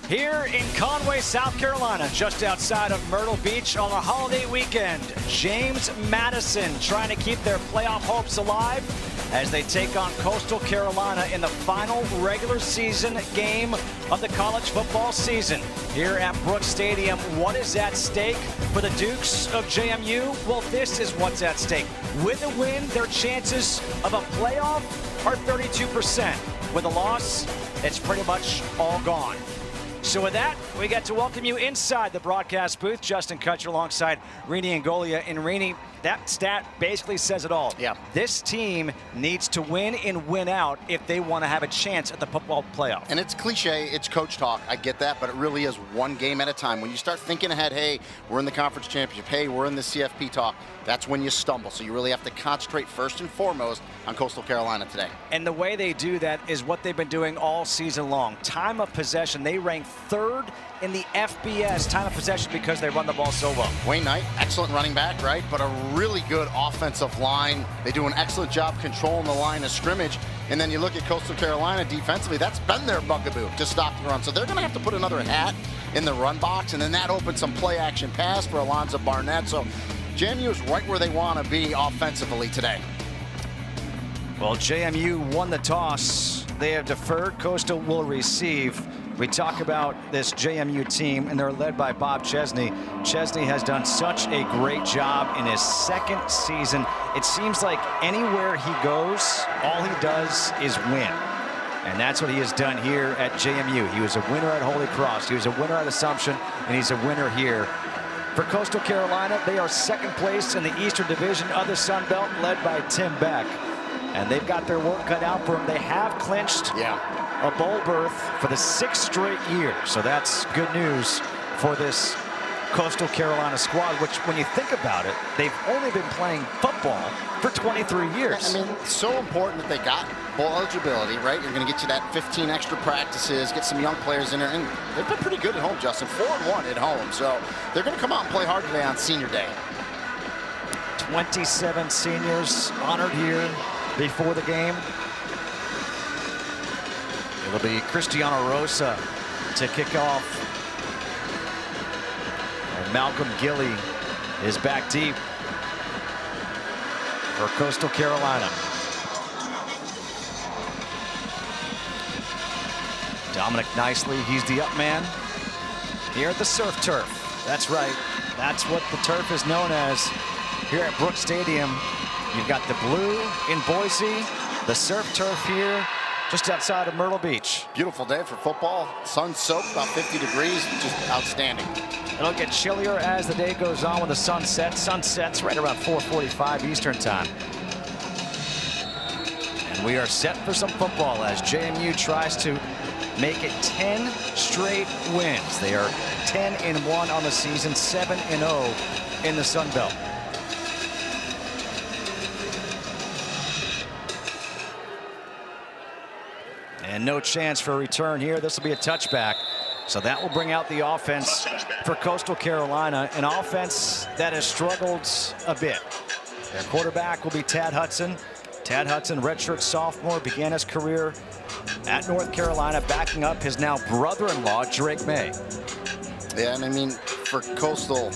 Here in Conway, South Carolina, just outside of Myrtle Beach on a holiday weekend, James Madison trying to keep their playoff hopes alive as they take on Coastal Carolina in the final regular season game of the college football season. Here at Brooks Stadium, what is at stake for the Dukes of JMU? Well, this is what's at stake. With a win, their chances of a playoff are 32%. With a loss, it's pretty much all gone. So with that, we get to welcome you inside the broadcast booth. Justin Kutcher alongside Rini Angolia. And Rini, that stat basically says it all. Yeah. This team needs to win and win out if they want to have a chance at the football playoff. And it's cliche, it's coach talk, I get that, but it really is one game at a time. When you start thinking ahead, hey, we're in the conference championship, hey, we're in the CFP talk, that's when you stumble. So you really have to concentrate first and foremost on Coastal Carolina today. And the way they do that is what they've been doing all season long. Time of possession, they rank third in the FBS time of possession because they run the ball so well. Wayne Knight, excellent running back, right? But a really good offensive line. They do an excellent job controlling the line of scrimmage. And then you look at Coastal Carolina defensively, that's been their bugaboo to stop the run. So they're going to have to put another hat in the run box, and then that opens some play action pass for Alonzo Barnett. So JMU is right where they want to be offensively today. Well, JMU won the toss. They have deferred. Coastal will receive. We talk about this JMU team, and they're led by Bob Chesney. Chesney has done such a great job in his second season. It seems like anywhere he goes, all he does is win. And that's what he has done here at JMU. He was a winner at Holy Cross. He was a winner at Assumption, and he's a winner here. For Coastal Carolina, they are second place in the Eastern Division of the Sun Belt, led by Tim Beck. And they've got their work cut out for them. They have clinched a bowl berth for the 6th straight year. So that's good news for this Coastal Carolina squad, which when you think about it, they've only been playing football for 23 years. I mean, it's so important that they got bowl eligibility, right? You're going to get you that 15 extra practices, get some young players in there, and they've been pretty good at home, Justin. 4-1 at home, so they're going to come out and play hard today on senior day. 27 seniors honored here before the game. It'll be Cristiano Rosa to kick off. And Malcolm Gilly is back deep for Coastal Carolina. Dominic Nicely, he's the up man here at the Surf Turf. That's right. That's what the turf is known as here at Brooks Stadium. You've got the blue in Boise, the surf turf here just outside of Myrtle Beach. Beautiful day for football. Sun soaked, about 50 degrees, just outstanding. It'll get chillier as the day goes on with the sunset. Sunset's right around 4:45 Eastern time. And we are set for some football as JMU tries to make it 10 straight wins. They are 10-1 on the season, 7-0 in the Sun Belt. And no chance for a return here. This will be a touchback. So that will bring out the offense for Coastal Carolina, an offense that has struggled a bit. Their quarterback will be Tad Hudson. Tad Hudson, redshirt sophomore, began his career at North Carolina, backing up his now brother-in-law, Drake May. Yeah, and I mean, for Coastal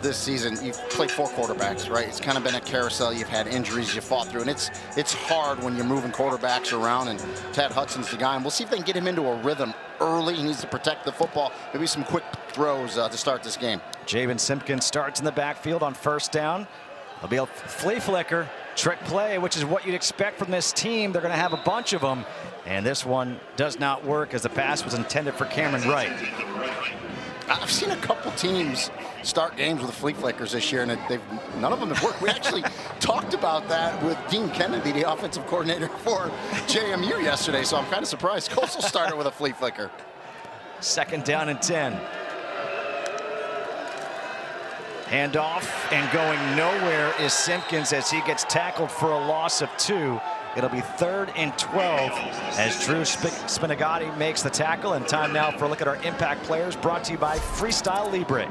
this season, you've played 4 quarterbacks, right? It's kind of been a carousel. You've had injuries you fought through, and it's hard when you're moving quarterbacks around, and Tad Hudson's the guy, and we'll see if they can get him into a rhythm early. He needs to protect the football. Maybe some quick throws to start this game. Javen Simpkins starts in the backfield on first down. There'll be a flea flicker, trick play, which is what you'd expect from this team. They're going to have a bunch of them, and this one does not work as the pass was intended for Cameron Wright. I've seen a couple teams start games with the flea flickers this year, and none of them have worked. We actually talked about that with Dean Kennedy, the offensive coordinator for JMU yesterday, so I'm kind of surprised Coastal started with a flea flicker. 2nd down and 10. Handoff, and going nowhere is Simpkins as he gets tackled for a loss of 2. It'll be 3rd and 12 as Drew Spinagati makes the tackle. And time now for a look at our impact players, brought to you by Freestyle Libre.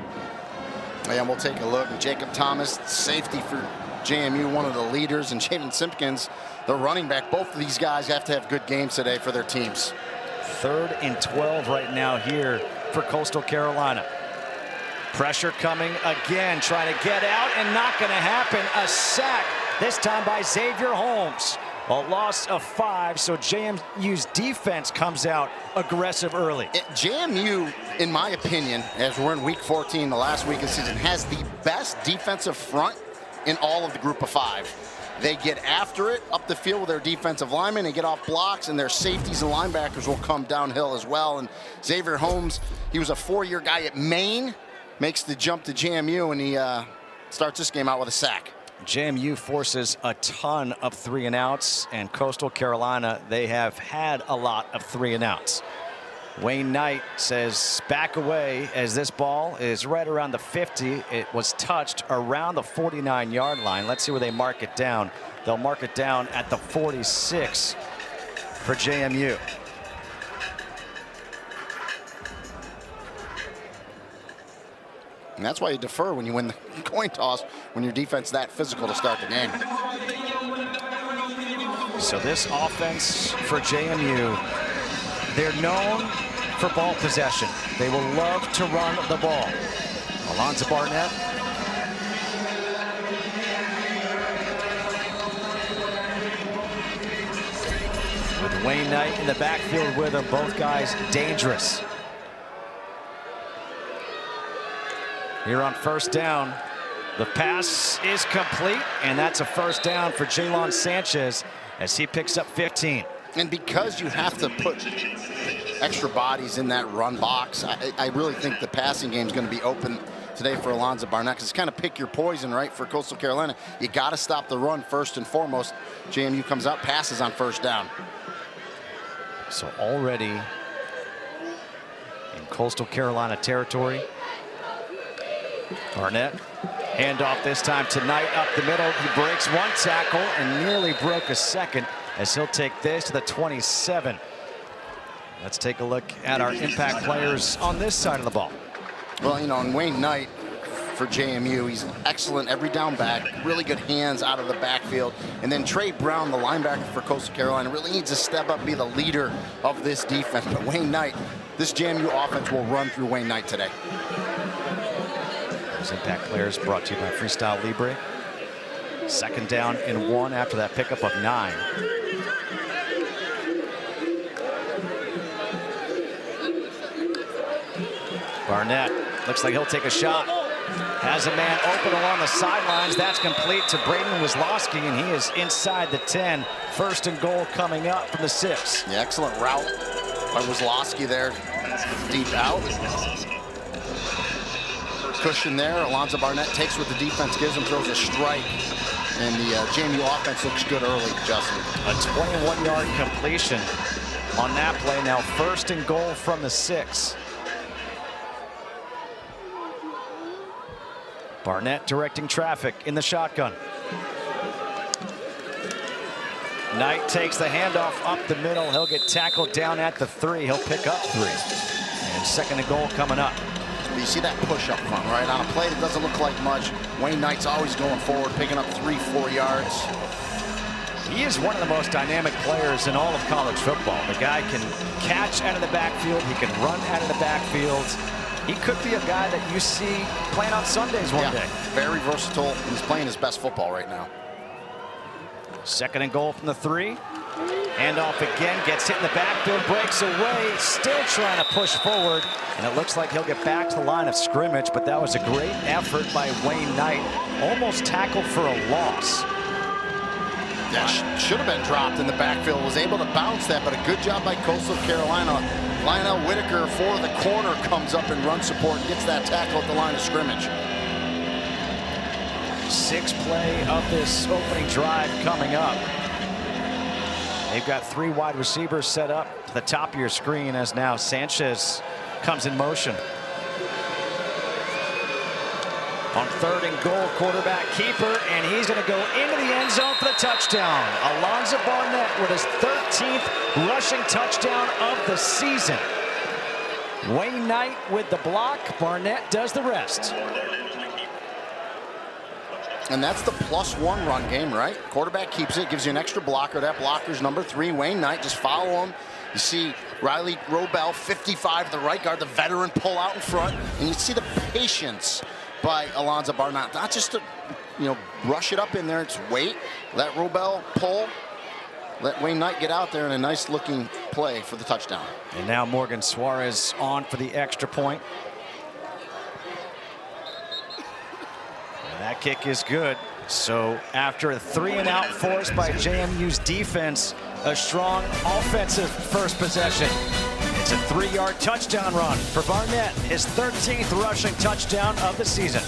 And we'll take a look. Jacob Thomas, safety for JMU, one of the leaders, and Jaden Simpkins, the running back. Both of these guys have to have good games today for their teams. 3rd and 12 right now here for Coastal Carolina. Pressure coming again, trying to get out and not going to happen. A sack, this time by Xavier Holmes. A loss of 5, so JMU's defense comes out aggressive early. JMU, in my opinion, as we're in week 14, the last week of the season, has the best defensive front in all of the group of 5. They get after it up the field with their defensive linemen, they get off blocks, and their safeties and linebackers will come downhill as well. And Xavier Holmes, he was a 4-year guy at Maine, makes the jump to JMU, and he starts this game out with a sack. JMU forces a ton of 3-and-outs, and Coastal Carolina, they have had a lot of 3-and-outs. Wayne Knight says back away as this ball is right around the 50. It was touched around the 49-yard line. Let's see where they mark it down. They'll mark it down at the 46 for JMU. And that's why you defer when you win the coin toss, when your defense is that physical to start the game. So this offense for JMU, they're known for ball possession. They will love to run the ball. Alonzo Barnett. With Wayne Knight in the backfield with them, both guys dangerous. Here on 1st down, the pass is complete, and that's a 1st down for Jaylon Sanchez as he picks up 15. And because you have to put extra bodies in that run box, I really think the passing game is going to be open today for Alonzo Barnett, because it's kind of pick your poison, right, for Coastal Carolina. You got to stop the run first and foremost. JMU comes out, passes on 1st down. So already in Coastal Carolina territory. Barnett, handoff this time to Knight up the middle. He breaks 1 tackle and nearly broke a second as he'll take this to the 27. Let's take a look at our impact players on this side of the ball. Well, you know, and Wayne Knight for JMU, he's excellent every down back, really good hands out of the backfield. And then Trey Brown, the linebacker for Coastal Carolina, really needs to step up and be the leader of this defense. But Wayne Knight, this JMU offense will run through Wayne Knight today. Those impact players brought to you by Freestyle Libre. 2nd down and 1 after that pickup of 9. Barnett looks like he'll take a shot. Has a man open along the sidelines. That's complete to Braden Wisłowski, and he is inside the 10. 1st and goal coming up from the 6. The excellent route by Wisłowski there, deep out. Cushion there. Alonzo Barnett takes what the defense gives him, throws a strike, and the JMU offense looks good early, Justin. A 21-yard completion on that play. Now 1st and goal from the 6. Barnett directing traffic in the shotgun. Knight takes the handoff up the middle. He'll get tackled down at the 3. He'll pick up 3. And 2nd and goal coming up. You see that push up front, right? On a play that doesn't look like much, Wayne Knight's always going forward, picking up 3-4 yards. He is one of the most dynamic players in all of college football. The guy can catch out of the backfield. He can run out of the backfield. He could be a guy that you see playing on Sundays one day. Very versatile, and he's playing his best football right now. 2nd and goal from the 3. Handoff again, gets hit in the backfield, breaks away, still trying to push forward, and it looks like he'll get back to the line of scrimmage, but that was a great effort by Wayne Knight. Almost tackled for a loss. Yeah, should have been dropped in the backfield, was able to bounce that, but a good job by Coastal Carolina. Lionel Whitaker for the corner comes up in run support and gets that tackle at the line of scrimmage. 6th play of this opening drive coming up. They've got 3 wide receivers set up to the top of your screen as now Sanchez comes in motion. On 3rd and goal, quarterback keeper, and he's going to go into the end zone for the touchdown. Alonzo Barnett with his 13th rushing touchdown of the season. Wayne Knight with the block. Barnett does the rest. And that's the +1 run game, right? Quarterback keeps it, gives you an extra blocker. That blocker's number 3, Wayne Knight. Just follow him. You see Riley Robel, 55, the right guard, the veteran, pull out in front. And you see the patience by Alonzo Barnett. Not just to, rush it up in there. It's wait, let Robel pull, let Wayne Knight get out there in a nice looking play for the touchdown. And now Morgan Suarez on for the extra point. And that kick is good. So after a 3-and-out force by JMU's defense, a strong offensive first possession. It's a 3-yard touchdown run for Barnett, his 13th rushing touchdown of the season.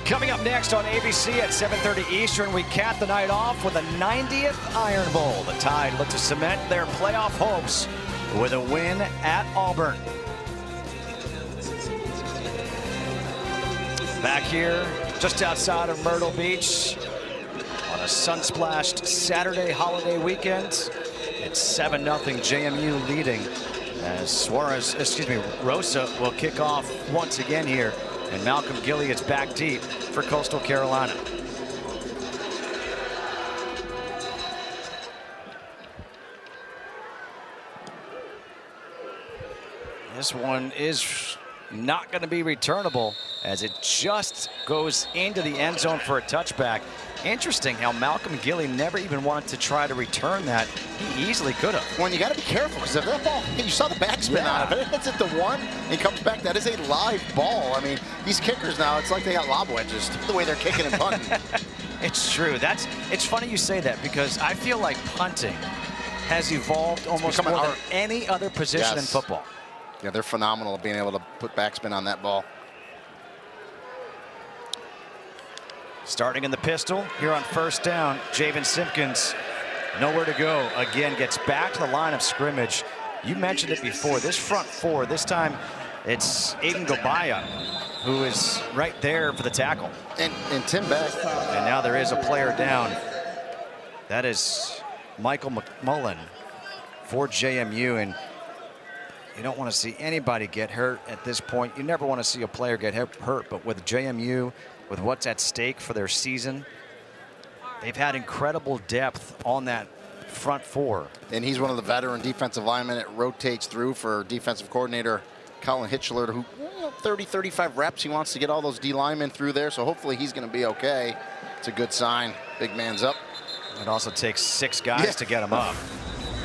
Coming up next on ABC at 7:30 Eastern, we cap the night off with a 90th Iron Bowl. The Tide look to cement their playoff hopes with a win at Auburn. Back here, just outside of Myrtle Beach, on a sun-splashed Saturday holiday weekend, it's 7-0 JMU leading as Rosa will kick off once again here. And Malcolm Gilly is back deep for Coastal Carolina. This one is not going to be returnable as it just goes into the end zone for a touchback. Interesting how Malcolm Gilly never even wanted to try to return that. He easily could have. Well, you got to be careful because if that ball, you saw the backspin on it. If it hits it to one and comes back, that is a live ball. I mean, these kickers now, it's like they got lob wedges the way they're kicking and punting. It's true. It's funny you say that because I feel like punting has evolved almost more than any other position in football. Yeah, they're phenomenal at being able to put backspin on that ball. Starting in the pistol here on first down, Javen Simpkins, nowhere to go. Again, gets back to the line of scrimmage. You mentioned it before. This front four, this time it's Aiden Gobaya who is right there for the tackle. And Tim Beck. And now there is a player down. That is Michael McMullen for JMU, and you don't want to see anybody get hurt at this point. You never want to see a player get hurt, but with JMU, with what's at stake for their season, they've had incredible depth on that front four. And he's one of the veteran defensive linemen that rotates through for defensive coordinator Colin Hitchler, who 30, 35 reps. He wants to get all those D linemen through there, so hopefully he's going to be okay. It's a good sign. Big man's up. It also takes 6 guys to get him up.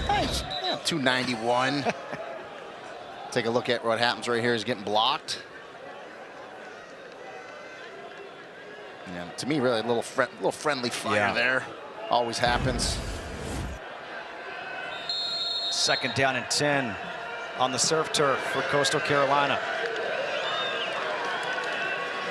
Nice. Yeah, 291. Take a look at what happens right here. He's getting blocked. Yeah, to me, really a little friendly fire there. Always happens. 2nd down and 10 on the surf turf for Coastal Carolina.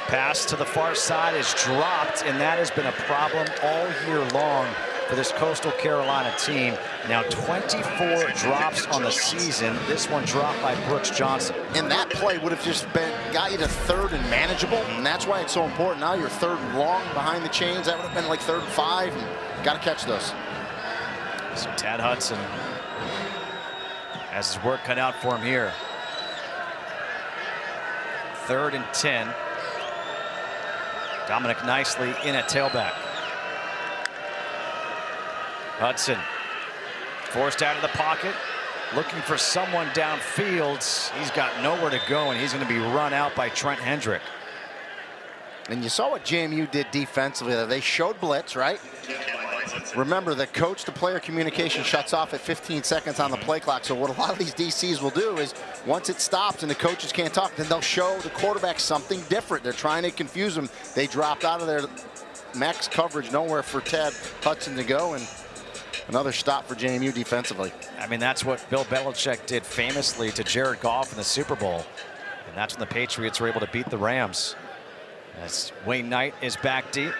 Pass to the far side is dropped, and that has been a problem all year long for this Coastal Carolina team. Now 24 drops on the season. This one dropped by Brooks Johnson. And that play would have just got you to 3rd and manageable, and that's why it's so important. Now you're 3rd and long behind the chains. That would have been like 3rd and 5, and got to catch those. So Tad Hudson has his work cut out for him here. 3rd and 10. Dominic Nicely in at tailback. Hudson forced out of the pocket, looking for someone downfield. He's got nowhere to go, and he's going to be run out by Trent Hendrick. And you saw what JMU did defensively. They showed blitz, right? Remember, the coach-to-player communication shuts off at 15 seconds on the play clock. So what a lot of these DCs will do is once it stops and the coaches can't talk, then they'll show the quarterback something different. They're trying to confuse them. They dropped out of their max coverage, nowhere for Tad Hudson to go, and another stop for JMU defensively. I mean, that's what Bill Belichick did famously to Jared Goff in the Super Bowl. And that's when the Patriots were able to beat the Rams. As Wayne Knight is back deep.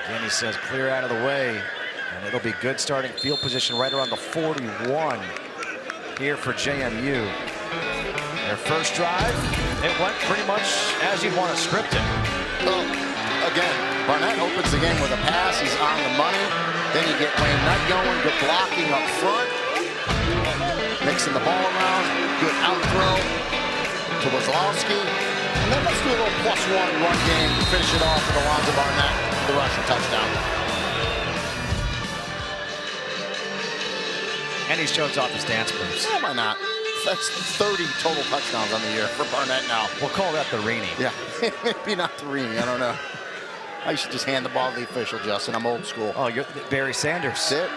Again, he says clear out of the way. And it'll be good starting field position right around the 41 here for JMU. Their first drive, it went pretty much as you'd want to script it. Well, again, Barnett opens the game with a pass. He's on the money. Then you get Wayne Knight going, good blocking up front. Mixing the ball around, good out throw to Wazlowski. And then let's do a little +1 run game to finish it off with Alonzo Barnett, the rushing touchdown. And he shows off his dance moves. Yeah, why not? That's 30 total touchdowns on the year for Barnett now. We'll call that the Reenie. Yeah, maybe not the Reenie, I don't know. I should just hand the ball to the official, Justin. I'm old school. Oh, you're Barry Sanders. That's it.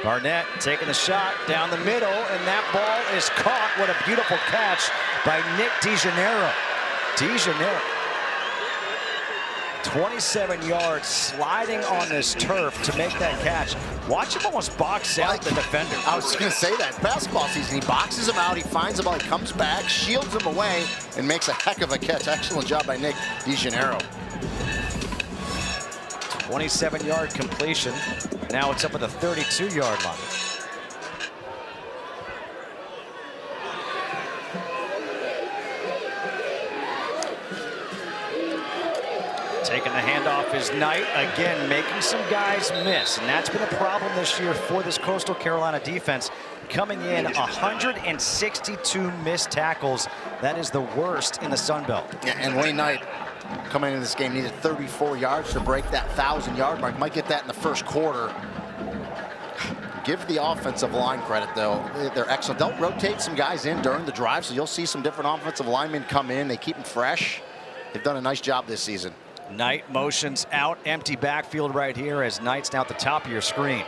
Barnett taking the shot down the middle, and that ball is caught. What a beautiful catch by Nick DeGennaro. 27 yards sliding on this turf to make that catch. Watch him almost box out the defender. I was going to say that. Basketball season, he boxes him out, he finds the ball, he comes back, shields him away, and makes a heck of a catch. Excellent job by Nick DeGennaro. 27-yard completion. Now it's up at the 32-yard line. Taking the handoff is Knight, again making some guys miss, and that's been a problem this year for this Coastal Carolina defense. Coming in 162 missed tackles. That is the worst in the Sun Belt. Yeah, and Wayne Knight coming into this game needed 34 yards to break that 1,000-yard mark. Might get that in the first quarter. Give the offensive line credit, though. They're excellent. They'll rotate some guys in during the drive, so you'll see some different offensive linemen come in. They keep them fresh. They've done a nice job this season. Knight motions out, empty backfield right here as Knight's now at the top of your screen.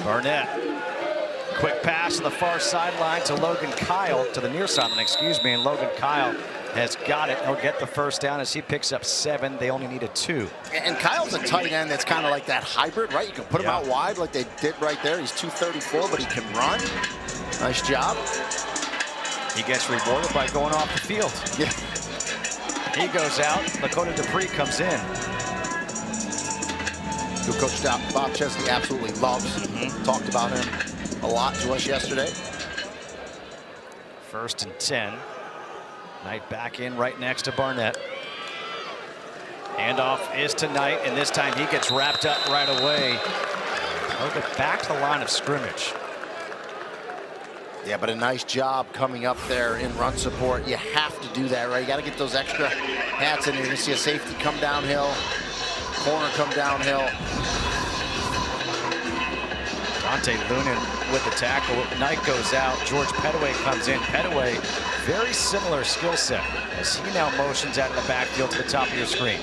Barnett, quick pass to the far sideline to Logan Kyle, to the near sideline, excuse me, and Logan Kyle has got it. He'll get the first down as he picks up 7. They only needed 2. And Kyle's a tight end that's kind of like that hybrid, right? You can put him out wide like they did right there. He's 234, but he can run. Nice job. He gets rewarded by going off the field. Yeah. He goes out. Lakota Dupree comes in. who Coach Bob Chesney absolutely loves. Talked about him a lot to us yesterday. 1st and 10. Knight back in right next to Barnett. Handoff is to Knight, and this time he gets wrapped up right away. They'll get back to the line of scrimmage. Yeah, but a nice job coming up there in run support. You have to do that, right? You got to get those extra hats in. You're going to see a safety come downhill, corner come downhill. Dante Lunan with the tackle. Knight goes out. George Pettaway comes in. Pettaway, very similar skill set as he now motions out of the backfield to the top of your screen.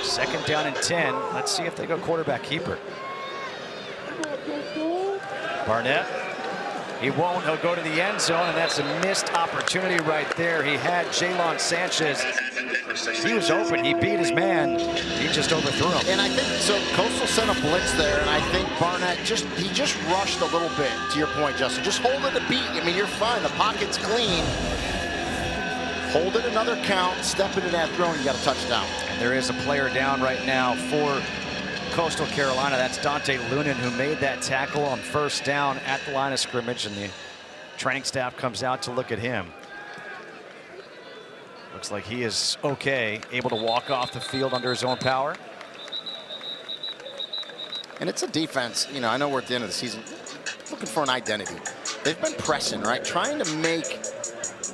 2nd down and 10. Let's see if they go quarterback keeper. Barnett, he won't. He'll go to the end zone, and that's a missed opportunity right there. He had Jalen Sanchez. He was open. He beat his man. He just overthrew him. And I think so. Coastal sent a blitz there, and I think Barnett just rushed a little bit. To your point, Justin, just hold it a beat. I mean, you're fine. The pocket's clean. Hold it another count. Step into that throw, and you got a touchdown. And there is a player down right now for Coastal Carolina. That's Dante Lunan, who made that tackle on 1st down at the line of scrimmage, and the training staff comes out to look at him. Looks like he is okay, able to walk off the field under his own power. And it's a defense, you know, I know we're at the end of the season, looking for an identity. They've been pressing, right? Trying to make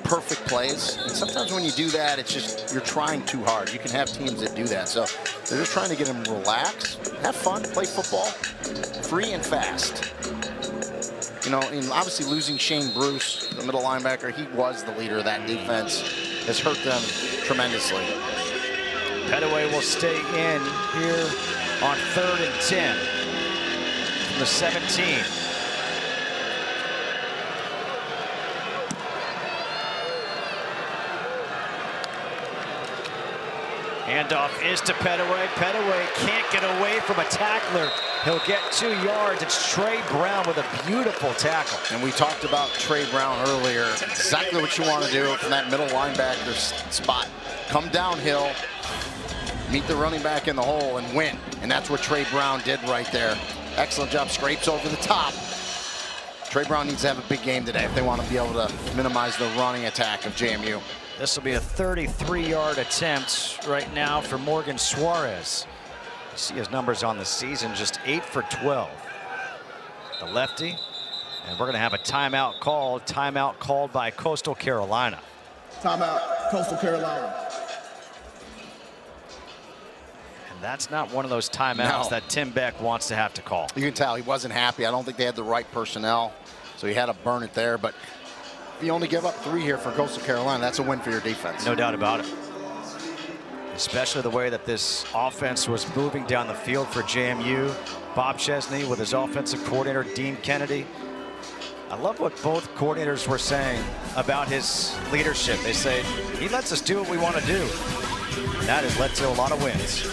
perfect plays. And sometimes when you do that, it's just, you're trying too hard. You can have teams that do that. So they're just trying to get them relax, have fun, play football, free and fast. You know, and obviously losing Shane Bruce, the middle linebacker, he was the leader of that defense, has hurt them tremendously. Pettaway will stay in here on 3rd and 10 from the 17. Handoff is to Pettaway. Pettaway can't get away from a tackler. He'll get 2 yards. It's Trey Brown with a beautiful tackle. And we talked about Trey Brown earlier. Exactly what you want to do from that middle linebacker spot. Come downhill, meet the running back in the hole, and win. And that's what Trey Brown did right there. Excellent job. Scrapes over the top. Trey Brown needs to have a big game today if they want to be able to minimize the running attack of JMU. This will be a 33-yard attempt right now for Morgan Suarez. You see his numbers on the season, just 8 for 12. The lefty, and we're going to have a timeout called. Timeout called by Coastal Carolina. Timeout, Coastal Carolina. And that's not one of those timeouts that Tim Beck wants to have to call. You can tell he wasn't happy. I don't think they had the right personnel, so he had to burn it there. But if you only give up 3 here for Coastal Carolina, that's a win for your defense. No doubt about it. Especially the way that this offense was moving down the field for JMU. Bob Chesney with his offensive coordinator, Dean Kennedy. I love what both coordinators were saying about his leadership. They say, he lets us do what we want to do. And that has led to a lot of wins.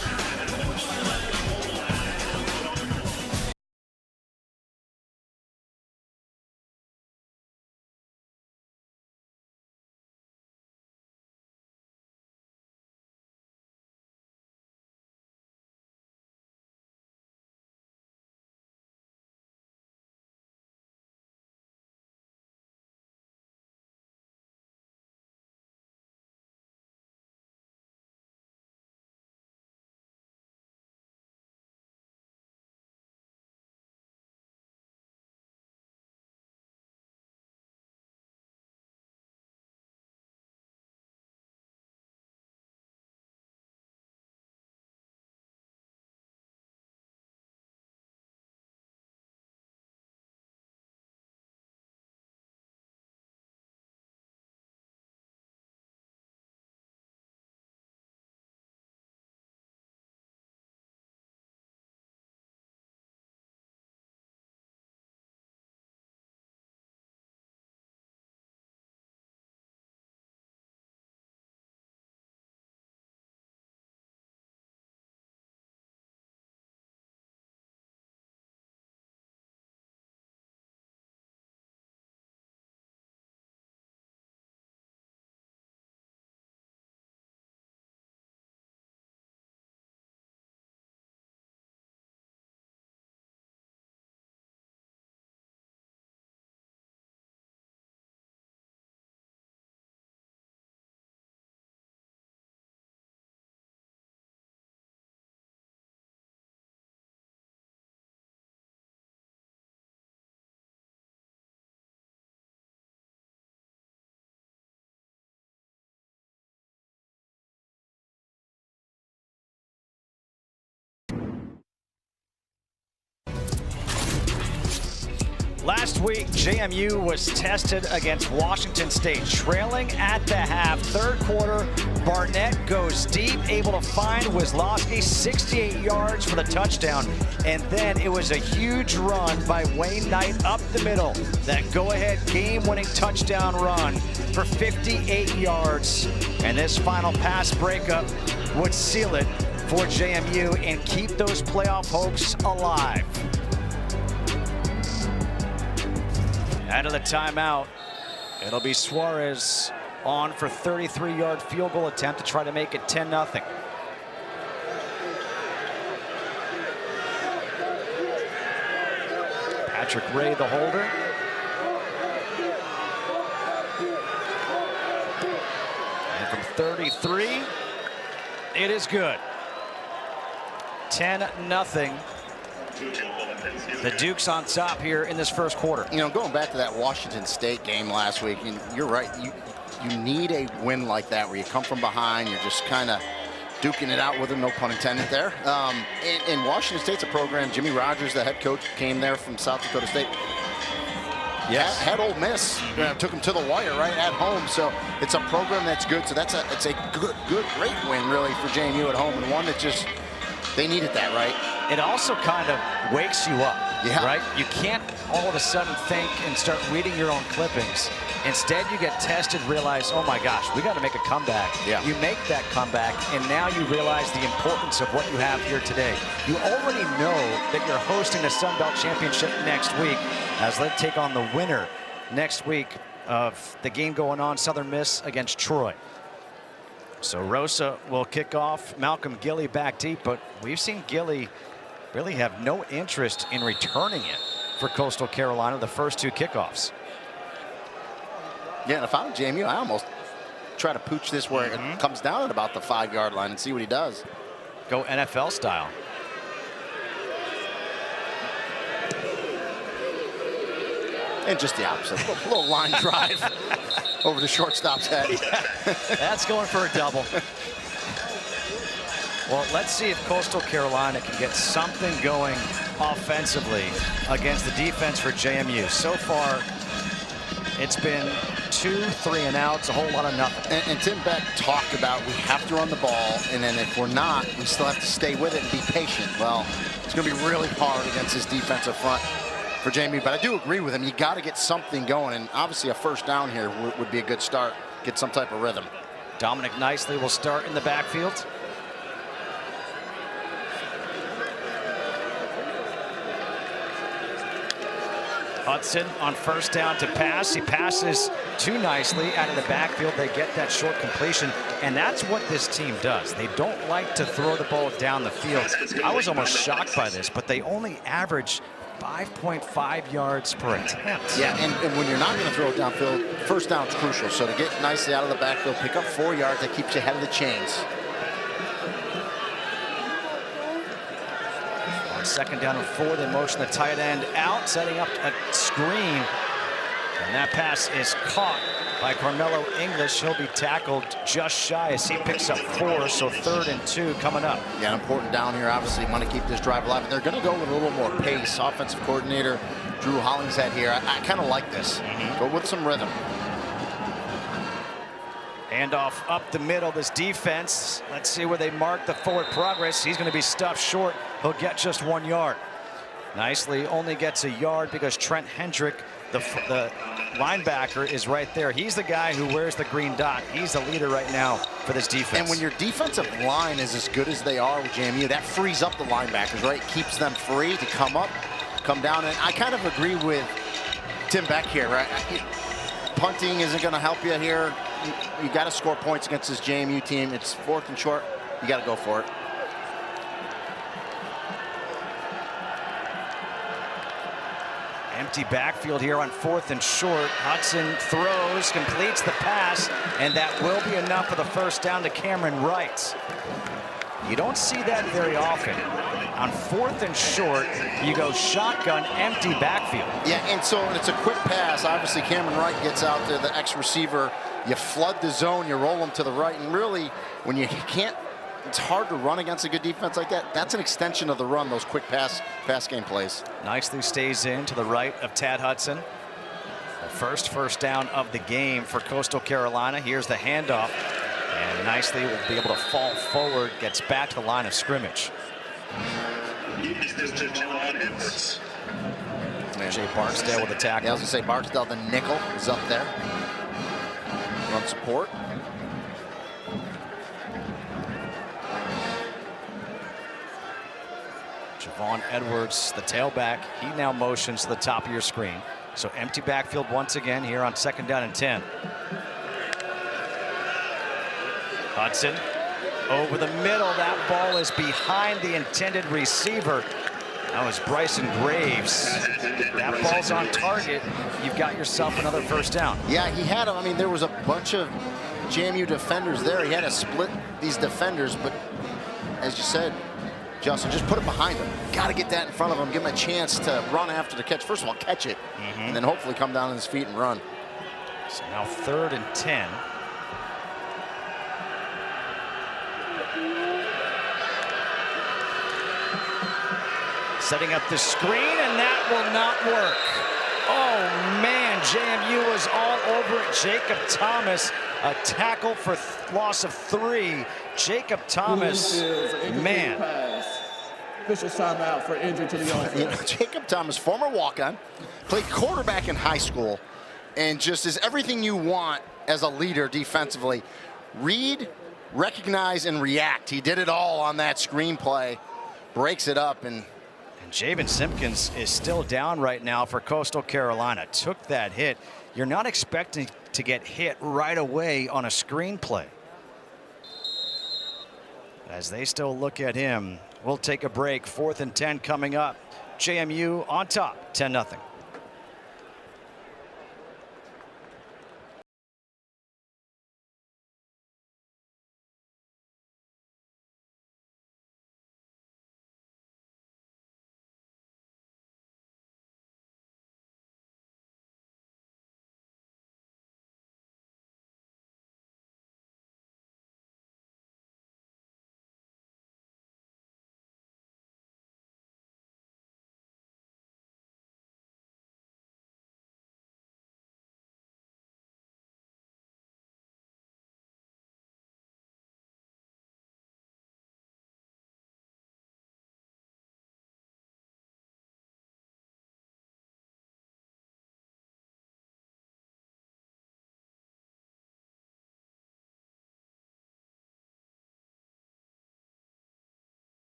Last week, JMU was tested against Washington State, trailing at the half. Third quarter, Barnett goes deep, able to find Wislowski, 68 yards for the touchdown. And then it was a huge run by Wayne Knight up the middle. That go-ahead game-winning touchdown run for 58 yards. And this final pass breakup would seal it for JMU and keep those playoff hopes alive. Out of the timeout, it'll be Suarez on for 33-yard field goal attempt to try to make it 10-0. Patrick Ray, the holder. And from 33, it is good. 10-0. The Duke's on top here in this first quarter. You know, going back to that Washington State game last week, and you're right, you need a win like that where you come from behind, you're just kind of duking it out with them, no pun intended there. And Washington State's a program, Jimmy Rogers, the head coach, came there from South Dakota State. Yes. Had Ole Miss, took them to the wire right at home. So it's a program that's good. So it's a great win really for JMU at home, and one that just, they needed that, right? It also kind of wakes you up, right? You can't all of a sudden think and start reading your own clippings. Instead, you get tested, realize, oh my gosh, we got to make a comeback. Yeah. You make that comeback, and now you realize the importance of what you have here today. You already know that you're hosting the Sun Belt Championship next week, as they take on the winner next week of the game going on, Southern Miss against Troy. So Rosa will kick off. Malcolm Gilly back deep, but we've seen Gilly really have no interest in returning it for Coastal Carolina the first two kickoffs. Yeah, and if I'm JMU, I almost try to pooch this where it comes down at about the 5-yard line and see what he does. Go NFL style. And just the opposite. A little line drive over the shortstop's head. Yeah, that's going for a double. Well, let's see if Coastal Carolina can get something going offensively against the defense for JMU. So far, it's been 2 3-and-outs, a whole lot of nothing. And Tim Beck talked about we have to run the ball, and then if we're not, we still have to stay with it and be patient. Well, it's going to be really hard against this defensive front for JMU, but I do agree with him. You got to get something going, and obviously a first down here would be a good start. Get some type of rhythm. Dominic Nicely will start in the backfield. Hudson on first down to pass. He passes too nicely out of the backfield. They get that short completion, and that's what this team does. They don't like to throw the ball down the field. I was almost shocked by this, but they only average 5.5 yards per attempt. Yeah, and when you're not going to throw it downfield, first down is crucial. So to get nicely out of the backfield, pick up 4 yards, that keeps you ahead of the chains. On second down and 4, they motion the tight end out, setting up a screen. And that pass is caught by Carmelo English. He'll be tackled just shy as he picks up 4, so 3rd and 2 coming up. Yeah, important down here. Obviously, want to keep this drive alive. And they're going to go with a little more pace. Offensive coordinator Drew Hollingshead here. I kind of like this. Go with some rhythm. Handoff up the middle, this defense. Let's see where they mark the forward progress. He's going to be stuffed short. He'll get just 1 yard. Nicely only gets a yard because Trent Hendrick, the linebacker, is right there. He's the guy who wears the green dot. He's the leader right now for this defense. And when your defensive line is as good as they are with JMU, that frees up the linebackers, right? Keeps them free to come up, come down. And I kind of agree with Tim Beck here, right? Punting isn't going to help you here. You got to score points against this JMU team. It's 4th and short. You got to go for it. Empty backfield here on 4th and short. Hudson throws, completes the pass, and that will be enough for the first down to Cameron Wright. You don't see that very often. On 4th and short, you go shotgun, empty backfield. Yeah, and so it's a quick pass. Obviously, Cameron Wright gets out to the ex-receiver. You flood the zone, you roll them to the right, and really, when you can't it's hard to run against a good defense like that. That's an extension of the run, those quick pass game plays. Nicely stays in to the right of Tad Hudson. The first down of the game for Coastal Carolina. Here's the handoff. And nicely will be able to fall forward, gets back to the line of scrimmage. Jay Barksdale with the tackle. Yeah, I was going to say Barksdale, the nickel, is up there. Run support. Javon Edwards, the tailback, he now motions to the top of your screen. So empty backfield once again here on 2nd down and 10. Hudson over the middle. That ball is behind the intended receiver. That was Bryson Graves. That ball's on target. You've got yourself another 1st down. Yeah, he had, I mean, there was a bunch of JMU defenders there. He had to split these defenders, but as you said, Justin, just put it behind him. Got to get that in front of him, give him a chance to run after the catch. First of all, catch it, and then hopefully come down on his feet and run. So now 3rd and 10. Setting up the screen, and that will not work. Oh, man, JMU was all over it. Jacob Thomas, a tackle for loss of 3. Jacob Thomas, man. Officials timeout for injury to the offense. Jacob Thomas, former walk-on, played quarterback in high school, and just is everything you want as a leader defensively. Read, recognize, and react. He did it all on that screenplay. Breaks it up, and Javen Simpkins is still down right now for Coastal Carolina. Took that hit. You're not expecting to get hit right away on a screenplay. As they still look at him, we'll take a break. 4th and 10 coming up. JMU on top, 10-0.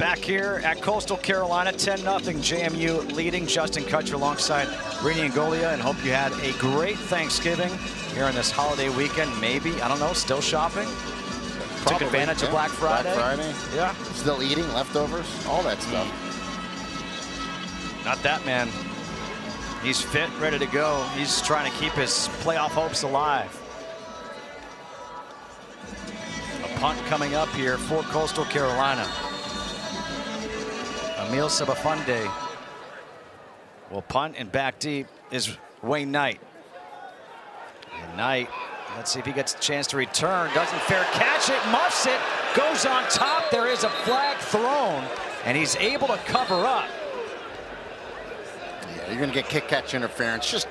Back here at Coastal Carolina, 10-0, JMU leading. Justin Kutcher alongside Rini and Golia, and hope you had a great Thanksgiving here on this holiday weekend. Maybe, I don't know, still shopping? Took advantage of Black Friday? Black Friday. Yeah. Still eating leftovers, all that stuff. Not that man. He's fit, ready to go. He's trying to keep his playoff hopes alive. A punt coming up here for Coastal Carolina. Emil Sabafunde will punt, and back deep is Wayne Knight. And Knight, let's see if he gets a chance to return. Doesn't fair catch it, muffs it, goes on top. There is a flag thrown, and he's able to cover up. Yeah, you're going to get kick catch interference. Just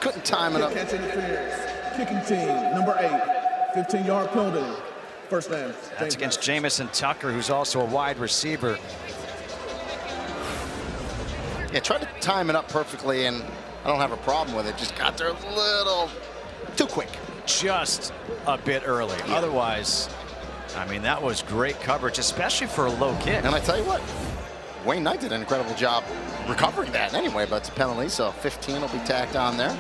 couldn't time it up. Kick catch interference. Kicking team, number 8, 15-yard penalty. First down. That's against Jamison Tucker, who's also a wide receiver. Yeah, tried to time it up perfectly, and I don't have a problem with it. Just got there a little too quick. Just a bit early. Yeah. Otherwise, I mean, that was great coverage, especially for a low kick. And I tell you what, Wayne Knight did an incredible job recovering that anyway, but it's a penalty, so 15 will be tacked on there.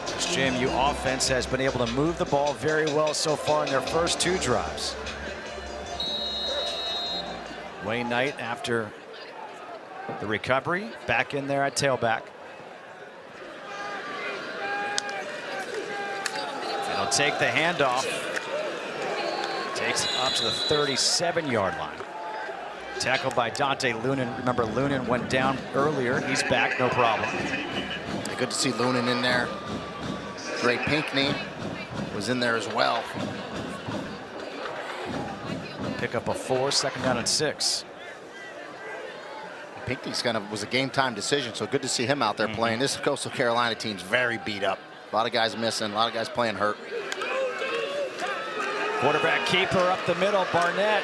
This JMU offense has been able to move the ball very well so far in their first 2 drives. Wayne Knight, after the recovery, back in there at tailback. And he'll take the handoff. Takes it up to the 37-yard line. Tackled by Dante Lunan. Remember, Lunan went down earlier. He's back, no problem. Good to see Lunan in there. Dre Pinkney was in there as well. Pick up a 4, 2nd down and 6. Pinkney's was a game time decision, so good to see him out there playing. This Coastal Carolina team's very beat up. A lot of guys missing, a lot of guys playing hurt. Quarterback keeper up the middle. Barnett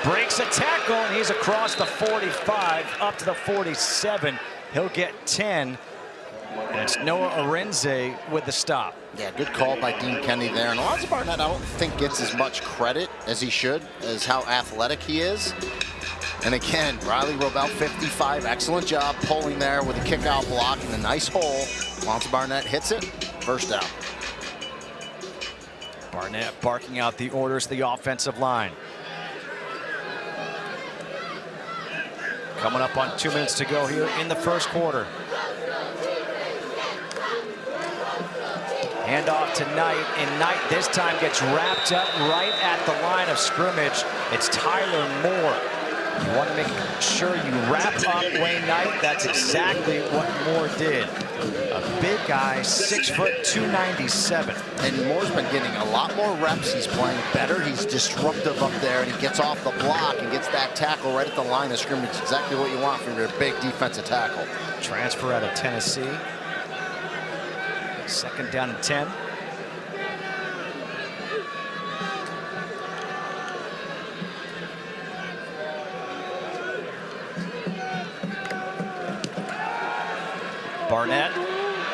breaks a tackle, and he's across the 45 up to the 47. He'll get 10. And it's Noah Arinze with the stop. Yeah, good call by Dean Kennedy there. And Alonzo Barnett, I don't think gets as much credit as he should, as how athletic he is. And again, Riley Robel, 55, excellent job pulling there with a kick-out block in a nice hole. Alonzo Barnett hits it, first down. Barnett barking out the orders to the offensive line. Coming up on 2 minutes to go here in the first quarter. Handoff to Knight, and Knight this time gets wrapped up right at the line of scrimmage. It's Tyler Moore. You want to make sure you wrap up Wayne Knight. That's exactly what Moore did. A big guy, 6 foot, 297. And Moore's been getting a lot more reps. He's playing better. He's disruptive up there, and he gets off the block and gets that tackle right at the line of scrimmage. Exactly what you want from your big defensive tackle. Transfer out of Tennessee. 2nd down and 10. Barnett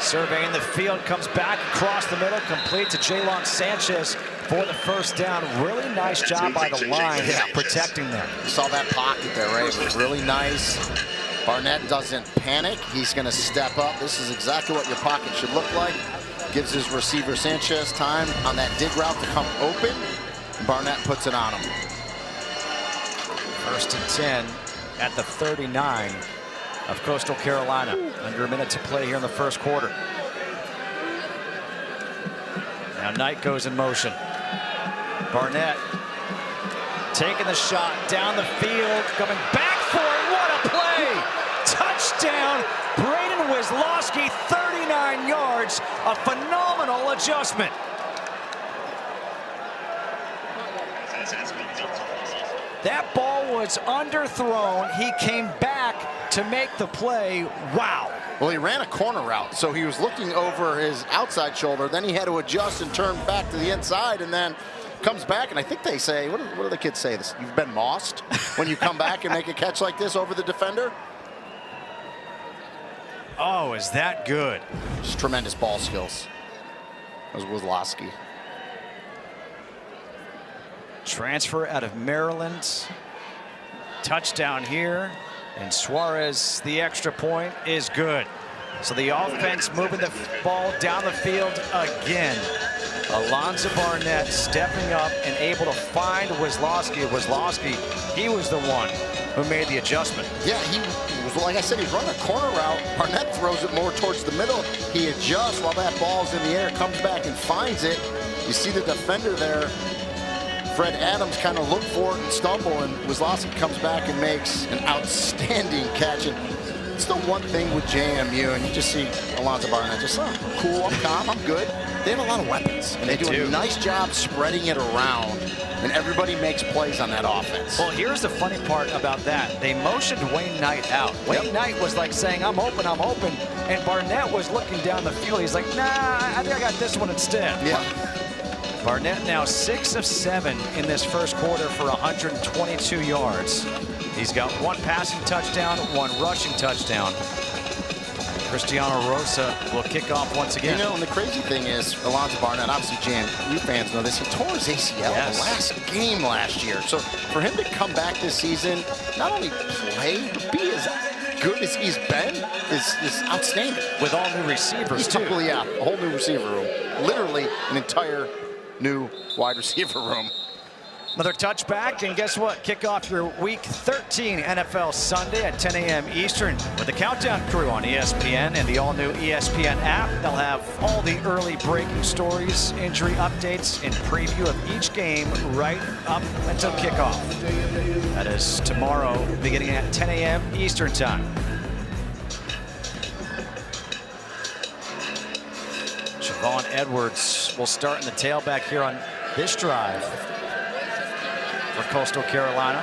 surveying the field, comes back across the middle, complete to Jaylon Sanchez for the first down. Really nice job by the line protecting them. You saw that pocket there, right? It was really nice. Barnett doesn't panic. He's going to step up. This is exactly what your pocket should look like. Gives his receiver Sanchez time on that dig route to come open. Barnett puts it on him. 1st and 10 at the 39 of Coastal Carolina. Under a minute to play here in the first quarter. Now Knight goes in motion. Barnett taking the shot down the field, coming back for it. What a play! Touchdown, Braden Wisłowski, 39 yards, a phenomenal adjustment. That ball was underthrown. He came back to make the play. Wow. Well, he ran a corner route, so he was looking over his outside shoulder. Then he had to adjust and turn back to the inside, and then comes back. And I think they say, what do the kids say? This, you've been mossed when you come back and make a catch like this over the defender. Oh, is that good? Just tremendous ball skills. That was Wisłowski. Transfer out of Maryland. touchdown here, and Suarez, the extra point, is good. So the offense moving the ball down the field again. Alonzo Barnett stepping up and able to find Wisłowski. He was the one who made the adjustment. Yeah, he was, like I said, he's running a corner route. Barnett throws it more towards the middle. He adjusts while that ball's in the air, comes back and finds it. You see the defender there, Fred Adams, kind of look for it and stumble, and Wisłowski comes back and makes an outstanding catch. And it's the one thing with JMU, and you just see Alonzo Barnett just, oh, cool, I'm calm, I'm good. They have a lot of weapons, and they do a nice job spreading it around, and everybody makes plays on that offense. Well, here's the funny part about that. They motioned Wayne Knight out. Wayne Knight was like saying, I'm open, and Barnett was looking down the field. He's like, nah, I think I got this one instead. Yeah. Barnett now 6 of 7 in this first quarter for 122 yards. He's got 1 passing touchdown, 1 rushing touchdown. Cristiano Rosa will kick off once again. You know, and the crazy thing is, Alonzo Barnett, obviously, you fans know this, he tore his ACL the last game last year. So for him to come back this season, not only play, but be as good as he's been, is outstanding. With all new receivers, too. Yeah, a whole new receiver room. Literally an entire new wide receiver room. Another touchback, and guess what? Kick off your Week 13 NFL Sunday at 10 a.m. Eastern with the Countdown Crew on ESPN and the all-new ESPN app. They'll have all the early breaking stories, injury updates, and preview of each game right up until kickoff. That is tomorrow, beginning at 10 a.m. Eastern Time. Javon Edwards will start in the tailback here on this drive for Coastal Carolina.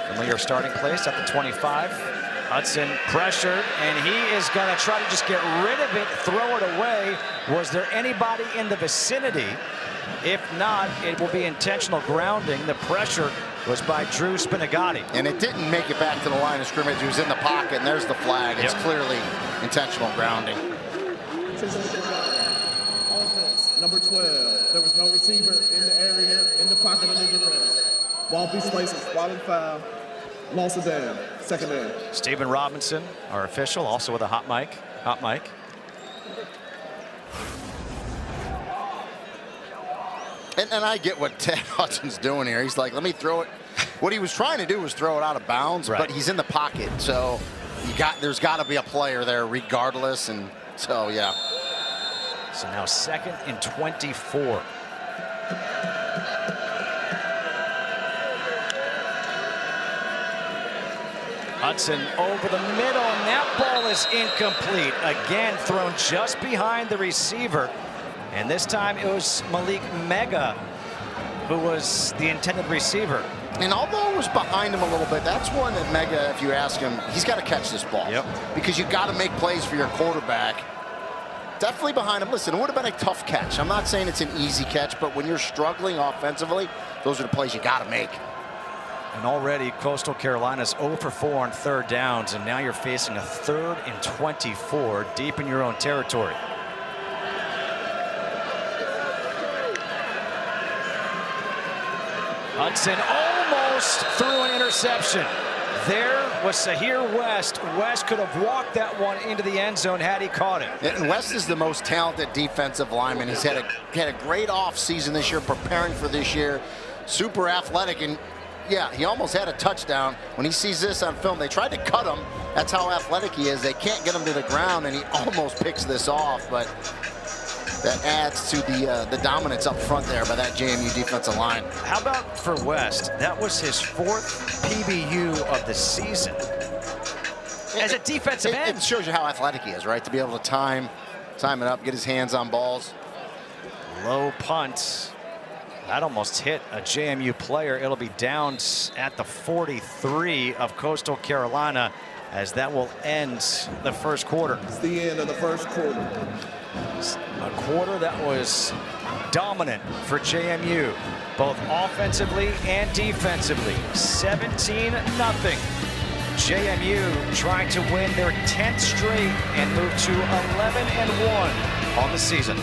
Familiar starting place at the 25. Hudson pressured, and he is going to try to just get rid of it, throw it away. Was there anybody in the vicinity? If not, it will be intentional grounding. The pressure was by Drew Spinagati. And it didn't make it back to the line of scrimmage. He was in the pocket, and there's the flag. It's clearly intentional grounding. Offense, number 12. There was no receiver in the area, in the pocket under the rest. Ball piece places, spotted foul. Loss of down, second down. Stephen Robinson, our official, also with a hot mic. And I get what Ted Hudson's doing here. He's like, let me throw it. What he was trying to do was throw it out of bounds, but he's in the pocket. So there's got to be a player there regardless. And so, yeah. So now 2nd and 24. Hudson over the middle, and that ball is incomplete. Again, thrown just behind the receiver. And this time it was Malik Mega who was the intended receiver. And although it was behind him a little bit, that's one that Mega, if you ask him, he's got to catch this ball. Because you got to make plays for your quarterback. Definitely behind him. Listen, it would have been a tough catch. I'm not saying it's an easy catch, but when you're struggling offensively, those are the plays you got to make. And already Coastal Carolina's 0 for 4 on 3rd downs, and now you're facing a 3rd and 24 deep in your own territory. Hudson almost threw an interception. There was Sahir West. West could have walked that one into the end zone had he caught it. And West is the most talented defensive lineman. He's had a great offseason this year, preparing for this year. Super athletic, and yeah, he almost had a touchdown. When he sees this on film, they tried to cut him. That's how athletic he is. They can't get him to the ground, and he almost picks this off, but that adds to the dominance up front there by that JMU defensive line. How about for West? That was his 4th PBU of the season. As a defensive end. It shows you how athletic he is, right? To be able to time it up, get his hands on balls. Low punt. That almost hit a JMU player. It'll be down at the 43 of Coastal Carolina, as that will end the first quarter. It's the end of the first quarter. A quarter that was dominant for JMU, both offensively and defensively. 17-0. JMU trying to win their 10th straight and move to 11-1 on the season.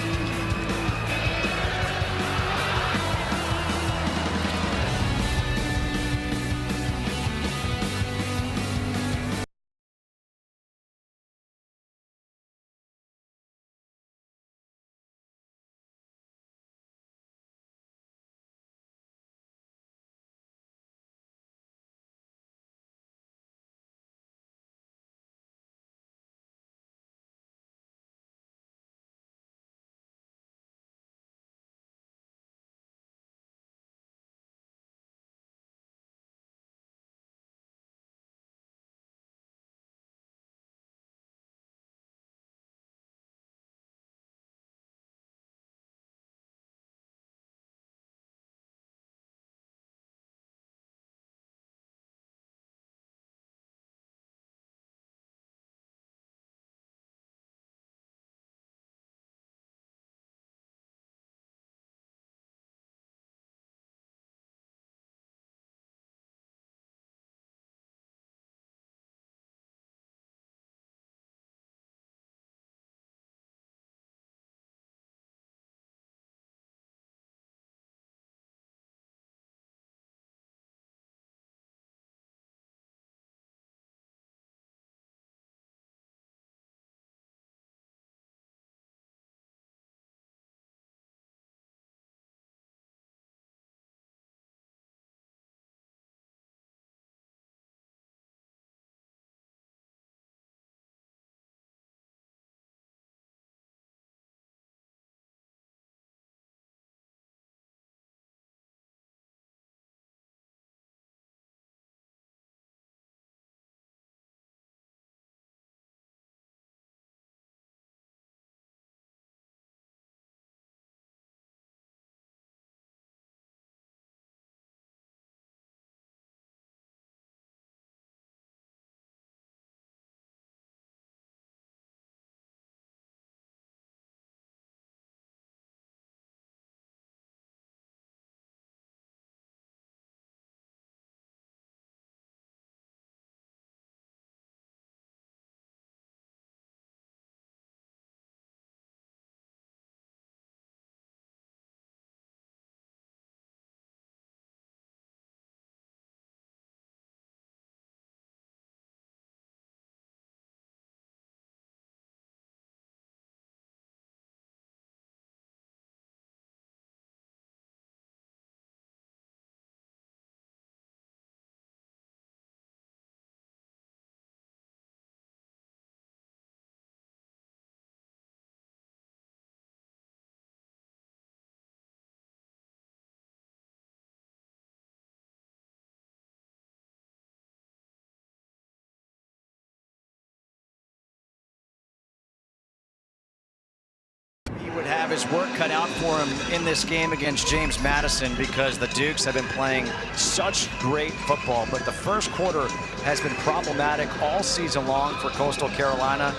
would have his work cut out for him in this game against James Madison because the Dukes have been playing such great football. But the first quarter has been problematic all season long for Coastal Carolina.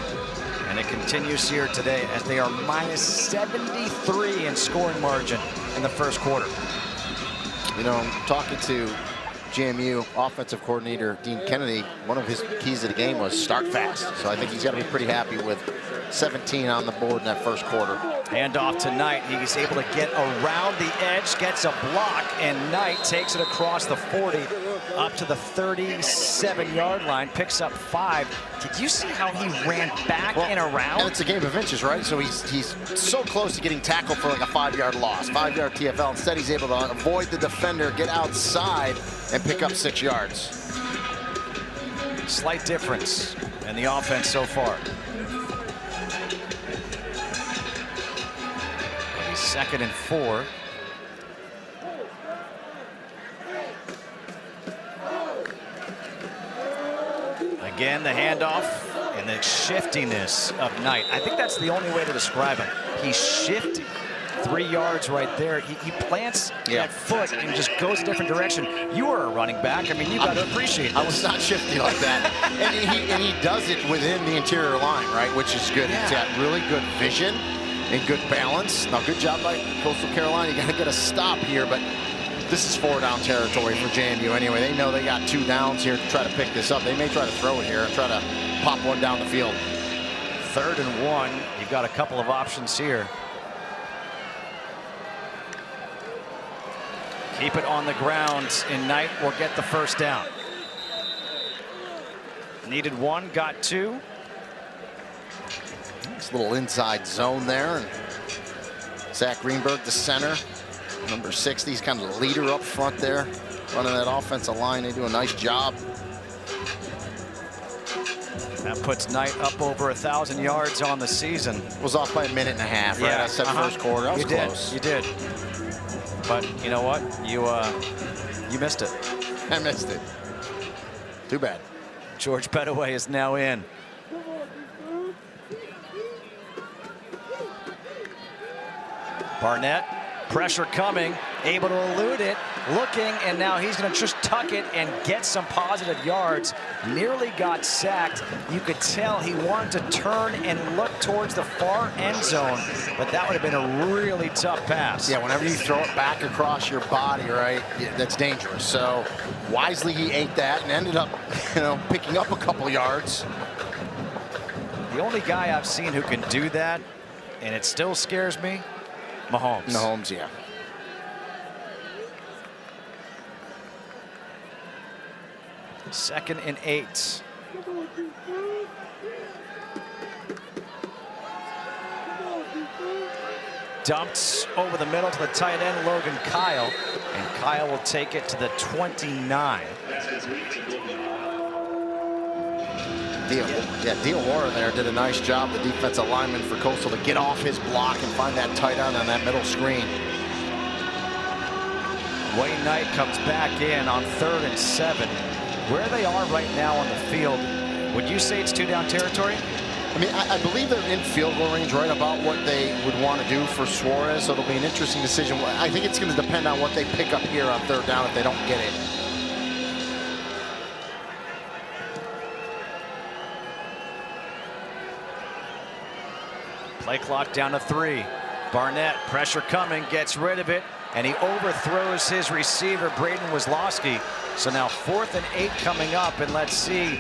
And it continues here today as they are minus 73 in scoring margin in the first quarter. You know, talking to JMU offensive coordinator Dean Kennedy, one of his keys to the game was start fast. So I think he's got to be pretty happy with 17 on the board in that first quarter. Handoff to Knight. He's able to get around the edge, gets a block, and Knight takes it across the 40 up to the 37-yard line, picks up 5. Did you see how he ran back and around? And it's a game of inches, right? So he's so close to getting tackled for like a 5-yard loss, 5-yard TFL. Instead, he's able to avoid the defender, get outside, and pick up 6 yards. Slight difference in the offense so far. 2nd and 4. Again, the handoff and the shiftiness of Knight. I think that's the only way to describe him. He's shifty. 3 yards right there. He plants that foot and just goes a different direction. You are a running back. I mean, you got to appreciate this. I was not shifty like that. and he does it within the interior line, right, which is good. He's got really good vision and good balance. Now, good job by Coastal Carolina. You got to get a stop here, but this is 4-down territory for JMU anyway. They know they got 2 downs here to try to pick this up. They may try to throw it here and try to pop one down the field. 3rd and 1. You've got a couple of options here. Keep it on the ground, and Knight will get the first down. Needed 1, got 2. This little inside zone there. And Zach Greenberg, the center, number 60. He's kind of the leader up front there, running that offensive line. They do a nice job. That puts Knight up over 1,000 yards on the season. Was off by 1.5 minutes, right? Yeah, I said first quarter. That was close. You did. But you know what? You missed it. I missed it. Too bad. George Pettaway is now in. Barnett, pressure coming, able to elude it, looking, and now he's going to just tuck it and get some positive yards. Nearly got sacked. You could tell he wanted to turn and look towards the far end zone, but that would have been a really tough pass. Yeah, whenever you throw it back across your body, right, that's dangerous. So wisely he ate that and ended up, picking up a couple yards. The only guy I've seen who can do that, and it still scares me, Mahomes. Mahomes, yeah. Second and 8. Dumped over the middle to the tight end, Logan Kyle. And Kyle will take it to the 29. Deal Warren there did a nice job, the defensive lineman for Coastal, to get off his block and find that tight end on that middle screen. Wayne Knight comes back in on 3rd and 7. Where they are right now on the field, would you say it's 2-down territory? I mean, I believe they're in field goal range, right about what they would want to do for Suarez, so it'll be an interesting decision. I think it's going to depend on what they pick up here on 3rd down if they don't get it. Play clock down to 3. Barnett, pressure coming, gets rid of it, and he overthrows his receiver, Braden Wisłowski. So now 4th and 8 coming up, and let's see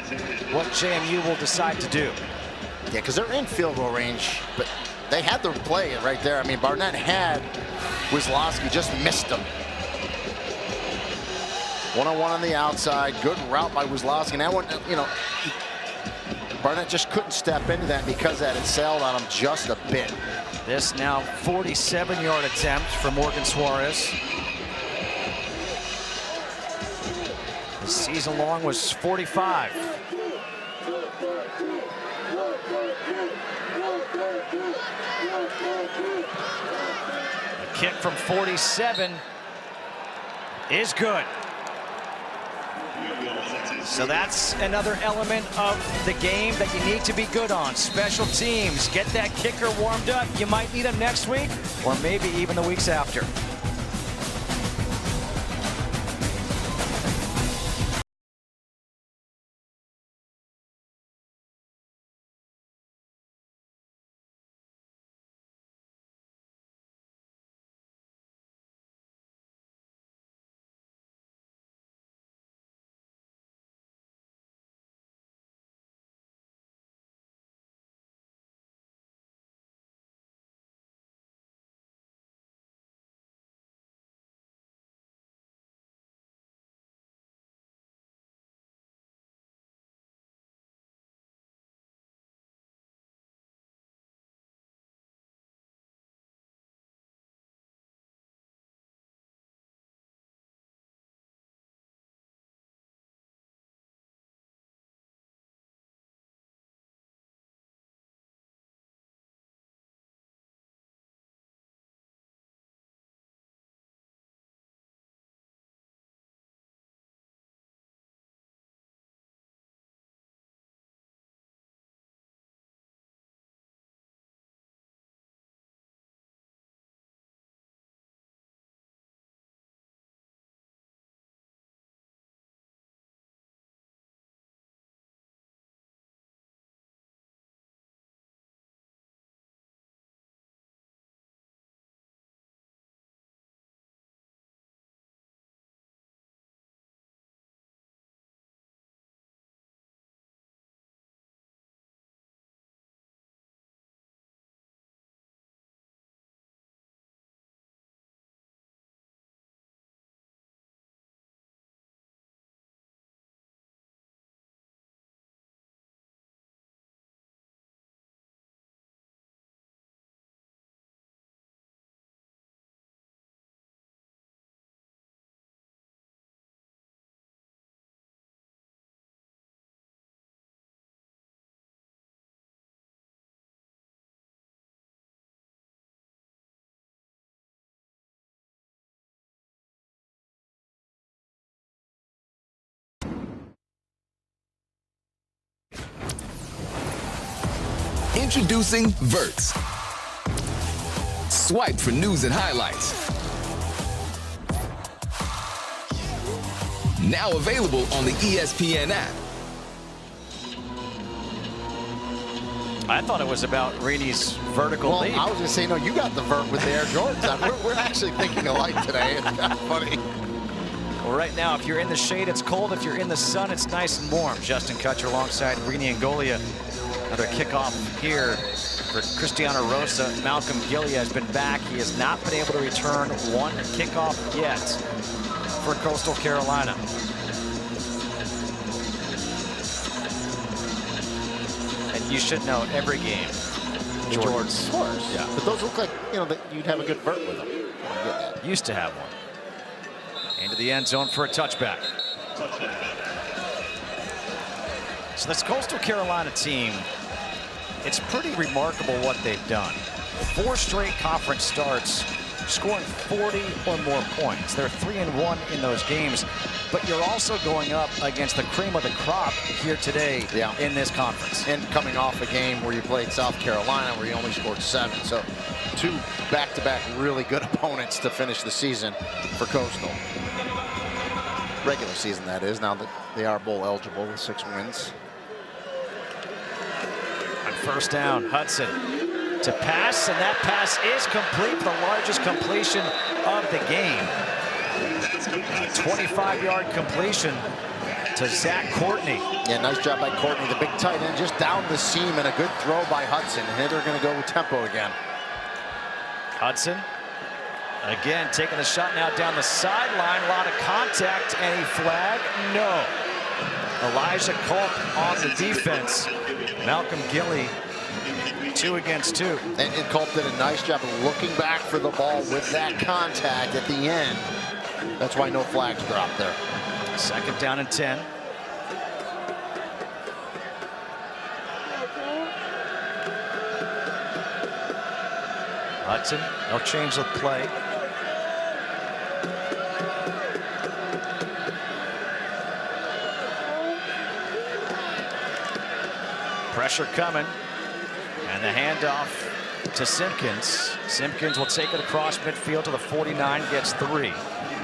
what JMU will decide to do. Yeah, because they're in field goal range, but they had their play right there. I mean, Barnett had Wisłowski, just missed him. One-on-one on the outside, good route by Wisłowski. And that one, Barnett just couldn't step into that because that had sailed on him just a bit. This now 47-yard attempt for Morgan Suarez. The season long was 45. The kick from 47 is good. So that's another element of the game that you need to be good on. Special teams. Get that kicker warmed up. You might need him next week or maybe even the weeks after. Introducing Verts. Swipe for news and highlights. Now available on the ESPN app. I thought it was about Reedy's vertical leap. I was going to say, no, you got the vert with the Air Jordans. We're actually thinking alike today. It's kind of funny. Well, right now, if you're in the shade, it's cold. If you're in the sun, it's nice and warm. Justin Kutcher alongside Reedy and Golia. Another kickoff here for Cristiano Rosa. Malcolm Gillia has been back. He has not been able to return one kickoff yet for Coastal Carolina. And you should know every game. Jordans. Of course. Yeah. But those look like, that you'd have a good vert with them. Used to have one. Into the end zone for a touchback. So this Coastal Carolina team, it's pretty remarkable what they've done. 4 straight conference starts, scoring 40 or more points. They're 3-1 in those games, but you're also going up against the cream of the crop here today in this conference. And coming off a game where you played South Carolina where you only scored 7. So 2 back-to-back really good opponents to finish the season for Coastal. Regular season, that is, now that they are bowl eligible with 6 wins. On first down, Hudson to pass, and that pass is complete, the largest completion of the game. 25-yard completion to Zach Courtney. Yeah, nice job by Courtney, the big tight end, just down the seam, and a good throw by Hudson. And they're going to go with tempo again. Hudson, again, taking the shot now down the sideline. A lot of contact. Any flag? No. Elijah Culp on the defense. Malcolm Gilly, 2 against 2. And Culp did a nice job of looking back for the ball with that contact at the end. That's why no flags dropped there. Second down and 10. Hudson, no change of play. Pressure coming. And the handoff to Simpkins. Simpkins will take it across midfield to the 49, gets 3.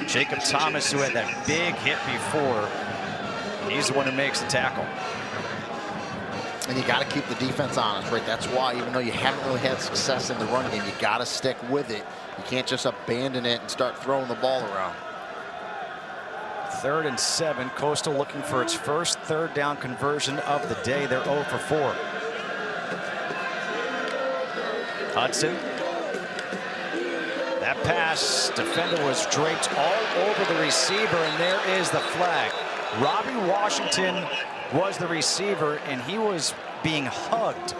Jacob Thomas, who had that big hit before, he's the one who makes the tackle. And you got to keep the defense honest, right? That's why, even though you haven't really had success in the run game, you got to stick with it. You can't just abandon it and start throwing the ball around. 3rd and 7. Coastal looking for its first 3rd down conversion of the day. They're 0 for 4. Hudson. That pass, defender was draped all over the receiver, and there is the flag. Robbie Washington was the receiver, and he was being hugged.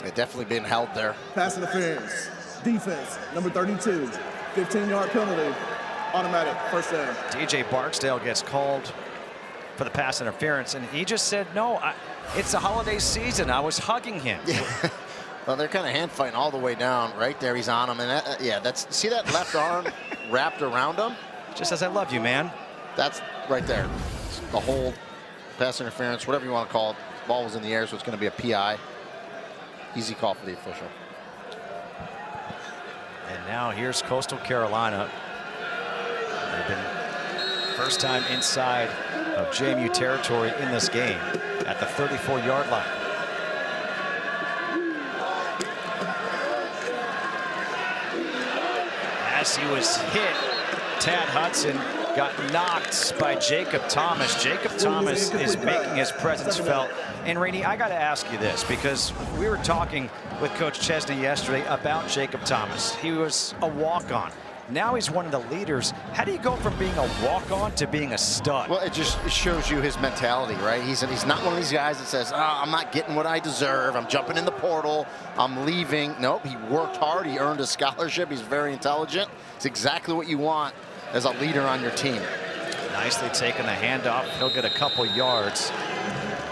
They've definitely been held there. Pass interference. Defense, number 32. 15-yard penalty. Automatic, first down. DJ Barksdale gets called for the pass interference, and he just said, no, it's the holiday season. I was hugging him. Yeah. Well, they're kind of hand fighting all the way down. Right there, he's on him. And that, yeah, see that left arm wrapped around him? Just says, I love you, man. That's right there. The hold, pass interference, whatever you want to call it. Ball was in the air, so it's going to be a PI. Easy call for the official. And now here's Coastal Carolina. They've been first time inside of JMU territory in this game at the 34-yard line. As he was hit, Tad Hudson got knocked by Jacob Thomas. Jacob Thomas is making his presence felt. And Rainey, I got to ask you this, because we were talking with Coach Chesney yesterday about Jacob Thomas. He was a walk-on. Now he's one of the leaders. How do you go from being a walk-on to being a stud? Well, it shows you his mentality, right? He's not one of these guys that says, oh, I'm not getting what I deserve. I'm jumping in the portal. I'm leaving. Nope, he worked hard. He earned a scholarship. He's very intelligent. It's exactly what you want as a leader on your team. Nicely taken the handoff. He'll get a couple yards.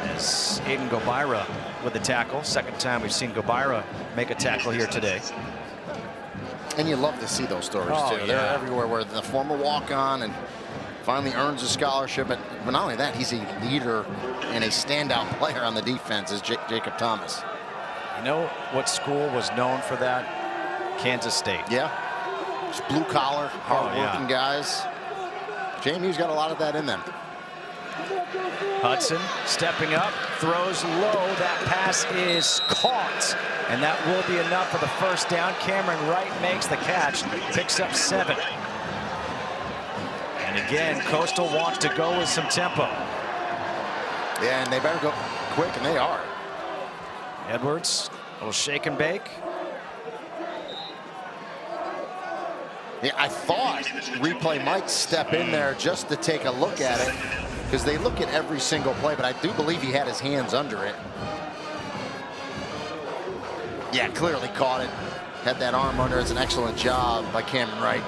As Aiden Gobira with the tackle. Second time we've seen Gobira make a tackle here today. And you love to see those stories, too. Yeah. They're everywhere, where the former walk-on and finally earns a scholarship. But not only that, he's a leader and a standout player on the defense is Jacob Thomas. You know what school was known for that? Kansas State. Yeah. Just blue-collar, hard-working guys. JMU's got a lot of that in them. Hudson stepping up, throws low. That pass is caught, and that will be enough for the first down. Cameron Wright makes the catch, picks up 7. And again, Coastal wants to go with some tempo. Yeah, and they better go quick, and they are. Edwards will shake and bake. Yeah, I thought replay might step in there just to take a look at it, because they look at every single play, but I do believe he had his hands under it. Yeah, clearly caught it. Had that arm under. It's an excellent job by Cameron Wright.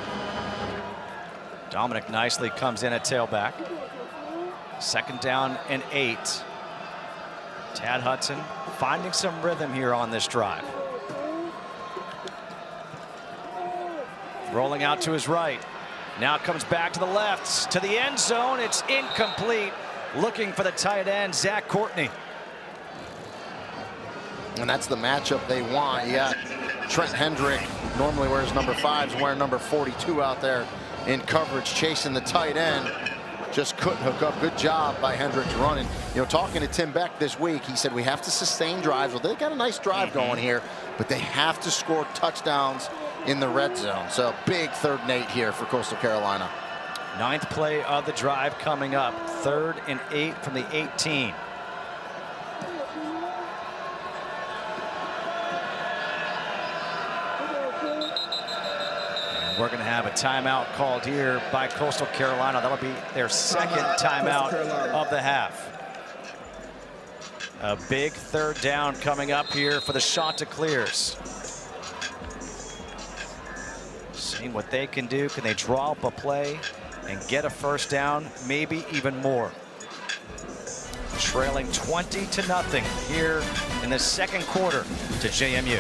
Dominic nicely comes in at tailback. 2nd down and 8. Tad Hudson finding some rhythm here on this drive. Rolling out to his right. Now comes back to the left, to the end zone. It's incomplete. Looking for the tight end, Zach Courtney. And that's the matchup they want. You got Trent Hendrick, normally wears number 5, wearing number 42 out there in coverage, chasing the tight end. Just couldn't hook up. Good job by Hendricks running. You know, talking to Tim Beck this week, he said we have to sustain drives. Well, they got a nice drive going here, but they have to score touchdowns in the red zone. So big 3rd and 8 here for Coastal Carolina. 9th play of the drive coming up. 3rd and 8 from the 18. And we're going to have a timeout called here by Coastal Carolina. That'll be their 2nd timeout of the half. A big 3rd down coming up here for the Chanticleers. Seeing what they can do. Can they draw up a play and get a first down? Maybe even more. Trailing 20-0 here in the 2nd quarter to JMU.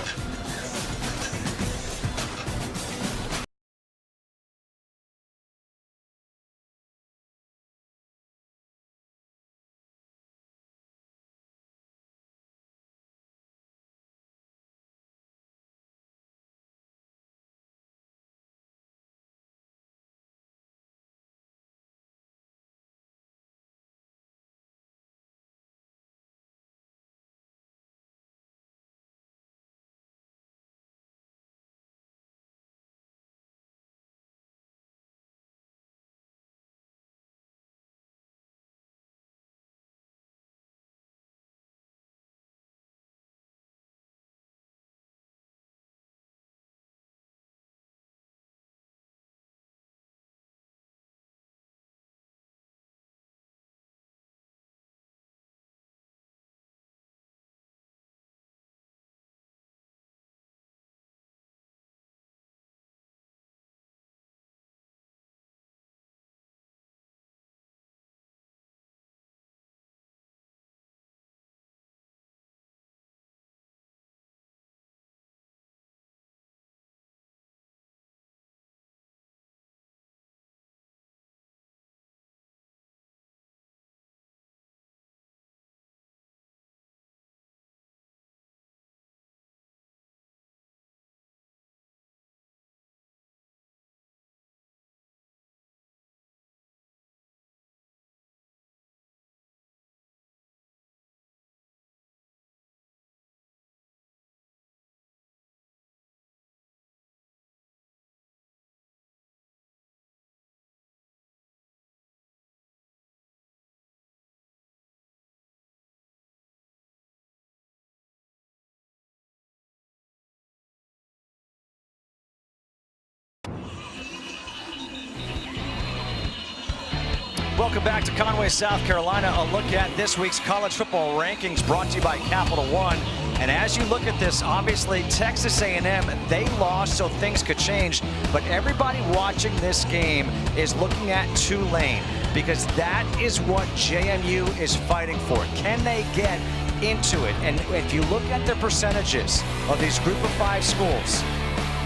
Welcome back to Conway, South Carolina. A look at this week's college football rankings brought to you by Capital One. And as you look at this, obviously Texas A&M, they lost, so things could change. But everybody watching this game is looking at Tulane because that is what JMU is fighting for. Can they get into it? And if you look at the percentages of these Group of 5 schools,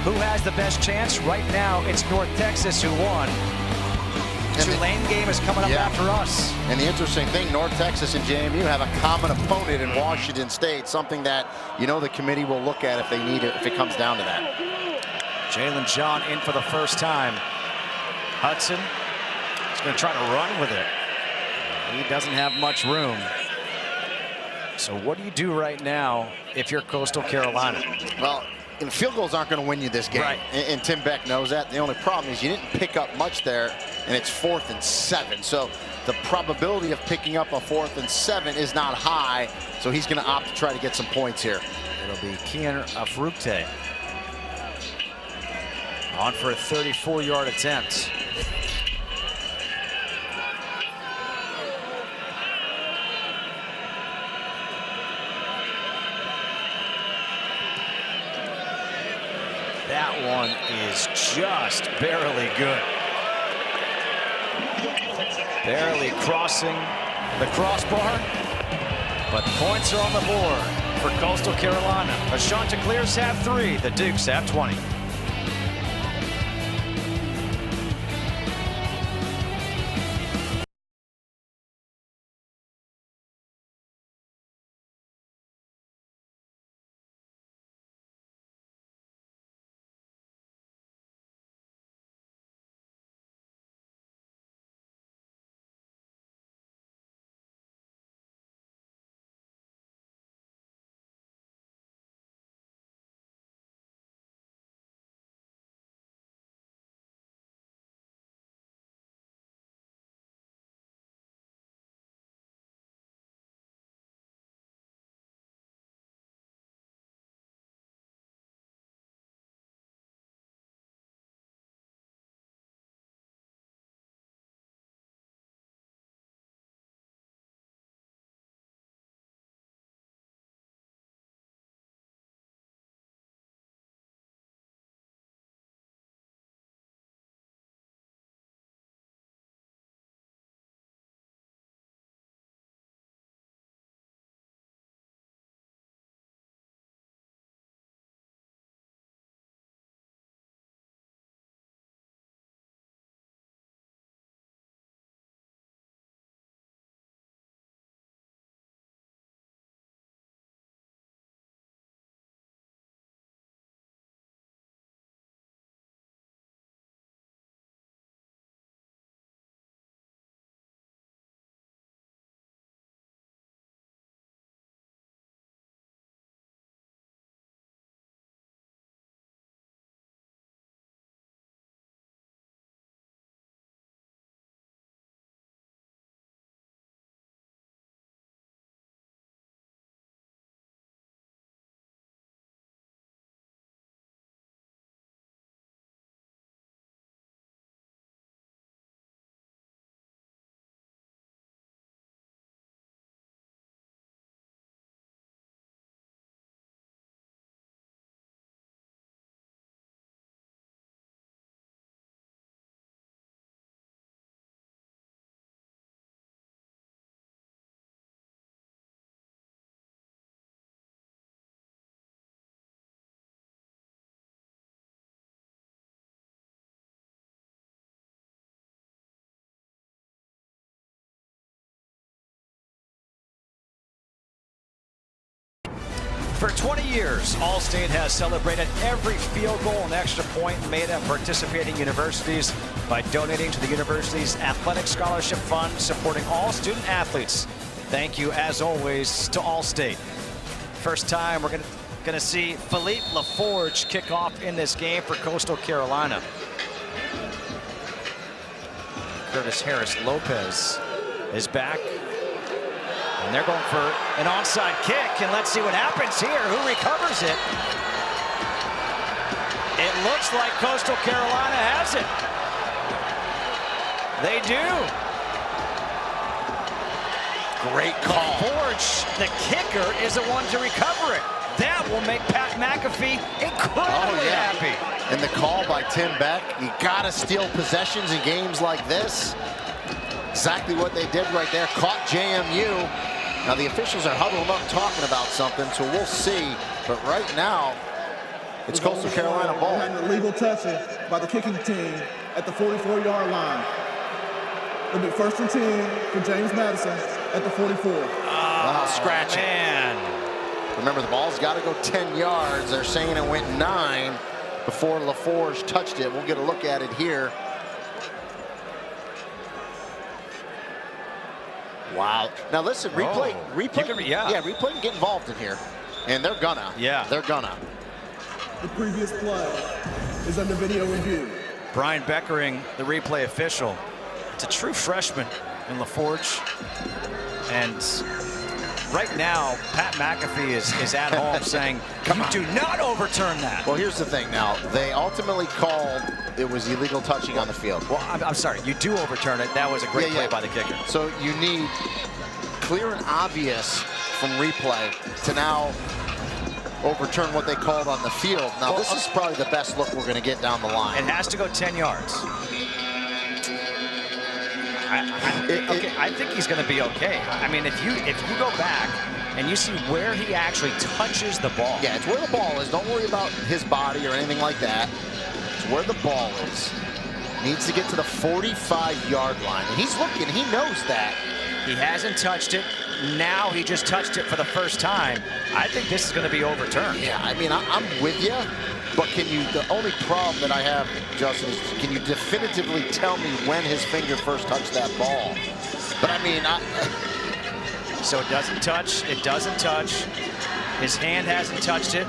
who has the best chance? Right now, it's North Texas who won. Tulane game is coming up after us. And the interesting thing, North Texas and JMU have a common opponent in Washington State, something that, you know, the committee will look at if they need it, if it comes down to that. Jalen John in for the first time. Hudson is going to try to run with it. He doesn't have much room. So what do you do right now if you're Coastal Carolina? Well, and field goals aren't going to win you this game. Right. And Tim Beck knows that. The only problem is you didn't pick up much there, and it's 4th and 7. So the probability of picking up a 4th and 7 is not high. So he's going to opt to try to get some points here. It'll be Kian Afrukte on for a 34-yard attempt. That one is just barely good. Barely crossing the crossbar, but points are on the board for Coastal Carolina. The Chanticleers have 3, the Dukes have 20. For 20 years, Allstate has celebrated every field goal and extra point made at participating universities by donating to the university's athletic scholarship fund, supporting all student athletes. Thank you, as always, to Allstate. First time we're gonna see Philippe LaForge kick off in this game for Coastal Carolina. Curtis Harris Lopez is back. And they're going for an onside kick, and let's see what happens here. Who recovers it? It looks like Coastal Carolina has it. They do. great call. Forge, the kicker, is the one to recover it. That will make Pat McAfee incredibly happy. And the call by Tim Beck, you gotta steal possessions in games like this. Exactly what they did right there, caught JMU. Now the officials are huddled up talking about something, so we'll see. But right now, it's Coastal Carolina ball. Behind the legal touching by the kicking team at the 44-yard line. It'll be 1st and 10 for James Madison at the 44. Wow, scratching. Man. Remember, the ball's got to go 10 yards. They're saying it went 9 before LaForge touched it. We'll get a look at it here. Wow. Now listen, replay replay can get involved in here. And they're gonna. Yeah. They're gonna. The previous play is under video review. Brian Beckering, the replay official. It's a true freshman in LaForge. And right now, Pat McAfee is at home saying, do not overturn that. Well, here's the thing now. They ultimately called it was illegal touching on the field. Well, I'm sorry. You do overturn it. That was a great play by the kicker. So you need clear and obvious from replay to now overturn what they called on the field. Now, well, this is probably the best look we're going to get down the line. It has to go 10 yards. I think he's going to be okay. I mean, if you go back and you see where he actually touches the ball. Yeah, it's where the ball is. Don't worry about his body or anything like that. It's where the ball is. Needs to get to the 45-yard line. And he's looking. He knows that. He hasn't touched it. Now he just touched it for the first time. I think this is going to be overturned. Yeah, I mean, I'm with you. But can you, the only problem that I have, Justin, is can you definitively tell me when his finger first touched that ball? But I mean, so it doesn't touch, it doesn't touch. His hand hasn't touched it.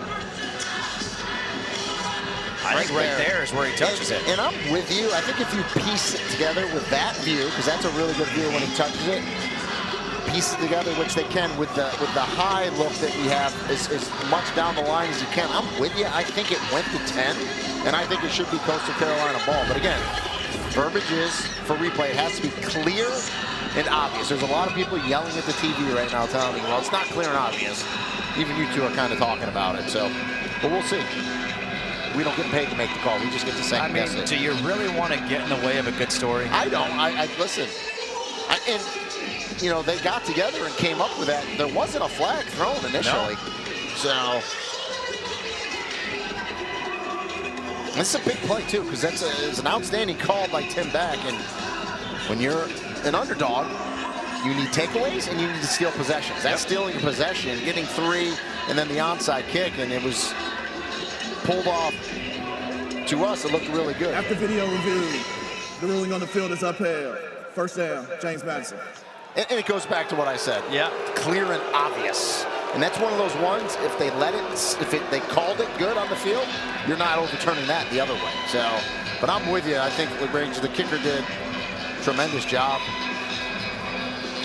I think right there is where he touches it. And I'm with you. I think if you piece it together with that view, because that's a really good view when he touches it, piece it together, which they can with the high look that we have as much down the line as you can. I'm with you. I think it went to 10, and I think it should be Coastal Carolina ball. But again, verbiage is, for replay, it has to be clear and obvious. There's a lot of people yelling at the TV right now telling me, well, it's not clear and obvious. Even you two are kind of talking about it. So, but we'll see. We don't get paid to make the call. We just get to second guess it. Do you really want to get in the way of a good story? I don't. I listen. And you know, they got together and came up with that. There wasn't a flag thrown initially. No. So this is a big play too, because it's an outstanding call by Tim Beck. And when you're an underdog, you need takeaways and you need to steal possessions. That's stealing a possession, getting 3, and then the onside kick, and it was pulled off. To us, it looked really good. After video review, the ruling on the field is upheld. 1st down, James Madison. And it goes back to what I said. Yeah. Clear and obvious. And that's one of those ones, if they let it, they called it good on the field, you're not overturning that the other way. So, but I'm with you. I think the kicker did a tremendous job.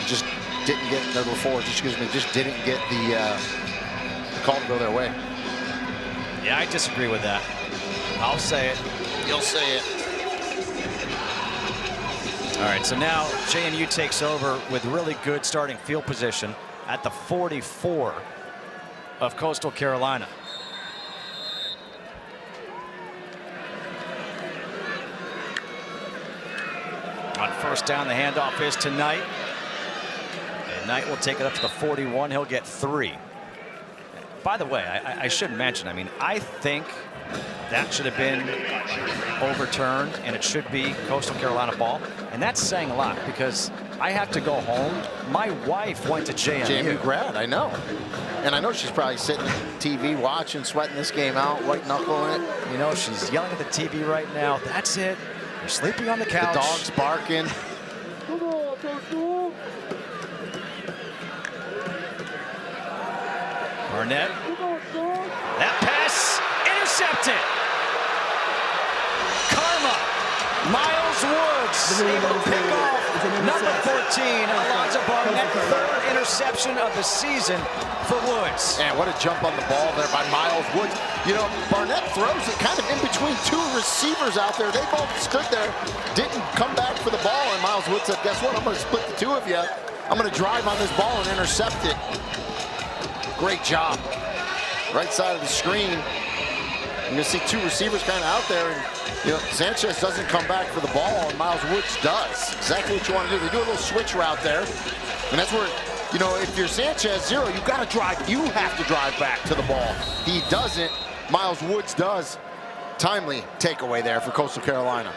Just didn't get the LaForge, just didn't get the call to go their way. Yeah, I disagree with that. I'll say it. You'll say it. All right, so now JMU takes over with really good starting field position at the 44 of Coastal Carolina. On 1st down, the handoff is to Knight. And Knight will take it up to the 41. He'll get 3. By the way, I should mention, I mean, I think that should have been overturned, and it should be Coastal Carolina ball. And that's saying a lot, because I have to go home. My wife went to JMU. JMU grad, I know. And I know she's probably sitting at TV watching, sweating this game out, white knuckling it. You know, she's yelling at the TV right now. That's it. You're sleeping on the couch. The dog's barking. Barnett. That pass intercepted. Karma. Miles Woods able to pick off number 14, Alonzo Barnett, 3rd interception of the season for Woods. And what a jump on the ball there by Miles Woods. You know, Barnett throws it kind of in between 2 receivers out there. They both stood there, didn't come back for the ball, and Miles Woods said, guess what, I'm going to split the 2 of you. I'm going to drive on this ball and intercept it. Great job. Right side of the screen. You're going to see two receivers kind of out there, and you know, Sanchez doesn't come back for the ball, and Miles Woods does. Exactly what you want to do. They do a little switch route there, and that's where, you know, if you're Sanchez zero, you got to drive. You have to drive back to the ball. He doesn't. Miles Woods does. Timely takeaway there for Coastal Carolina.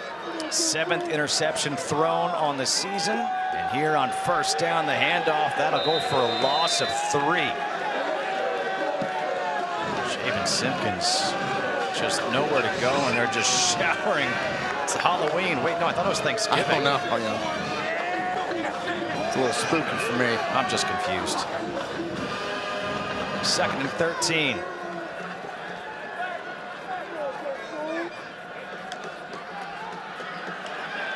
7th interception thrown on the season, and here on first down, the handoff, that'll go for a loss of 3. Javen Simpkins just nowhere to go, and they're just showering. It's Halloween. Wait, no, I thought it was Thanksgiving. I don't know. Oh, yeah. It's a little spooky for me. I'm just confused. 2nd and 13.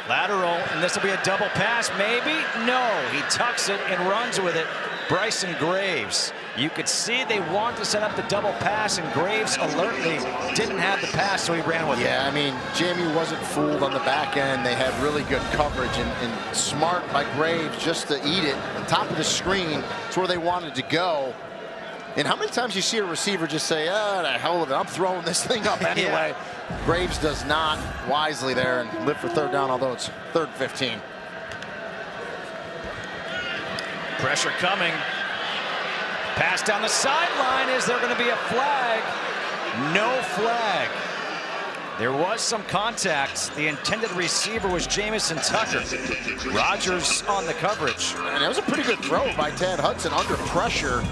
Lateral, and this will be a double pass, maybe? No, he tucks it and runs with it. Bryson Graves. You could see they want to set up the double pass, and Graves alertly didn't have the pass, so he ran with it. Yeah, I mean, JMU wasn't fooled on the back end. They had really good coverage, and smart by Graves just to eat it. On top of the screen, it's where they wanted to go. And how many times you see a receiver just say, oh, the hell with it, I'm throwing this thing up anyway. Yeah. Graves does not, wisely there, and live for 3rd down, although it's 3rd and 15. Pressure coming. Pass down the sideline. Is there going to be a flag? No flag. There was some contact. The intended receiver was Jamison Tucker. Rogers on the coverage. And it was a pretty good throw by Tad Hudson under pressure.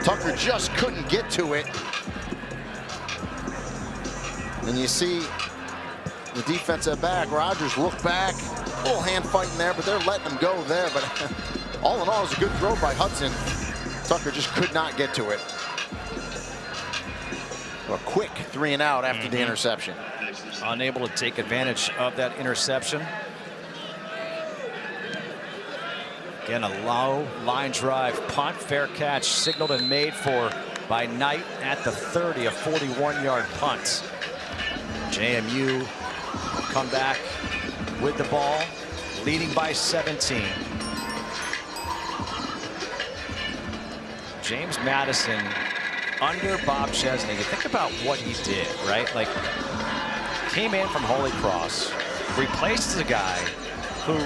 Tucker just couldn't get to it. And you see the defensive back, Rogers, look back. A little hand fighting there, but they're letting him go there. But all in all, it was a good throw by Hudson. Tucker just could not get to it. A quick 3 and out after the interception. Unable to take advantage of that interception. Again, a low line drive punt, fair catch signaled and made for by Knight at the 30, a 41-yard punt. JMU come back with the ball, leading by 17. James Madison under Bob Chesney. You think about what he did, right? Like, came in from Holy Cross, replaced a guy who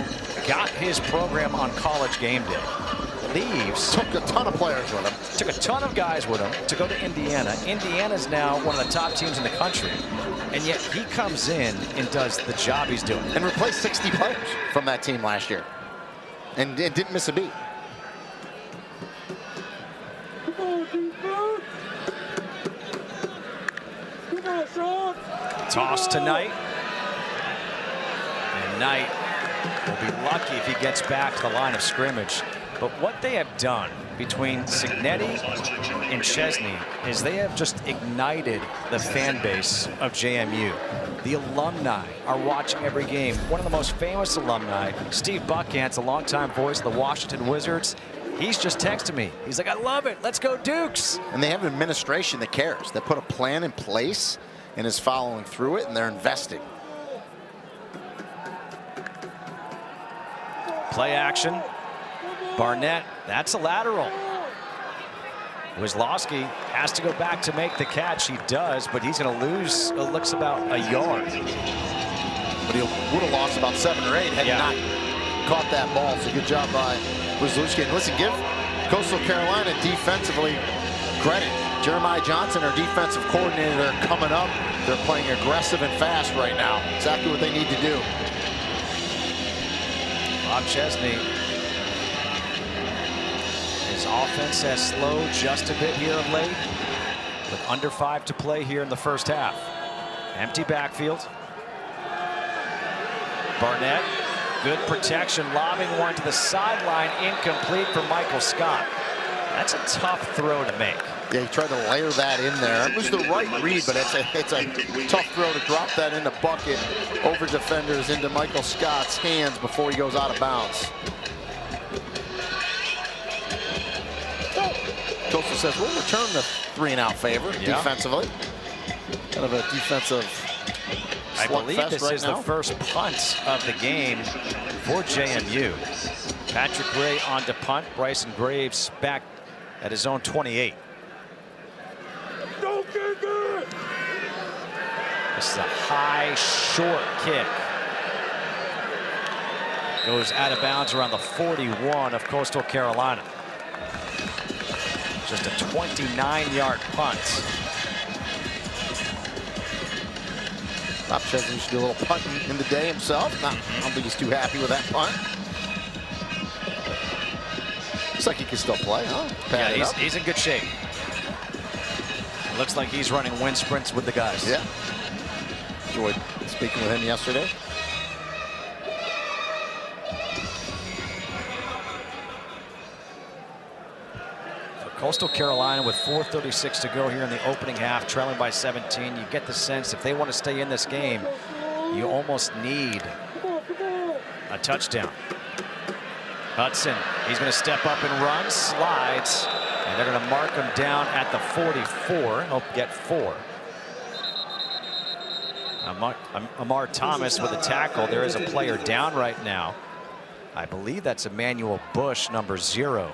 got his program on College game day, leaves, took a ton of players with him, took a ton of guys with him to go to Indiana. Indiana's now one of the top teams in the country, and yet he comes in and does the job he's doing. And replaced 60 players from that team last year, and it didn't miss a beat. Toss to Knight, and Knight will be lucky if he gets back to the line of scrimmage. But what they have done between Cignetti and Chesney is they have just ignited the fan base of JMU. The alumni are watching every game. One of the most famous alumni, Steve Buckant's a longtime voice of the Washington Wizards. He's just texted me. He's like, I love it. Let's go Dukes. And they have an administration that cares, that put a plan in place and is following through it, and they're investing. Play action. Barnett, that's a lateral. Wislowski has to go back to make the catch. He does, but he's going to lose, it looks about a yard. But he would have lost about 7 or 8 had he not caught that ball. So good job by Wislowski. And listen, give Coastal Carolina defensively credit. Jeremiah Johnson, our defensive coordinator, they're coming up. They're playing aggressive and fast right now. Exactly what they need to do. Bob Chesney. His offense has slowed just a bit here of late, with under 5 to play here in the first half. Empty backfield. Barnett, good protection, lobbing one to the sideline, incomplete for Michael Scott. That's a tough throw to make. Yeah, he tried to layer that in there. It was the right read, but it's a tough throw to drop that in the bucket over defenders into Michael Scott's hands before he goes out of bounds. Coastal says, we'll return the 3 and out favor defensively. Kind of a defensive I believe this right is now. the first punt of the game for JMU. Patrick Ray on to punt. Bryson Graves back at his own 28. This is a high, short kick. Goes out of bounds around the 41 of Coastal Carolina. Just a 29-yard punt. Bob Chesney used to do a little punting in the day himself. I don't think he's too happy with that punt. Looks like he can still play, huh? Yeah, he's in good shape. It looks like he's running wind sprints with the guys. Yeah. Enjoyed speaking with him yesterday. Coastal Carolina with 4:36 to go here in the opening half, trailing by 17. You get the sense if they want to stay in this game, you almost need a touchdown. Hudson, he's going to step up and run, slides, and they're going to mark him down at the 44. He'll get 4. Amar Thomas with a tackle. There is a player down right now. I believe that's Emmanuel Bush, number 0.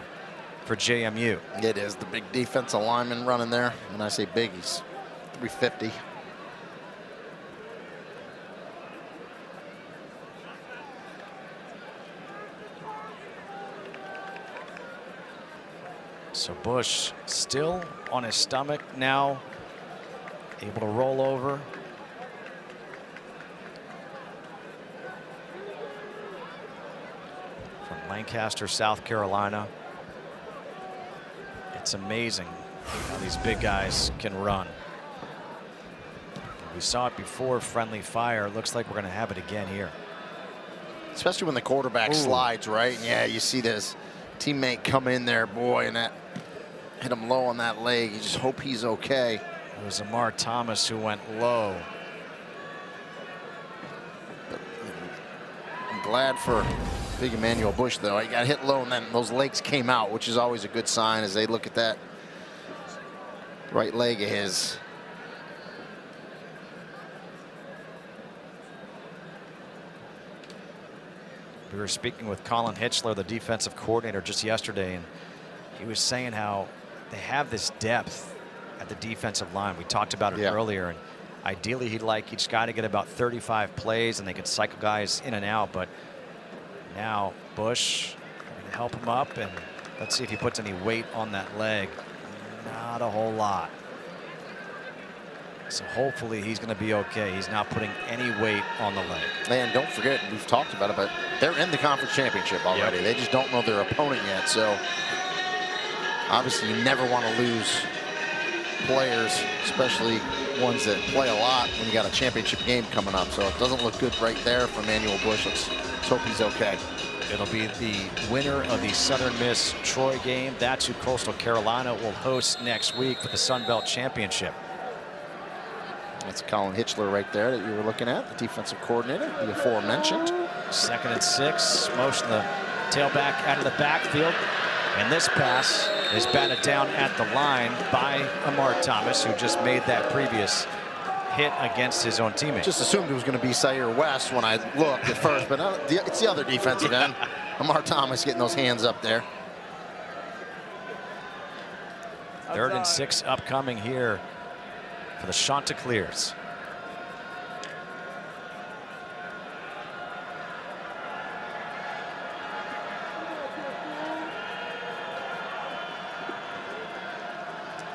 For JMU. It is the big defensive lineman running there. When I say big, he's 350. So Bush still on his stomach now, able to roll over. From Lancaster, South Carolina. It's amazing how these big guys can run. We saw it before, friendly fire. Looks like we're going to have it again here. Especially when the quarterback slides, right? And yeah, you see this teammate come in there, boy, and that hit him low on that leg. You just hope he's okay. It was Amar Thomas who went low. But I'm glad for big Emmanuel Bush, though. He got hit low, and then those legs came out, which is always a good sign as they look at that right leg of his. We were speaking with Colin Hitchler, the defensive coordinator, just yesterday, and he was saying how they have this depth at the defensive line. We talked about it earlier, and ideally he'd like each guy to get about 35 plays, and they could cycle guys in and out, but now Bush can help him up, and let's see if he puts any weight on that leg. Not a whole lot. So hopefully he's going to be okay. He's not putting any weight on the leg. Man, don't forget, we've talked about it, but they're in the conference championship already. They just don't know their opponent yet. So obviously you never want to lose players, especially ones that play a lot when you got a championship game coming up. So it doesn't look good right there for Emmanuel Bush. Let's hope he's okay. It'll be the winner of the Southern Miss Troy game. That's who Coastal Carolina will host next week for the Sun Belt Championship. That's Colin Hitchler right there that you were looking at, the defensive coordinator, the aforementioned. 2nd and 6, motion the tailback out of the backfield. And this pass is batted down at the line by Amar Thomas, who just made that previous hit against his own teammate. Just assumed it was going to be Sayer West when I looked at first, but it's the other defensive end. Amar Thomas getting those hands up there. 3rd and 6 upcoming here for the Chanticleers.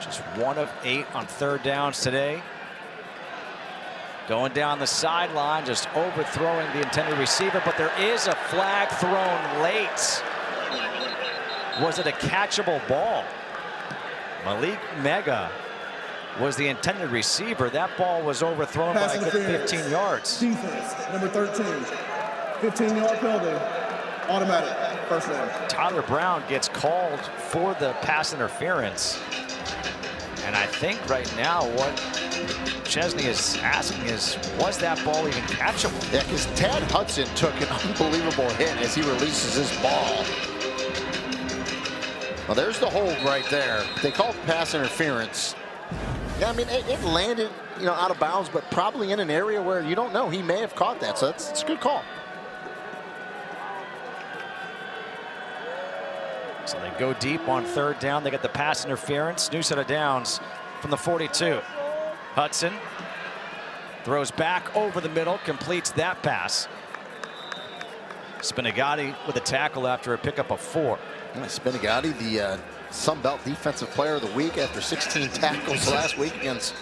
Just 1 of 8 on 3rd downs today. Going down the sideline, just overthrowing the intended receiver, but there is a flag thrown late. Was it a catchable ball? Malik Mega was the intended receiver. That ball was overthrown by a good 15 yards. Defense, number 13. 15-yard penalty, automatic, first down. Tyler Brown gets called for the pass interference. And I think right now what Chesney is asking is, was that ball even catchable? Yeah, because Tad Hudson took an unbelievable hit as he releases his ball. Well, there's the hold right there. They called pass interference. Yeah, I mean, it landed, you know, out of bounds, but probably in an area where you don't know. He may have caught that, so it's a good call. So they go deep on 3rd down. They get the pass interference. New set of downs from the 42. Hudson throws back over the middle, completes that pass. Spinagati with a tackle after a pickup of 4. Spinagati, the Sun Belt Defensive Player of the Week after 16 tackles last week against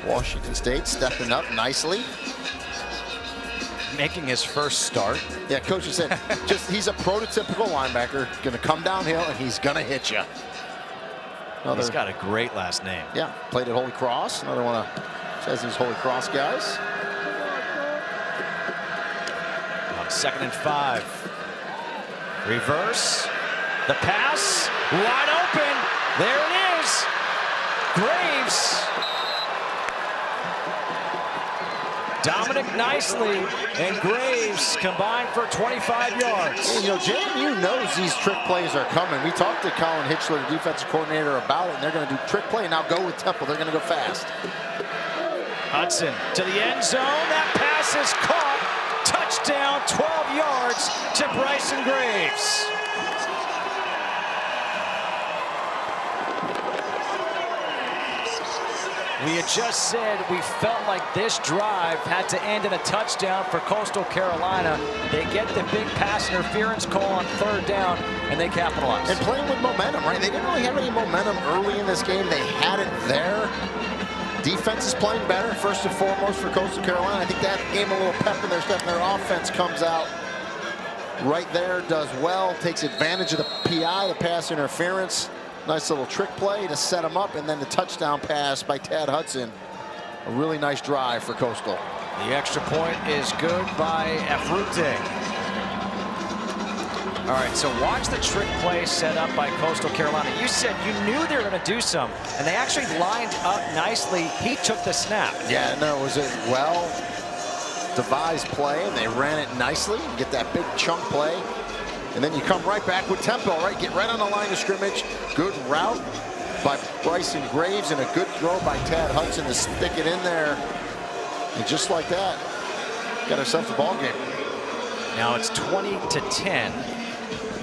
Washington State, stepping up nicely. Making his first start. Yeah, coach has said, he's a prototypical linebacker, going to come downhill and he's going to hit you. He's got a great last name. Yeah, played at Holy Cross. Another one of Chesney's Holy Cross guys. On 2nd and 5. Reverse. The pass. Wide open. There it is. Graves. Dominic nicely and Graves combined for 25 yards. You know, JMU knows these trick plays are coming. We talked to Colin Hitchler, the defensive coordinator, about it, and they're going to do trick play. Now go with Temple. They're going to go fast. Hudson to the end zone. That pass is caught. Touchdown, 12 yards to Bryson Graves. We had just said we felt like this drive had to end in a touchdown for Coastal Carolina. They get the big pass interference call on 3rd down, and they capitalize. And playing with momentum, right? They didn't really have any momentum early in this game. They had it there. Defense is playing better, first and foremost, for Coastal Carolina. I think that gave them a little pep in their step, and their offense comes out right there, does well, takes advantage of the PI, the pass interference. Nice little trick play to set them up, and then the touchdown pass by Tad Hudson. A really nice drive for Coastal. The extra point is good by Efrute. All right, so watch the trick play set up by Coastal Carolina. You said you knew they were going to do some, and they actually lined up nicely. He took the snap. Yeah, no, it was a well-devised play, and they ran it nicely. You get that big chunk play. And then you come right back with tempo, right? Get right on the line of scrimmage. Good route by Bryson Graves and a good throw by Tad Hudson to stick it in there. And just like that, got ourselves a ball game. Now it's 20-10,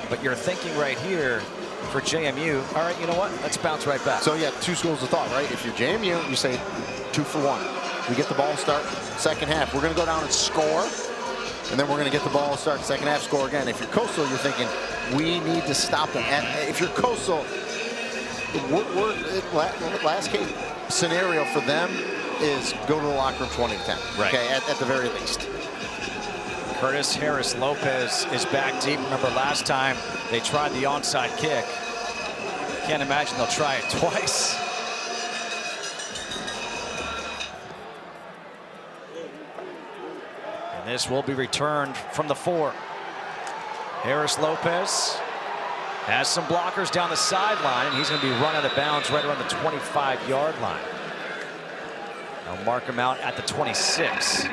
but you're thinking right here for JMU, all right, you know what? Let's bounce right back. So yeah, two schools of thought, right? If you're JMU, you say 2 for 1. We get the ball start second half. We're going to go down and score. And then we're going to get the ball, start second half, score again. If you're Coastal, you're thinking, we need to stop them. And if you're Coastal, last case scenario for them is go to the locker room 20-10. Right. Okay, at the very least. Curtis Harris Lopez is back deep. Remember last time they tried the onside kick. Can't imagine they'll try it twice. This will be returned from the 4. Harris Lopez has some blockers down the sideline, and he's going to be run out of bounds right around the 25-yard line. They'll mark him out at the 26.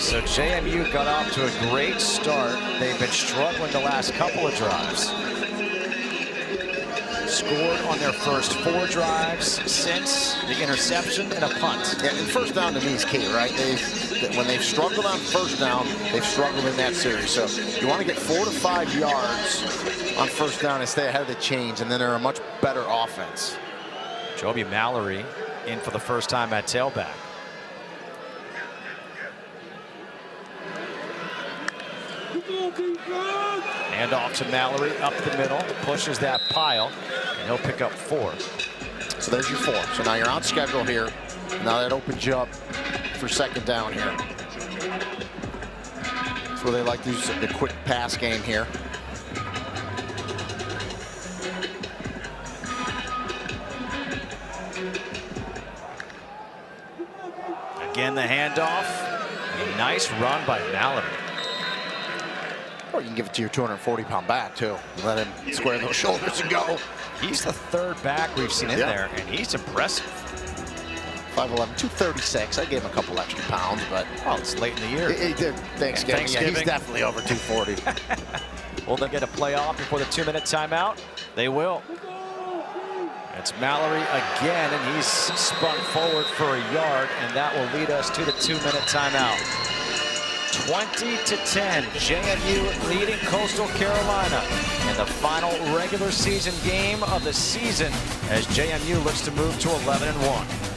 So JMU got off to a great start. They've been struggling the last couple of drives. Scored on their first 4 drives since the interception and a punt. Yeah, and first down to me is key, right? When they've struggled on first down, they've struggled in that series. So you want to get 4 to 5 yards on first down and stay ahead of the chains, and then they're a much better offense. Joby Mallory in for the first time at tailback. Hand off to Mallory up the middle, pushes that pile, and he'll pick up 4. So there's your 4. So now you're on schedule here. Now that opens you up for second down here. That's where they like to use the quick pass game here. Again, the handoff. A nice run by Mallory. Or you can give it to your 240-pound back, too. Let him square those shoulders and go. He's the 3rd back we've seen in there, and he's impressive. 5'11", 236. I gave him a couple extra pounds, but... Well, it's late in the year. He did Thanksgiving. Yeah, he's definitely over 240. Will they get a play off before the 2-minute timeout? They will. It's Mallory again, and he's spun forward for a yard, and that will lead us to the 2-minute timeout. 20-10, JMU leading Coastal Carolina in the final regular season game of the season as JMU looks to move to 11-1.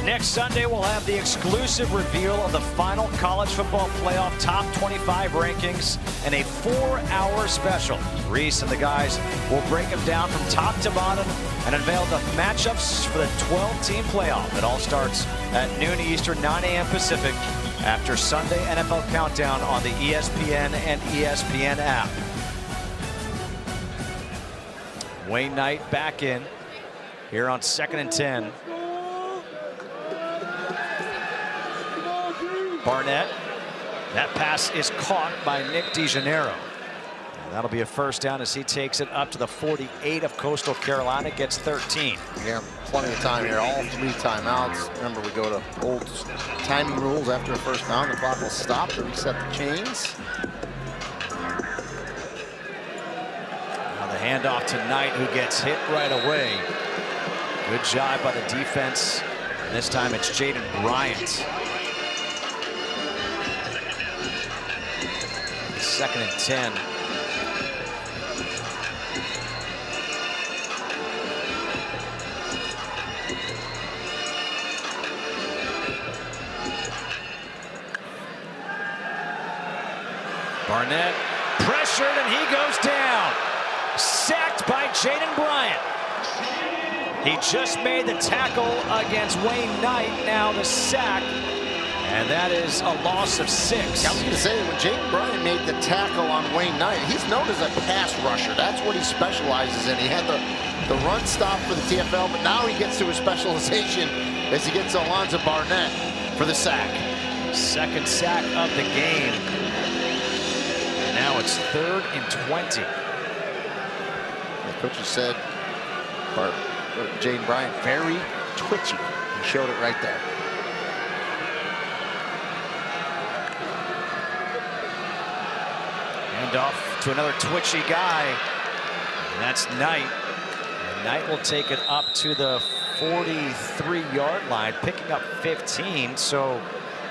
Next Sunday, we'll have the exclusive reveal of the final college football playoff top 25 rankings and a 4-hour special. Reese and the guys will break them down from top to bottom and unveil the matchups for the 12-team playoff. It all starts at noon Eastern, 9 a.m. Pacific after Sunday NFL Countdown on the ESPN and ESPN app. Wayne Knight back in here on 2nd and 10. Barnett, that pass is caught by Nick DeGennaro. And that'll be a first down as he takes it up to the 48 of Coastal Carolina, gets 13. Yeah, plenty of time here, all 3 timeouts. Remember, we go to old timing rules. After a first down, the clock will stop to reset the chains. Now the handoff to Knight, who gets hit right away. Good job by the defense. And this time it's Jaden Bryant. 2nd and 10. Barnett pressured and he goes down. Sacked by Jaden Bryant. He just made the tackle against Wayne Knight. Now the sack. And that is a loss of 6. I was going to say, when Jaden Bryant made the tackle on Wayne Knight, he's known as a pass rusher. That's what he specializes in. He had the run stop for the TFL, but now he gets to his specialization as he gets Alonzo Barnett for the sack. 2nd sack of the game. And now it's 3rd and 20. The coach said, Jaden Bryant, very twitchy. He showed it right there. Hand off to another twitchy guy. And that's Knight. And Knight will take it up to the 43-yard line, picking up 15. So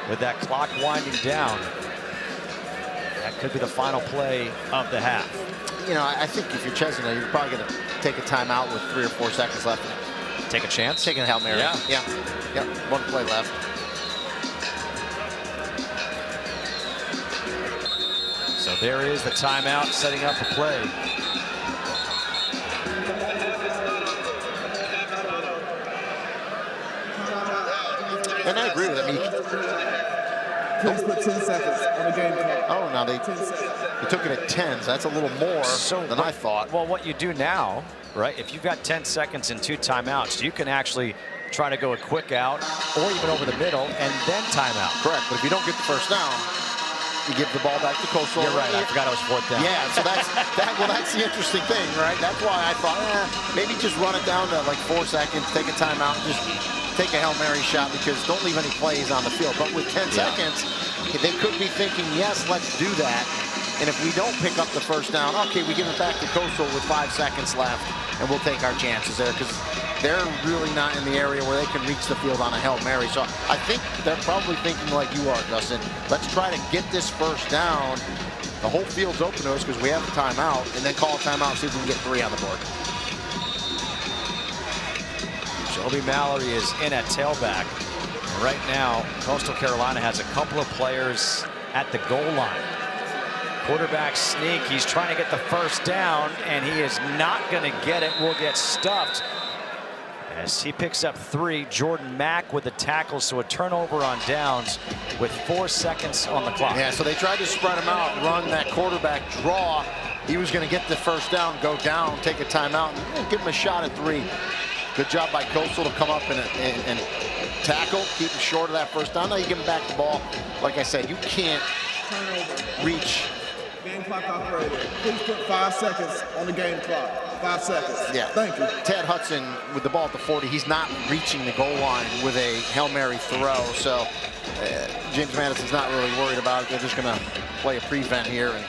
with that clock winding down, that could be the final play of the half. You know, I think if you're Chesney, you're probably going to take a timeout with 3 or 4 seconds left. Take a chance? Taking a Hail Mary. Yeah. Yeah. One play left. So there is the timeout setting up a play. And I agree with him. Please put 10 seconds on the game clock. Oh, now they 10 seconds. took it at 10, so that's a little more than I thought. Well, what you do now, right, if you've got 10 seconds and 2 timeouts, you can actually try to go a quick out or even over the middle and then timeout. Correct, but if you don't get the first down, you give the ball back to Coastal. You're right, I forgot it was 4th down. Yeah, so that's the interesting thing, right? That's why I thought, maybe just run it down to like 4 seconds, take a timeout, just take a Hail Mary shot, because don't leave any plays on the field. But with 10 seconds, they could be thinking, yes, let's do that. And if we don't pick up the first down, okay, we give it back to Coastal with 5 seconds left, and we'll take our chances there, because they're really not in the area where they can reach the field on a Hail Mary. So I think they're probably thinking like you are, Justin. Let's try to get this first down. The whole field's open to us because we have the timeout, and then call a timeout, see if we can get 3 on the board. Joby Mallory is in at tailback. And right now, Coastal Carolina has a couple of players at the goal line. Quarterback sneak, he's trying to get the first down, and he is not going to get it. Will get stuffed as he picks up 3. Jordan Mack with the tackle, so a turnover on downs with 4 seconds on the clock. Yeah, so they tried to spread him out, run that quarterback draw. He was going to get the first down, go down, take a timeout, and give him a shot at 3. Good job by Coastal to come up and tackle, keep him short of that first down. Now you give him back the ball. Like I said, you can't reach. Game clock operator, please put 5 seconds on the game clock. 5 seconds. Yeah. Thank you. Ted Hudson with the ball at the 40. He's not reaching the goal line with a Hail Mary throw. So James Madison's not really worried about it. They're just going to play a prevent here and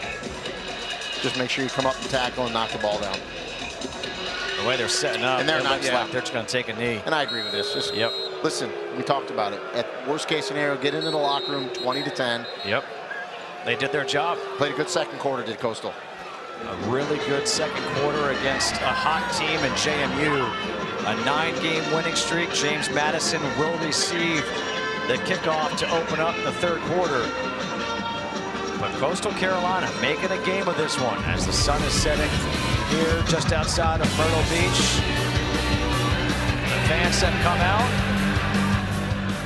just make sure you come up and tackle and knock the ball down. The way they're setting up, and they're not, they're just going to take a knee. And I agree with this. Just listen, we talked about it. At worst case scenario, get into the locker room, 20-10. Yep. They did their job. Played a good second quarter, did Coastal. A really good second quarter against a hot team in JMU. A 9-game winning streak. James Madison will receive the kickoff to open up the 3rd quarter. But Coastal Carolina making a game of this one as the sun is setting here just outside of Myrtle Beach. The fans have come out.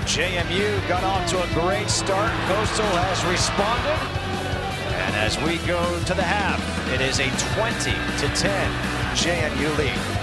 JMU got off to a great start. Coastal has responded. And as we go to the half, it is a 20-10 JMU lead.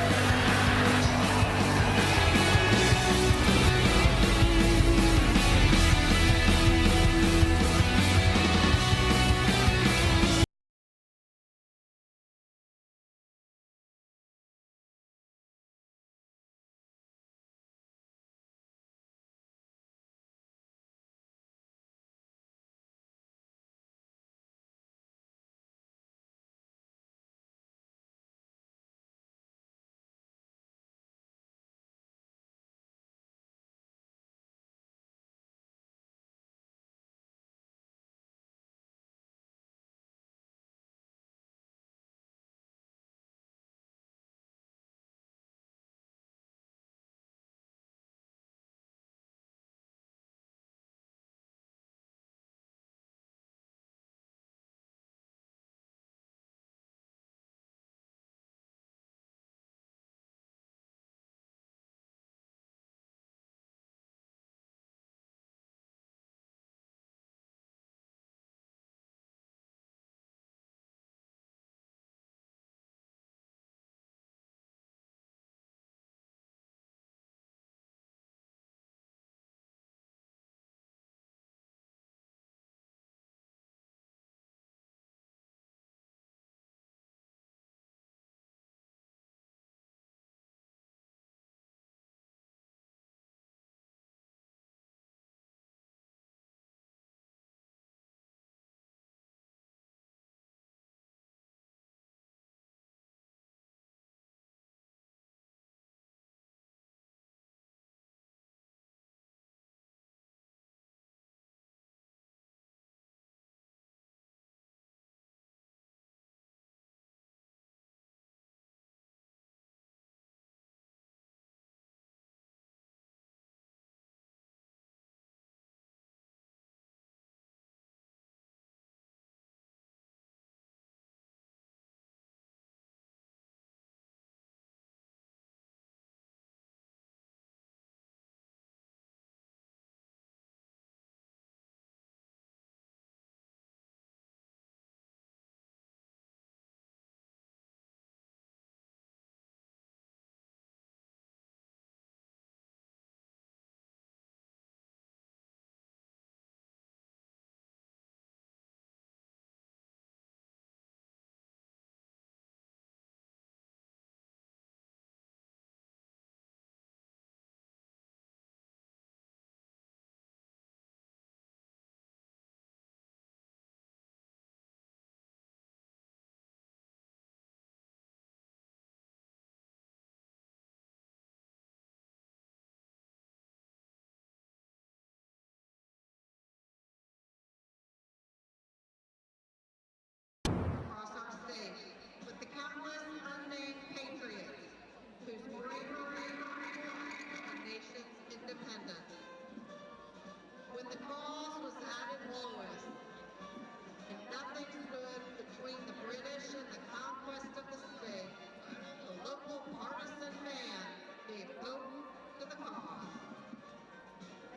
cause.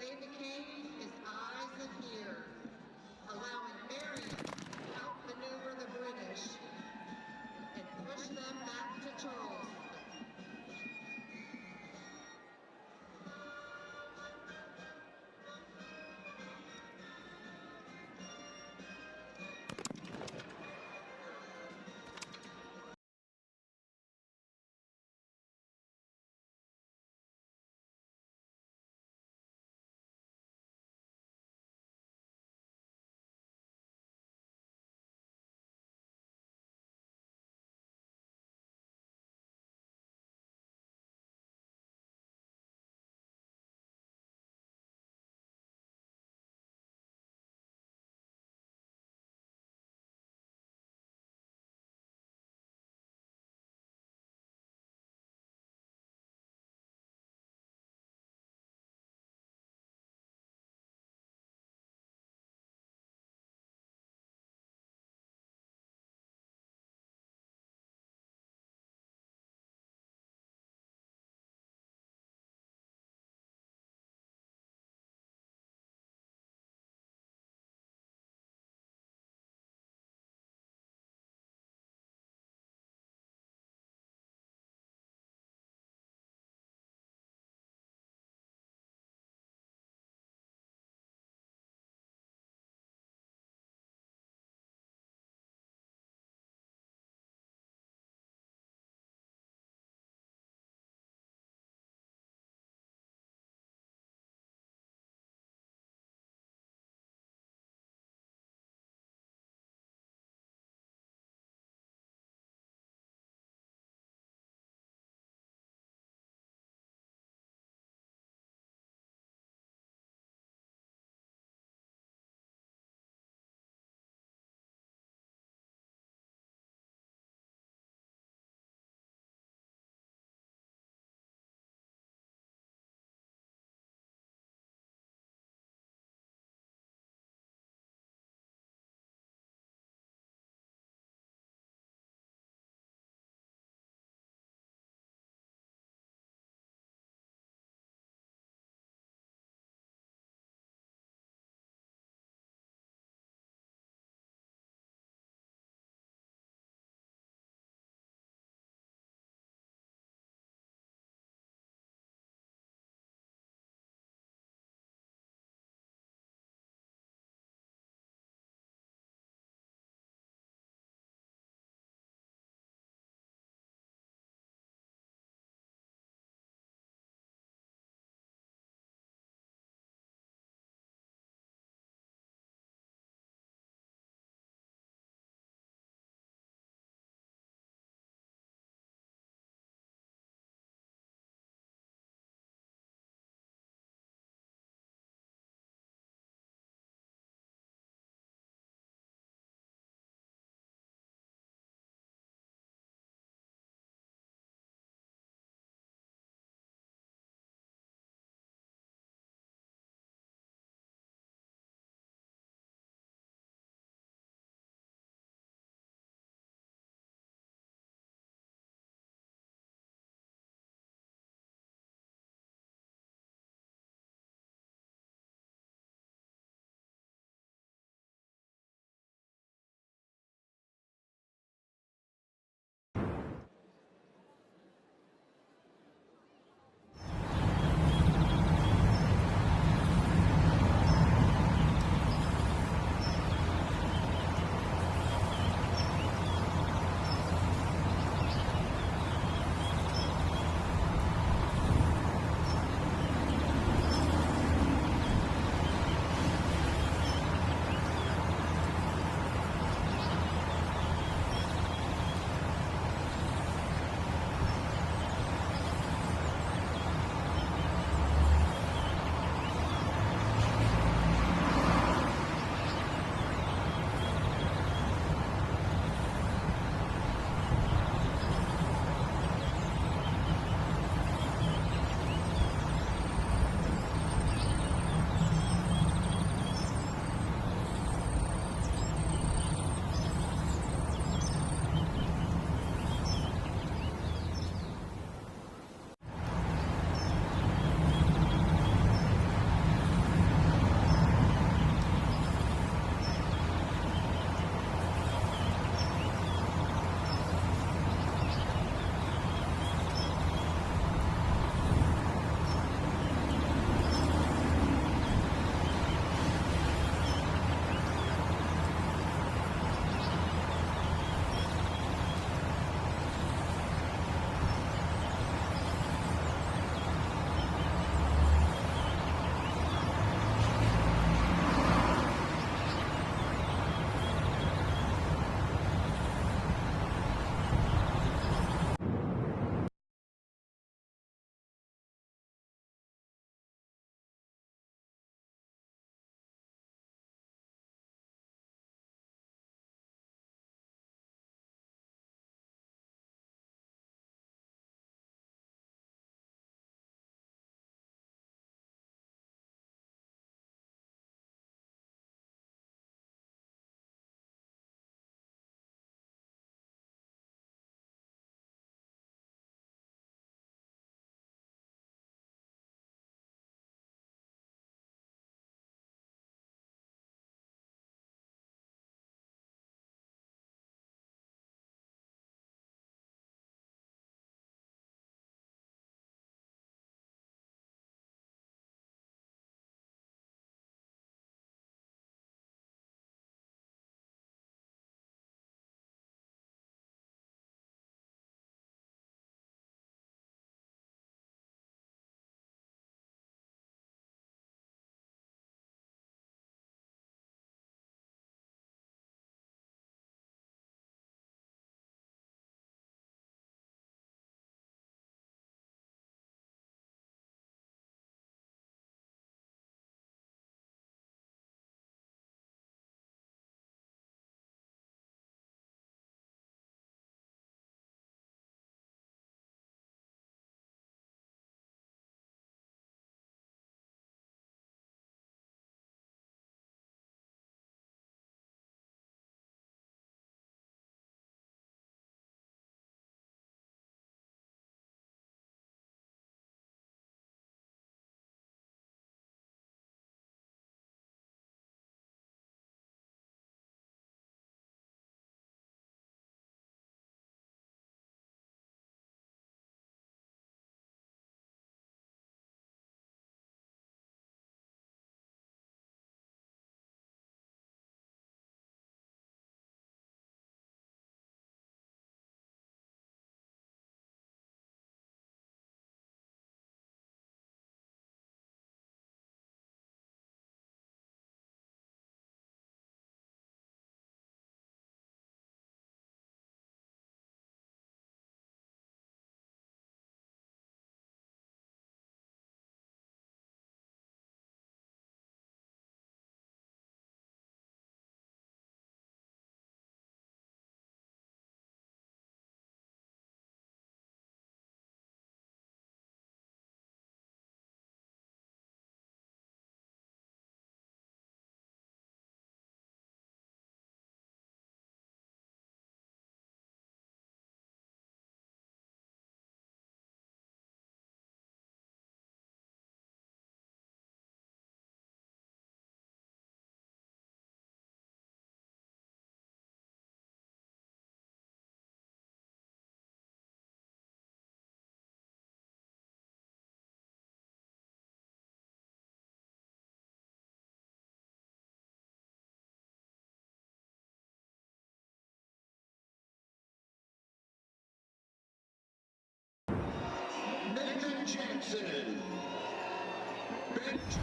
They became his eyes and ears, allowing Marion to outmaneuver the British and push them back to Charleston. Action. Bench.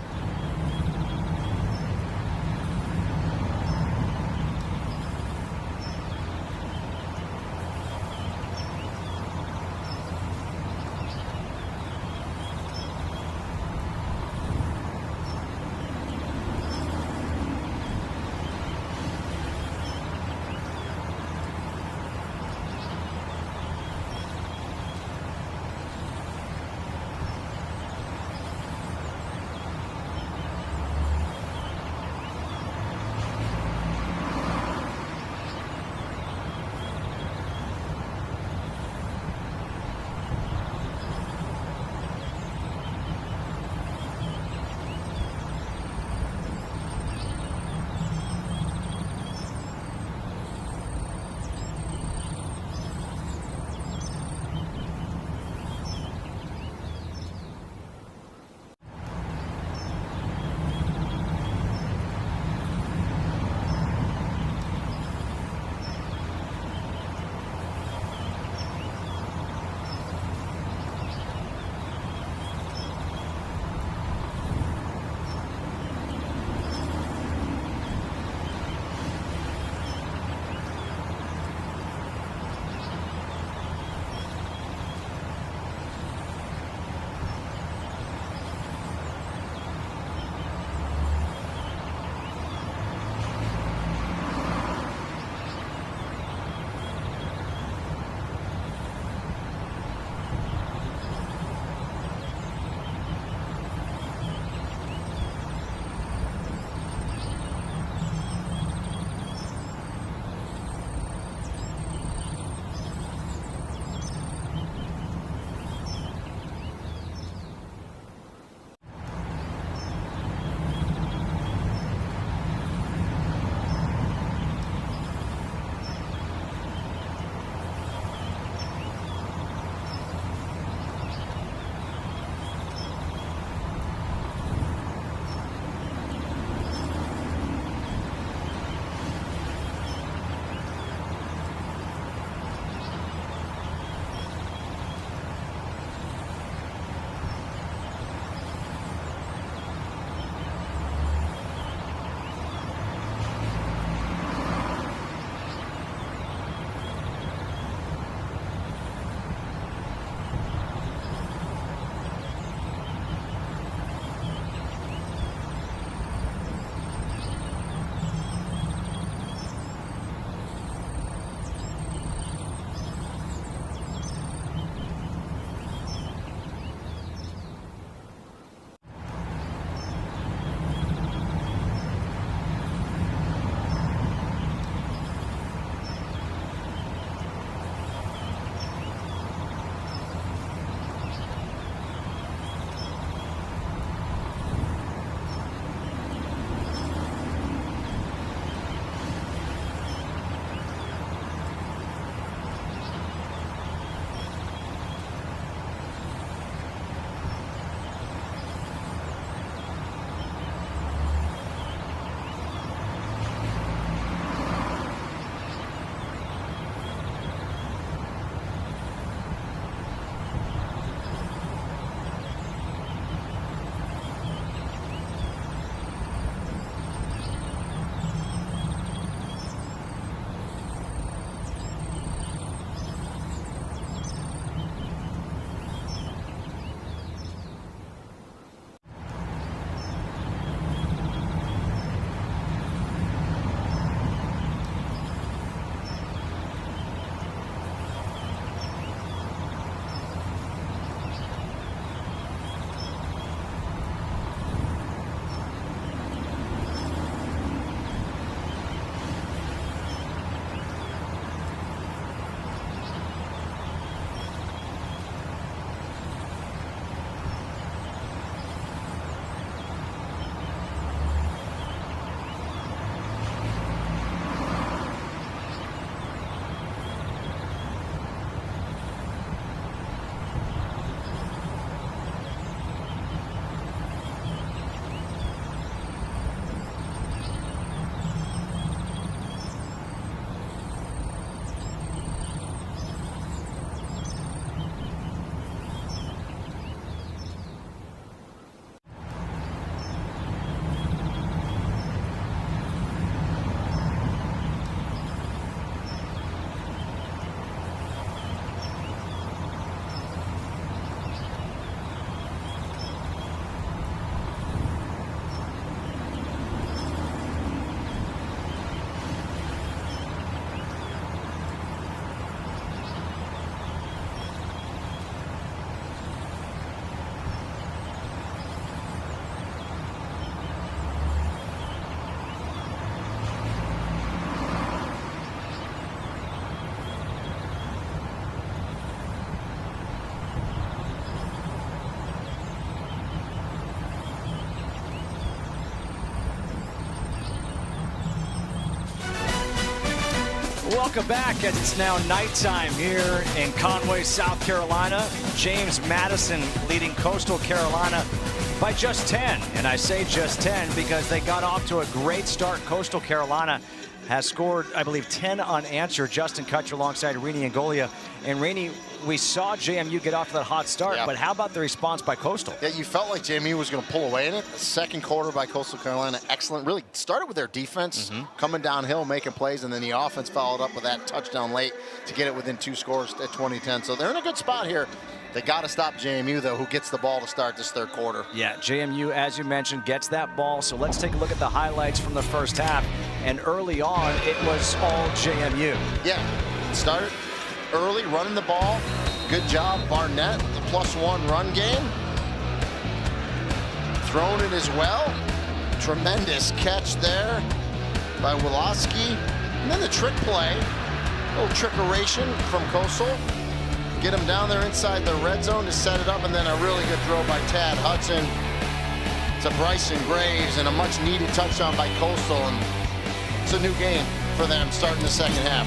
welcome back as it's now nighttime here in Conway, South Carolina. James Madison leading Coastal Carolina by just 10. And I say just 10 because they got off to a great start. Coastal Carolina has scored, I believe, 10 unanswered. Justin Kutcher alongside Rini Angolia. And Rini, we saw JMU get off to that hot start, but how about the response by Coastal? Yeah, you felt like JMU was going to pull away in it. The second quarter by Coastal Carolina, excellent. Really started with their defense, coming downhill, making plays, and then the offense followed up with that touchdown late to get it within 2 scores at 20-10. So they're in a good spot here. They got to stop JMU, though, who gets the ball to start this third quarter. Yeah, JMU, as you mentioned, gets that ball. So let's take a look at the highlights from the first half. And early on, it was all JMU. Yeah, started early, running the ball. Good job, Barnett, the +1 run game. Thrown it as well. Tremendous catch there by Woloski. And then the trick play, a little trickeration from Coastal. Get him down there inside the red zone to set it up, and then a really good throw by Tad Hudson to Bryson Graves, and a much-needed touchdown by Coastal. And it's a new game for them starting the second half.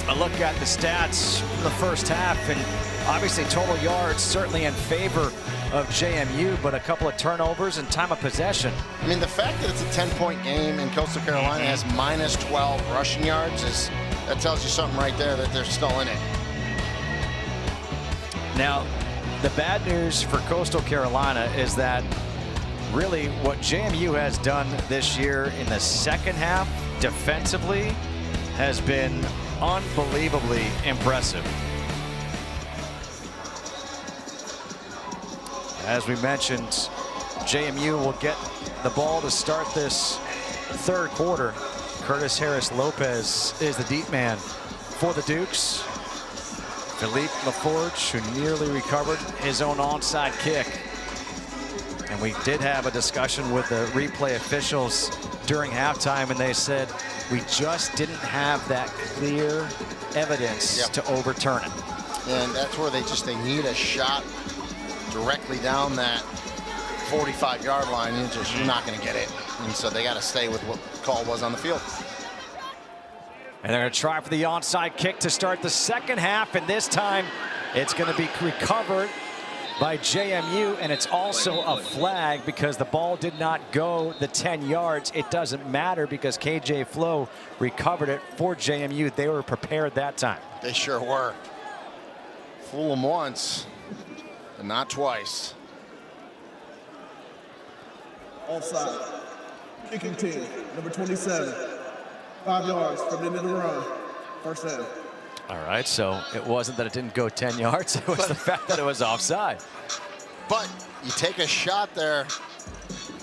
A look at the stats from the first half, and obviously total yards certainly in favor of JMU, but a couple of turnovers and time of possession. I mean, the fact that it's a 10-point game and Coastal Carolina has -12 rushing yards, that tells you something right there, that they're still in it. Now, the bad news for Coastal Carolina is that really what JMU has done this year in the second half defensively has been unbelievably impressive. As we mentioned, JMU will get the ball to start this third quarter. Curtis Harris-Lopez is the deep man for the Dukes. Philippe LaForge, who nearly recovered his own onside kick. And we did have a discussion with the replay officials during halftime, and they said we just didn't have that clear evidence to overturn it. And that's where they need a shot directly down that 45-yard line, and you're not going to get it. And so they got to stay with what the call was on the field. And they're going to try for the onside kick to start the second half, and this time it's going to be recovered by JMU, and it's also a flag because the ball did not go the 10 yards. It doesn't matter because KJ Flo recovered it for JMU. They were prepared that time. They sure were. Fool them once, but not twice. Offside. Kicking team, number 27. 5 yards from the end of the run. First down. All right, so it wasn't that it didn't go 10 yards. It was the fact that it was offside. But you take a shot there,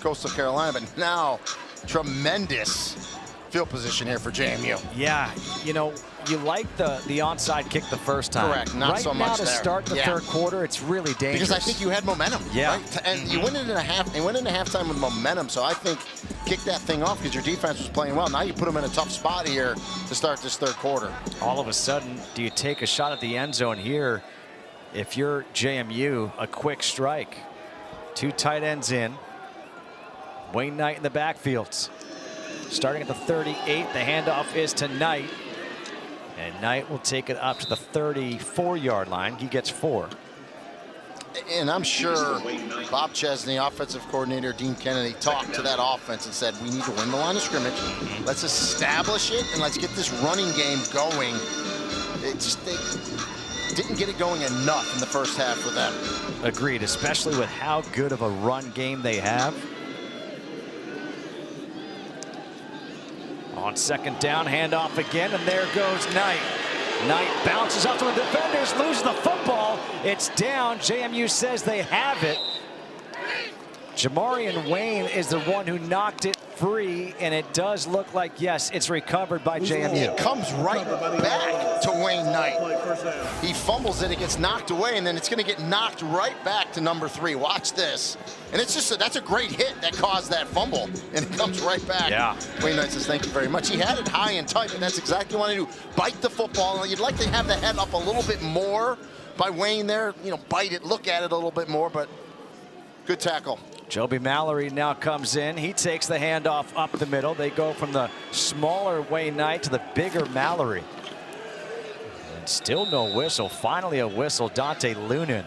Coastal Carolina, but now tremendous field position here for JMU. Yeah, you know, you like the onside kick the first time. Correct, not right so now much to there. start the third quarter, it's really dangerous. Because I think you had momentum. Yeah. Right? And you went into halftime with momentum, so I think kick that thing off because your defense was playing well. Now you put them in a tough spot here to start this third quarter. All of a sudden, do you take a shot at the end zone here? If you're JMU, a quick strike. 2 tight ends in. Wayne Knight in the backfields. Starting at the 38, the handoff is to Knight. And Knight will take it up to the 34-yard line. He gets 4. And I'm sure Bob Chesney, offensive coordinator, Dean Kennedy, talked to that offense and said, we need to win the line of scrimmage. Let's establish it, and let's get this running game going. They didn't get it going enough in the first half for them. Agreed, especially with how good of a run game they have. On second down, handoff again, and there goes Knight. Knight bounces up to the defenders, loses the football. It's down. JMU says they have it. Jamarian Wayne is the one who knocked it free, and it does look like, yes, it's recovered by JMU. It comes right back to Wayne Knight. He fumbles it, it gets knocked away, and then it's going to get knocked right back to number 3. Watch this. And it's just that's a great hit that caused that fumble, and it comes right back. Yeah. Wayne Knight says thank you very much. He had it high and tight, and that's exactly what you want to do. Bite the football, and you'd like to have the head up a little bit more by Wayne there. You know, bite it, look at it a little bit more, but good tackle. Joby Mallory now comes in. He takes the handoff up the middle. They go from the smaller Wayne Knight to the bigger Mallory. And still no whistle. Finally a whistle. Dante Lunan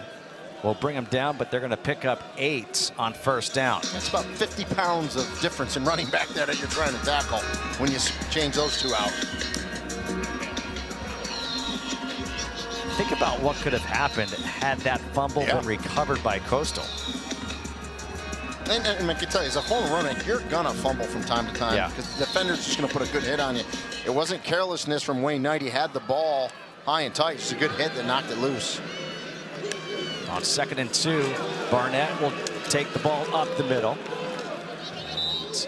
will bring him down, but they're going to pick up 8 on first down. That's about 50 pounds of difference in running back there that you're trying to tackle when you change those two out. Think about what could have happened had that fumble been recovered by Coastal. And I can tell you, as a home runner, you're going to fumble from time to time because the defender's just going to put a good hit on you. It wasn't carelessness from Wayne Knight. He had the ball high and tight. It's a good hit that knocked it loose. On 2nd and 2, Barnett will take the ball up the middle.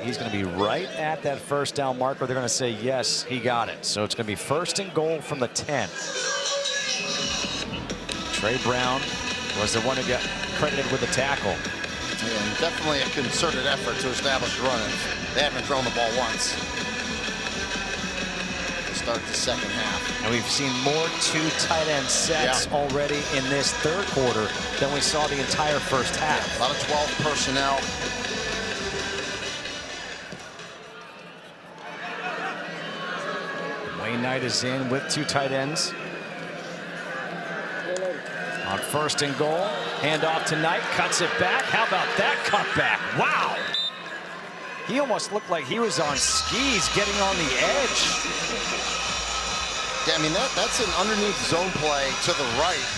He's going to be right at that first down marker. They're going to say, yes, he got it. So it's going to be 1st and goal from the 10. Trey Brown was the one who got credited with the tackle. And definitely a concerted effort to establish running. They haven't thrown the ball once. Start the second half. And we've seen more 2 tight end sets already in this 3rd quarter than we saw the entire first half. A lot of 12 personnel. Wayne Knight is in with 2 tight ends. On 1st and goal, handoff to Knight, cuts it back. How about that cutback? Wow! He almost looked like he was on skis getting on the edge. Yeah, I mean, that's an underneath zone play to the right,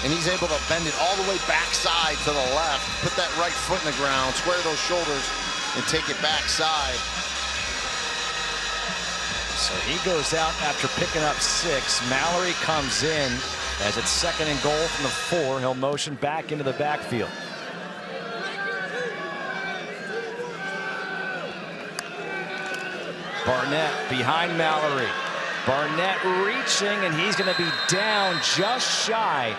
and he's able to bend it all the way backside to the left, put that right foot in the ground, square those shoulders, and take it backside. So he goes out after picking up 6. Mallory comes in as it's 2nd and goal from the 4. He'll motion back into the backfield. Barnett behind Mallory. Barnett reaching, and he's going to be down just shy.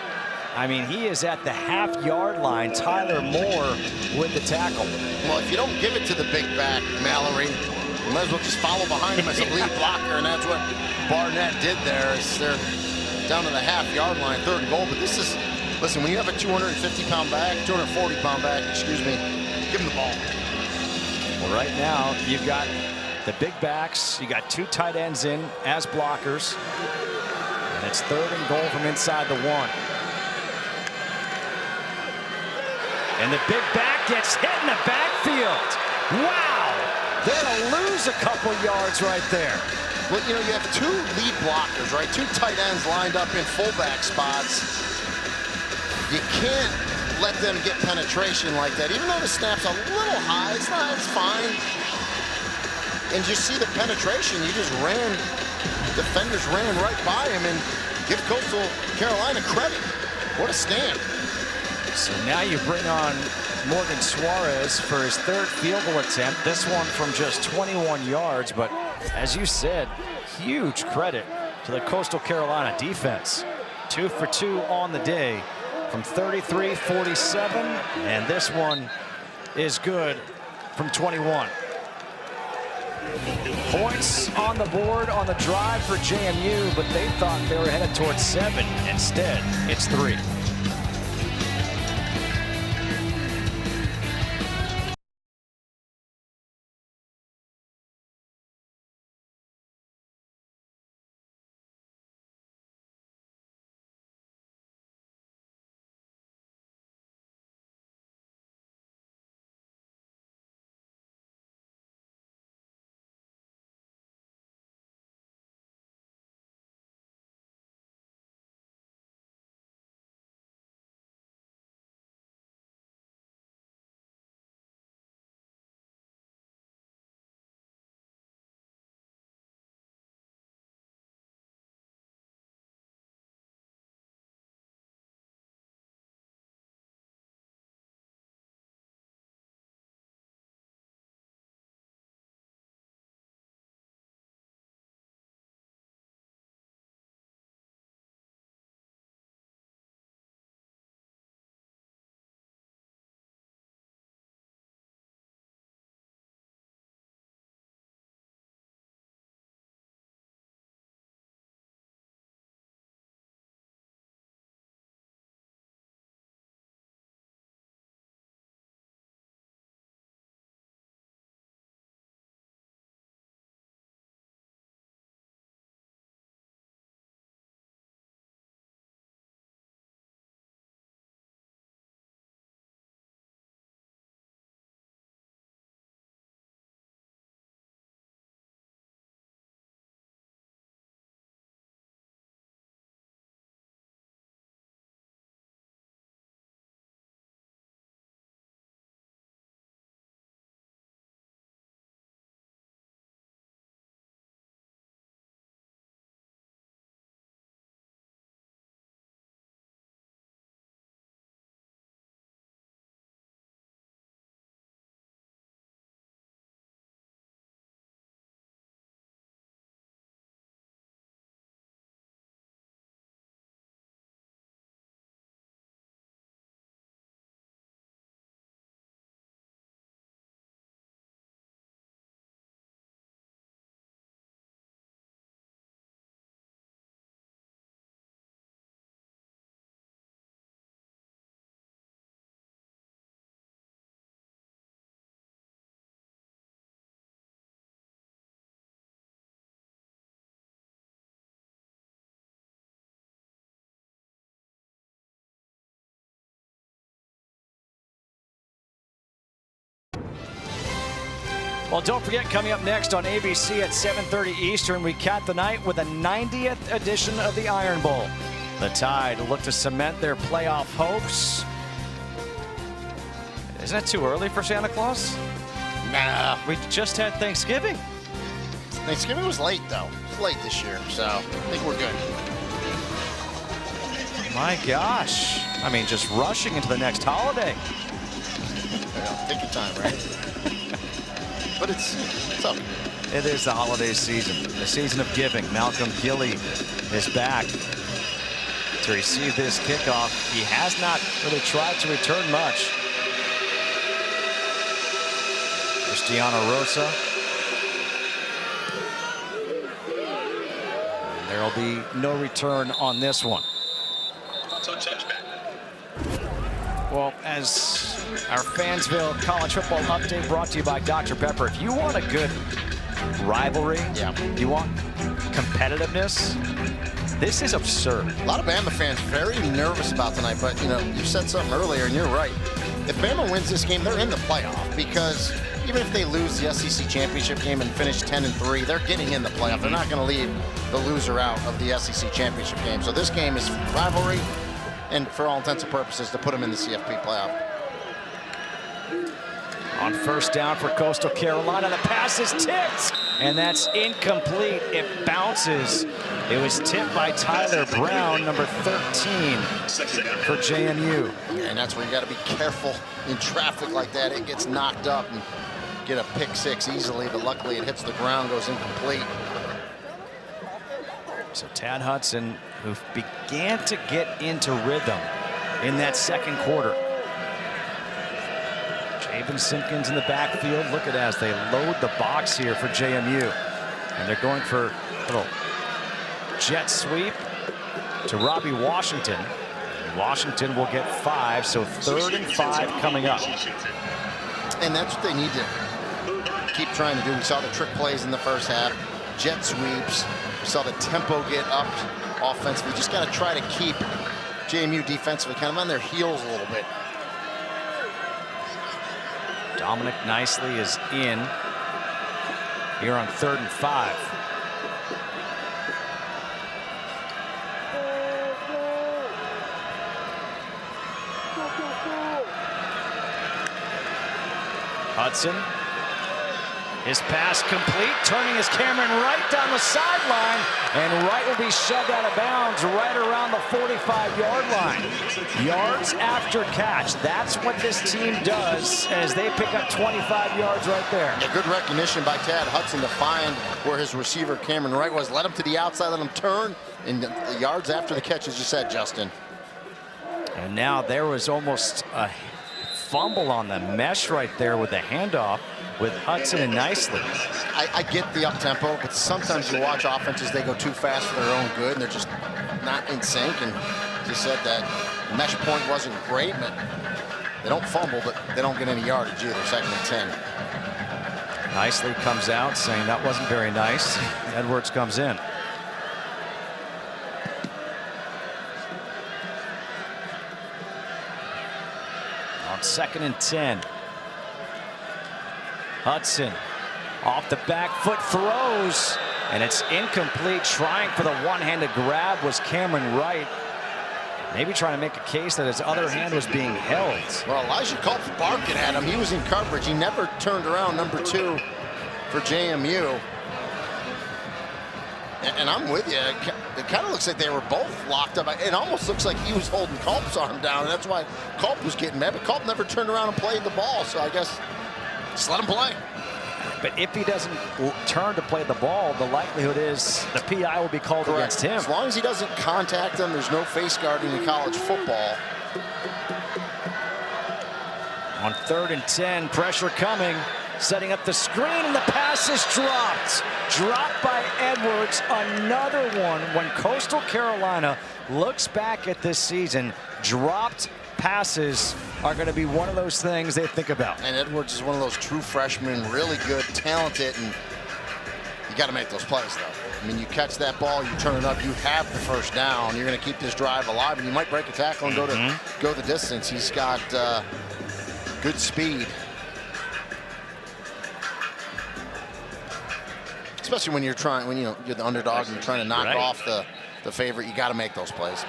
I mean, he is at the half-yard line. Tyler Moore with the tackle. Well, if you don't give it to the big back, Mallory, you might as well just follow behind him as a lead blocker, and that's what Barnett did there. Is they're down to the half-yard line, 3rd and goal. But this is, listen, when you have a 250-pound back, 240-pound back, excuse me, give him the ball. Well, right now, you've got the big backs. You got 2 tight ends in as blockers. And it's 3rd and goal from inside the 1. And the big back gets hit in the backfield. Wow! They're going to lose a couple yards right there. Well, you know, you have 2 lead blockers, right? 2 tight ends lined up in fullback spots. You can't let them get penetration like that. Even though the snap's a little high, it's fine. And you see the penetration. You just ran, defenders ran right by him, and give Coastal Carolina credit. What a stand. So now you bring on Morgan Suarez for his 3rd field goal attempt. This one from just 21 yards, but as you said, huge credit to the Coastal Carolina defense. 2 for 2 on the day from 33-47, and this one is good from 21. Points on the board on the drive for JMU, but they thought they were headed towards 7. Instead, it's 3. Well, don't forget, coming up next on ABC at 7:30 Eastern, we cap the night with a 90th edition of the Iron Bowl. The Tide look to cement their playoff hopes. Isn't it too early for Santa Claus? Nah. We just had Thanksgiving. Thanksgiving was late, though. It's late this year, so I think we're good. My gosh. I mean, just rushing into the next holiday. Yeah, take your time, right? But it's up. It is the holiday season, the season of giving. Malcolm Gilly is back to receive this kickoff. He has not really tried to return much. Cristiano Rosa. And there'll be no return on this one. Well, as our Fansville College Football Update brought to you by Dr. Pepper, if you want a good rivalry, you want competitiveness, this is absurd. A lot of Bama fans very nervous about tonight, but you know, you said something earlier, and you're right. If Bama wins this game, they're in the playoff, because even if they lose the SEC championship game and finish 10-3, they're getting in the playoff. They're not going to leave the loser out of the SEC championship game. So this game is rivalry, and for all intents and purposes, to put them in the CFP playoff. On first down for Coastal Carolina, the pass is tipped, and that's incomplete. It bounces. It was tipped by Tyler Brown, number 13 for JMU. And that's where you got to be careful in traffic like that. It gets knocked up and get a pick six easily, but luckily it hits the ground, goes incomplete. So Tad Hudson, who began to get into rhythm in that second quarter. Javen Simpkins in the backfield. Look at as they load the box here for JMU. And they're going for a little jet sweep to Robbie Washington. Washington will get 5, so 3rd and 5 coming up. And that's what they need to keep trying to do. We saw the trick plays in the first half, jet sweeps. We saw the tempo get up offensively. Just got to try to keep JMU defensively kind of on their heels a little bit. Dominic Nicely is in here on 3rd and 5. Hudson, his pass complete, turning his Cameron Wright down the sideline, and Wright will be shoved out of bounds right around the 45-yard line. Yards after catch. That's what this team does as they pick up 25 yards right there. A good recognition by Tad Hudson to find where his receiver Cameron Wright was. Let him to the outside, let him turn, and the yards after the catch, as you said, Justin. And now there was almost a fumble on the mesh right there with the handoff with Hudson and Nicely. I get the up-tempo, but sometimes you watch offenses, they go too fast for their own good, and they're just not in sync. And as you said, that mesh point wasn't great, but they don't fumble, but they don't get any yardage either. 2nd and 10. Nicely comes out saying that wasn't very nice. Edwards comes in. On 2nd and 10. Hudson off the back foot throws, and it's incomplete. Trying for the one-handed grab was Cameron Wright. Maybe trying to make a case that his other hand was being held. Well, Elijah Culp's barking at him. He was in coverage. He never turned around, number 2 for JMU. And I'm with you. It kind of looks like they were both locked up. It almost looks like he was holding Culp's arm down, and that's why Culp was getting mad. But Culp never turned around and played the ball, so I guess just let him play. But if he doesn't turn to play the ball, the likelihood is the PI will be called against him. As long as he doesn't contact him, there's no face guarding in college football. On 3rd and 10, pressure coming, setting up the screen, and the pass is dropped. Dropped by Edwards, another one. When Coastal Carolina looks back at this season, dropped passes are going to be one of those things they think about. And Edwards is one of those true freshmen, really good, talented, and you got to make those plays, though. I mean, you catch that ball, you turn it up, you have the first down. You're going to keep this drive alive, and you might break a tackle and go the distance. He's got good speed. especially when you're you're the underdog and you're trying to knock Right. off the favorite. You got to make those plays.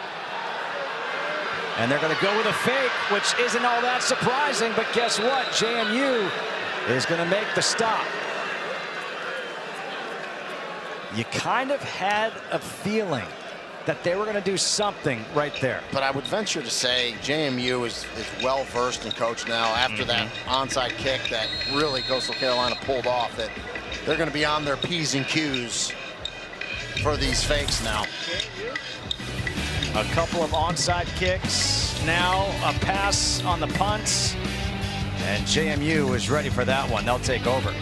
And they're going to go with a fake, which isn't all that surprising. But guess what? JMU is going to make the stop. You kind of had a feeling that they were going to do something right there. But I would venture to say JMU is well versed and coached now after that onside kick that really Coastal Carolina pulled off, that they're going to be on their P's and Q's for these fakes now. A couple of onside kicks. Now a pass on the punts. And JMU is ready for that one. They'll take over.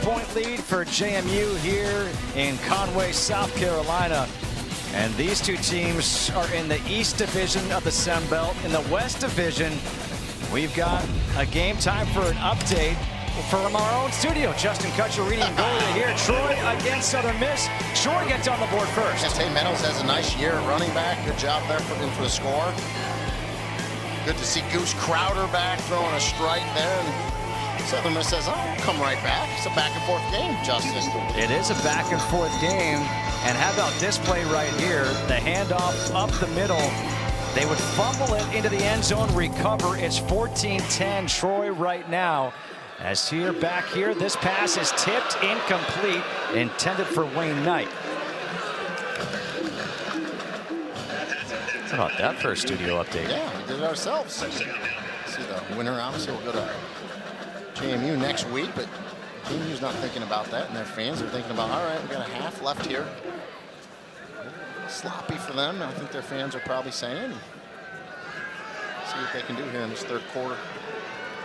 Point lead for JMU here in Conway, South Carolina. And these two teams are in the East Division of the Sun Belt. In the West Division, we've got a game time for an update from our own studio. Justin Kutcher reading goalie here. Troy against Southern Miss. Troy gets on the board first. Yes, hey, Meadows has a nice year at running back. Good job there for him for the score. Good to see Goose Crowder back throwing a strike there. And Southern Miss says, "Oh, come right back." It's a back-and-forth game, Justin. It is a back-and-forth game. And how about this play right here? The handoff up the middle. They would fumble it into the end zone, recover. It's 14-10 Troy right now. As here, back here, this pass is tipped, incomplete, intended for Wayne Knight. How about that for a studio update? Yeah, we did it ourselves. See the winner, obviously, will go to JMU next week, but JMU's not thinking about that, and their fans are thinking about, all right, we got a half left here. Sloppy for them, I think their fans are probably saying. See what they can do here in this third quarter.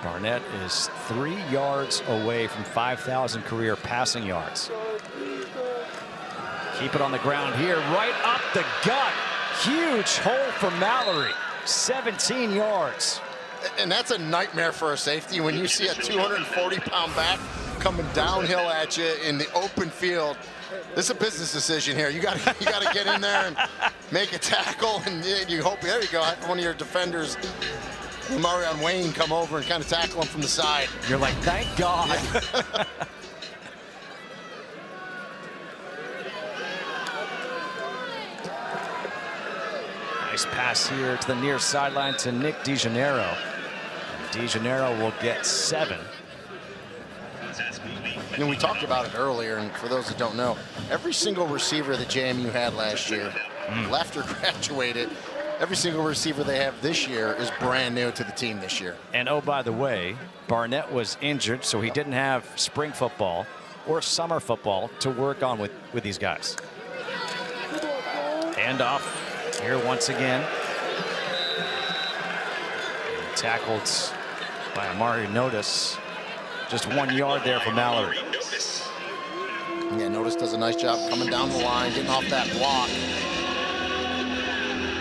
Barnett is 3 yards away from 5,000 career passing yards. Keep it on the ground here, right up the gut. Huge hole for Mallory, 17 yards. And that's a nightmare for a safety when you see a 240-pound back coming downhill at you in the open field. This is a business decision here. You got to get in there and make a tackle, and you hope, there you go, have one of your defenders, Marion Wayne, come over and kind of tackle him from the side. You're like, thank God. Yeah. Nice pass here to the near sideline to Nick DeGennaro. DeGennaro will get 7. You know, we talked about it earlier, and for those that don't know, every single receiver that JMU had last year left or graduated. Every single receiver they have this year is brand new to the team this year. And oh, by the way, Barnett was injured, so he didn't have spring football or summer football to work on with these guys. Handoff here once again. Tackled by Amari Notice. Just 1 yard there for Mallory. Yeah, Notice does a nice job coming down the line, getting off that block.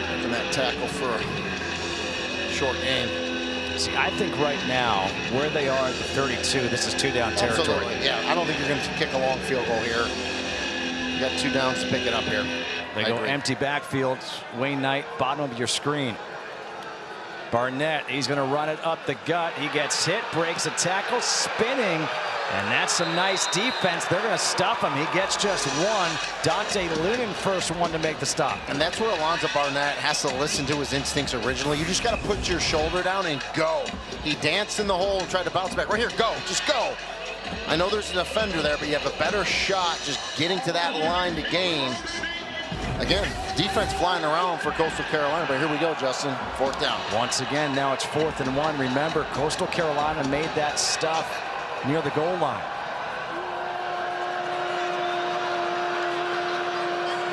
Making that tackle for a short gain. See, I think right now, where they are at the 32, this is 2 down territory. Absolutely. Yeah, I don't think you're going to kick a long field goal here. You got 2 downs to pick it up here. They go empty backfield. Wayne Knight, bottom of your screen. Barnett, he's going to run it up the gut. He gets hit, breaks a tackle, spinning, and that's some nice defense. They're going to stop him. He gets just 1. Dante Lunan, first one to make the stop. And that's where Alonzo Barnett has to listen to his instincts originally. You just got to put your shoulder down and go. He danced in the hole and tried to bounce back. Right here, go, just go. I know there's a defender there, but you have a better shot just getting to that line to gain. Again, defense flying around for Coastal Carolina, but here we go, Justin, 4th down. Once again, now it's 4th and 1. Remember, Coastal Carolina made that stuff near the goal line.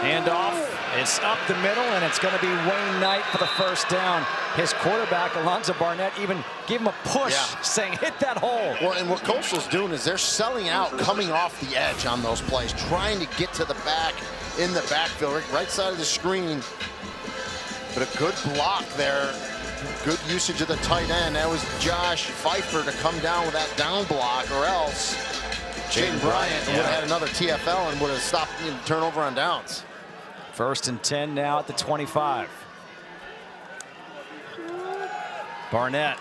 Handoff, it's up the middle, and it's going to be Wayne Knight for the first down. His quarterback, Alonzo Barnett, even gave him a push, saying, hit that hole. Well, and what Coastal's doing is they're selling out, coming off the edge on those plays, trying to get to the back in the backfield, right side of the screen. But a good block there. Good usage of the tight end. That was Josh Pfeiffer to come down with that down block, or else Jaden Bryant would have had another TFL and would have stopped the turnover on downs. 1st and 10 now at the 25. Barnett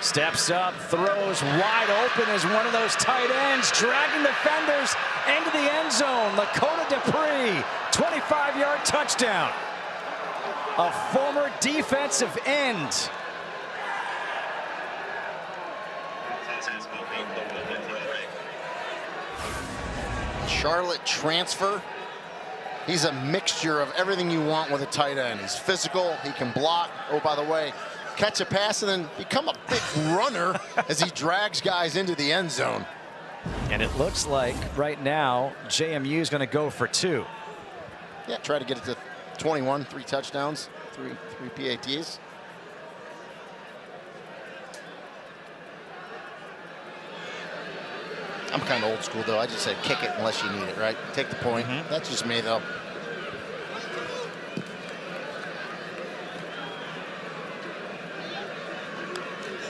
steps up, throws wide open as one of those tight ends, dragging defenders into the end zone. Lakota Dupree, 25-yard touchdown. A former defensive end. Charlotte transfer. He's a mixture of everything you want with a tight end. He's physical, he can block. Oh, by the way, catch a pass and then become a big runner as he drags guys into the end zone. And it looks like right now JMU is going to go for 2. Yeah, try to get it to 21, 3 touchdowns, three PATs. I'm kind of old school, though. I just said kick it unless you need it, right? Take the point. That's just me, though.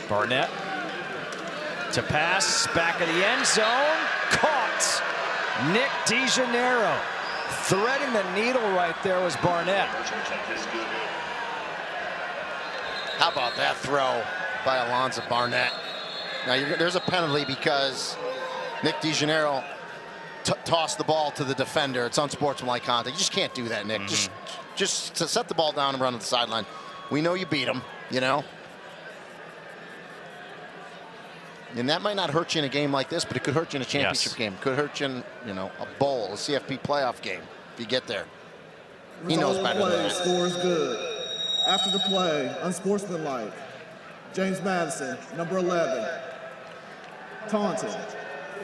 Barnett to pass, back of the end zone, caught. Nick DeJaneiro threading the needle right there was Barnett. How about that throw by Alonzo Barnett? Now, there's a penalty because Nick DeJaneiro tossed the ball to the defender. It's unsportsmanlike contact. You just can't do that, Nick. Just to set the ball down and run to the sideline. We know you beat him, you know. And that might not hurt you in a game like this, but it could hurt you in a championship game. Could hurt you in, you know, a bowl, a CFP playoff game if you get there. He knows better than that. Score is good. After the play, unsportsmanlike. James Madison, number 11. Taunting.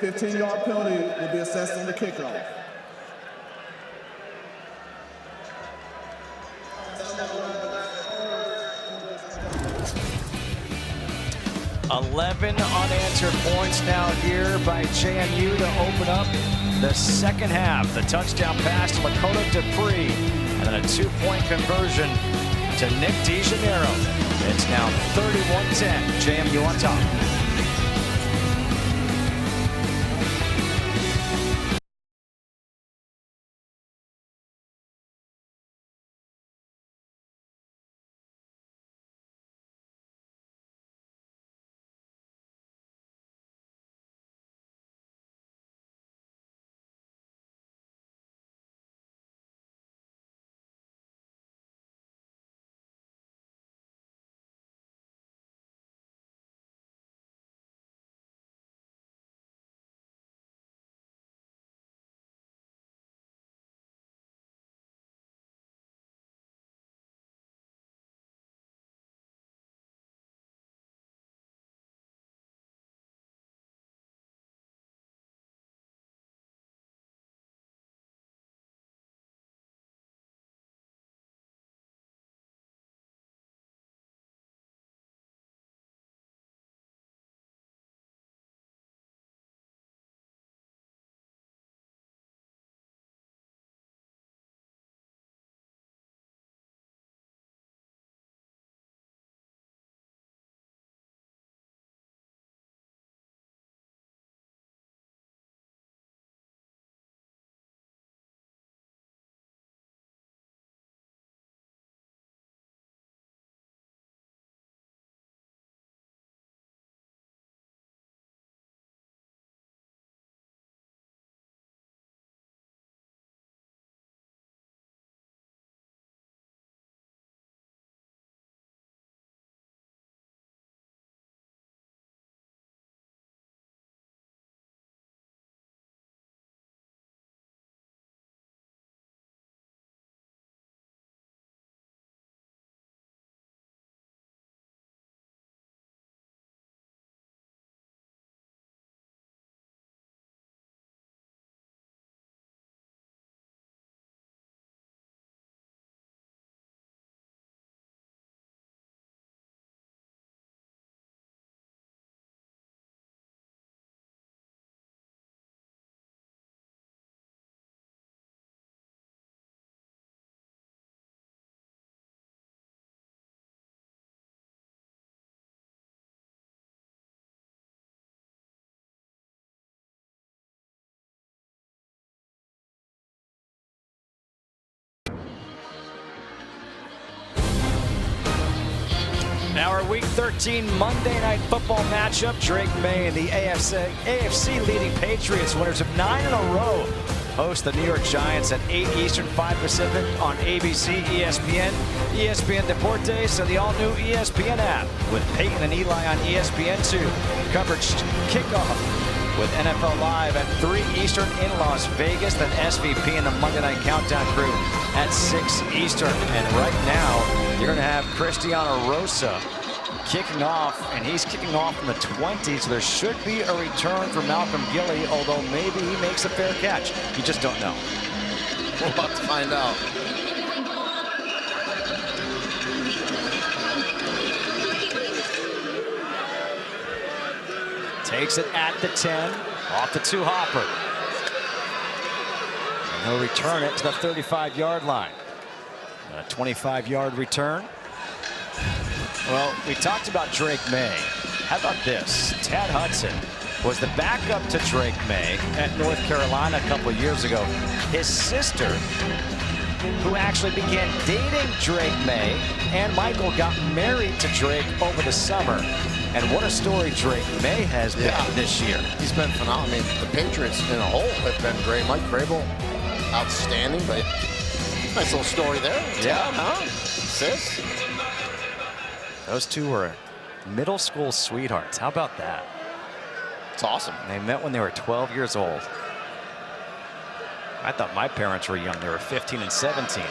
15-yard penalty will be assessed on the kickoff. 11 unanswered points now here by JMU to open up the second half. The touchdown pass to Lakota Dupree, and then a 2-point conversion to Nick DeJaneiro. It's now 31-10, JMU on top. Our Week 13 Monday Night Football matchup. Drake May and the AFC leading Patriots, winners of 9 in a row, host the New York Giants at 8 Eastern, 5 Pacific on ABC, ESPN, ESPN Deportes, and the all-new ESPN app with Peyton and Eli on ESPN2. Coverage kickoff with NFL Live at 3 Eastern in Las Vegas, then SVP and the Monday Night Countdown crew at 6 Eastern. And right now, you're going to have Cristiano Rosa kicking off, and he's kicking off in the 20s, so there should be a return for Malcolm Gilly, although maybe he makes a fair catch. You just don't know. We're about to find out. Takes it at the 10, off the 2 hopper. And he'll return it to the 35-yard line. A 25-yard return. Well, we talked about Drake May. How about this? Tad Hudson was the backup to Drake May at North Carolina a couple of years ago. His sister, who actually began dating Drake May, and Michael got married to Drake over the summer. And what a story Drake May has been this year. He's been phenomenal. I mean, the Patriots in a whole have been great. Mike Vrabel, outstanding, but nice little story there. Yeah. Huh? Sis? Those two were middle school sweethearts. How about that? It's awesome. They met when they were 12 years old. I thought my parents were young. They were 15 and 17.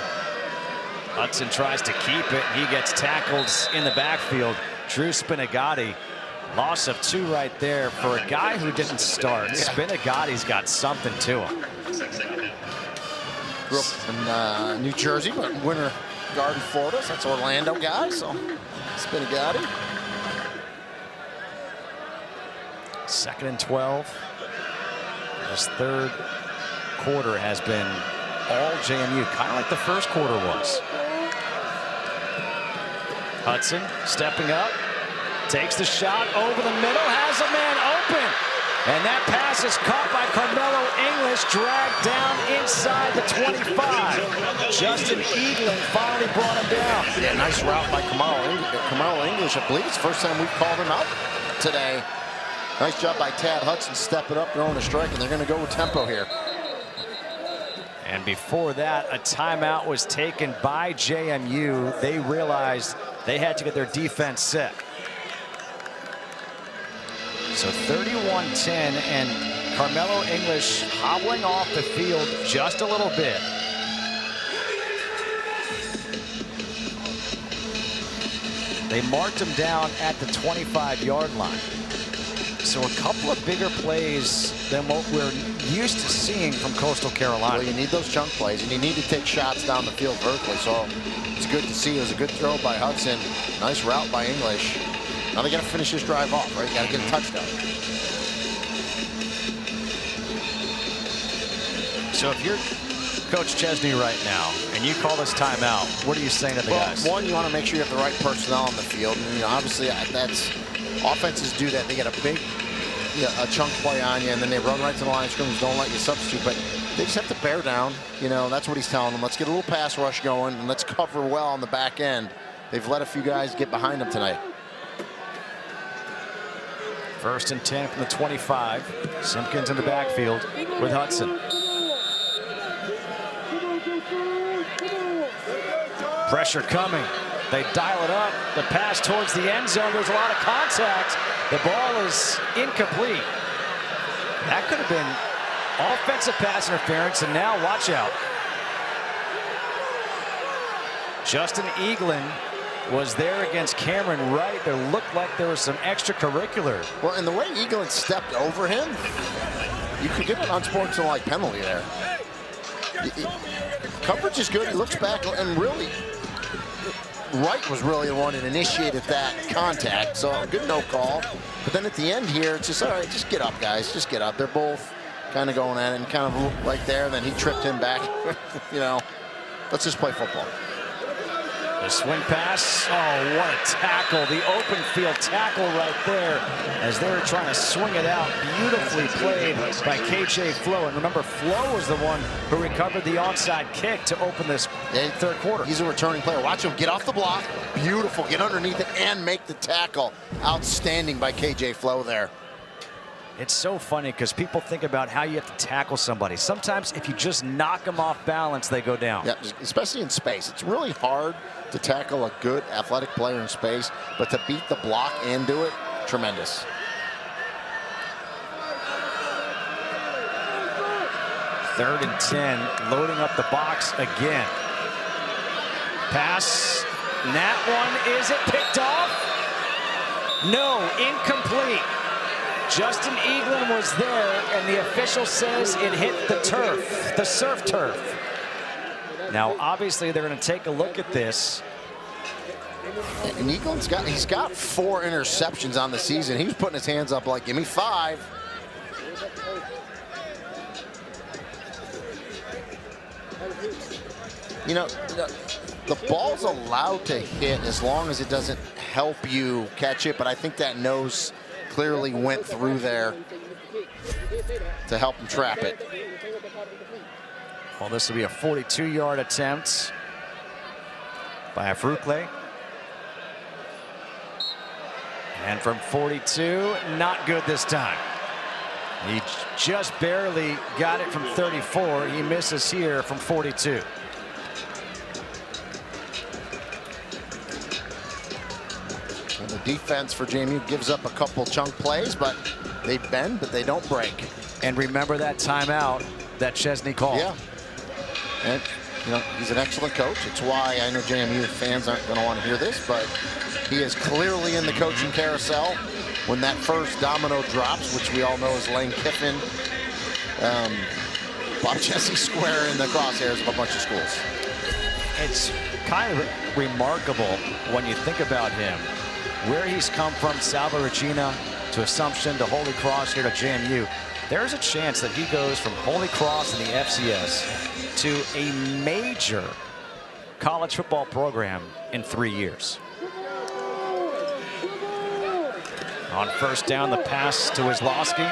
Hudson tries to keep it. He gets tackled in the backfield. Drew Spinagati, loss of 2 right there for a guy who didn't start. Yeah. Spinagati's got something to him. Grew up in New Jersey, but Winter Garden, Florida. So that's an Orlando guy, so Spinagati. 2nd and 12. This third quarter has been all JMU, kind of like the first quarter was. Hudson stepping up, takes the shot over the middle, has a man open. And that pass is caught by Carmelo English, dragged down inside the 25. Justin Eaglin finally brought him down. Yeah, nice route by Carmelo English. I believe it's the first time we've called him out today. Nice job by Tad Hudson, stepping up, throwing a strike, and they're going to go with tempo here. And before that, a timeout was taken by JMU. They realized they had to get their defense set. So 31-10, and Carmelo English hobbling off the field just a little bit. They marked him down at the 25-yard line. So a couple of bigger plays than what we're used to seeing from Coastal Carolina. Well, you need those chunk plays, and you need to take shots down the field vertically. So it's good to see. It was a good throw by Hudson. Nice route by English. Now they got to finish this drive off, right? Got to get a touchdown. So if you're Coach Chesney right now, and you call this timeout, what are you saying to the guys? One, you want to make sure you have the right personnel on the field. And, you know, obviously, that's offenses do that. They get a big a chunk play on you, and then they run right to the line of scrimmage, don't let you substitute. But they just have to bear down. You know, that's what he's telling them. Let's get a little pass rush going, and let's cover well on the back end. They've let a few guys get behind them tonight. 1st and 10 from the 25. Simpkins in the backfield with Hudson. Pressure coming. They dial it up. The pass towards the end zone. There's a lot of contact. The ball is incomplete. That could have been offensive pass interference, and now watch out. Justin Eaglin was there against Cameron Wright. There looked like there was some extracurricular. Well, and the way Eaglin stepped over him, you could get an unsportsmanlike penalty there. Coverage is good. He looks back, and really, Wright was really the one that initiated that contact, so good no call. But then at the end here, it's just, all right, just get up, guys. Just get up. They're both kind of going at it and kind of right there, and then he tripped him back. You know, let's just play football. The swing pass. Oh, what a tackle. The open field tackle right there as they were trying to swing it out. Beautifully played by KJ Flo. And remember, Flo was the one who recovered the onside kick to open this third quarter. He's a returning player. Watch him get off the block. Beautiful. Get underneath it and make the tackle. Outstanding by KJ Flo there. It's so funny because people think about how you have to tackle somebody. Sometimes if you just knock them off balance, they go down. Yeah, especially in space. It's really hard to tackle a good athletic player in space, but to beat the block and do it, tremendous. Third and 10, loading up the box again. Pass, and that one, is it picked off? No, incomplete. Justin Eaglin was there, and the official says it hit the turf, the surf turf. Now, obviously, they're going to take a look at this. And Eaglin's got 4 interceptions on the season. He was putting his hands up like, give me 5. You know, the ball's allowed to hit as long as it doesn't help you catch it, but I think that nose clearly went through there to help him trap it. Well, this will be a 42-yard attempt by Afrukle. And from 42, not good this time. He just barely got it from 34. He misses here from 42. And the defense for JMU gives up a couple chunk plays, but they bend, but they don't break. And remember that timeout that Chesney called. Yeah. And, you know, he's an excellent coach. It's why I know JMU fans aren't going to want to hear this, but he is clearly in the coaching carousel. When that first domino drops, which we all know is Lane Kiffin, Bob Chesney square in the crosshairs of a bunch of schools. It's kind of remarkable when you think about him, where he's come from, Salvo Regina to Assumption to Holy Cross here to JMU. There's a chance that he goes from Holy Cross in the FCS to a major college football program in 3 years. On first down, the pass to Wislowski.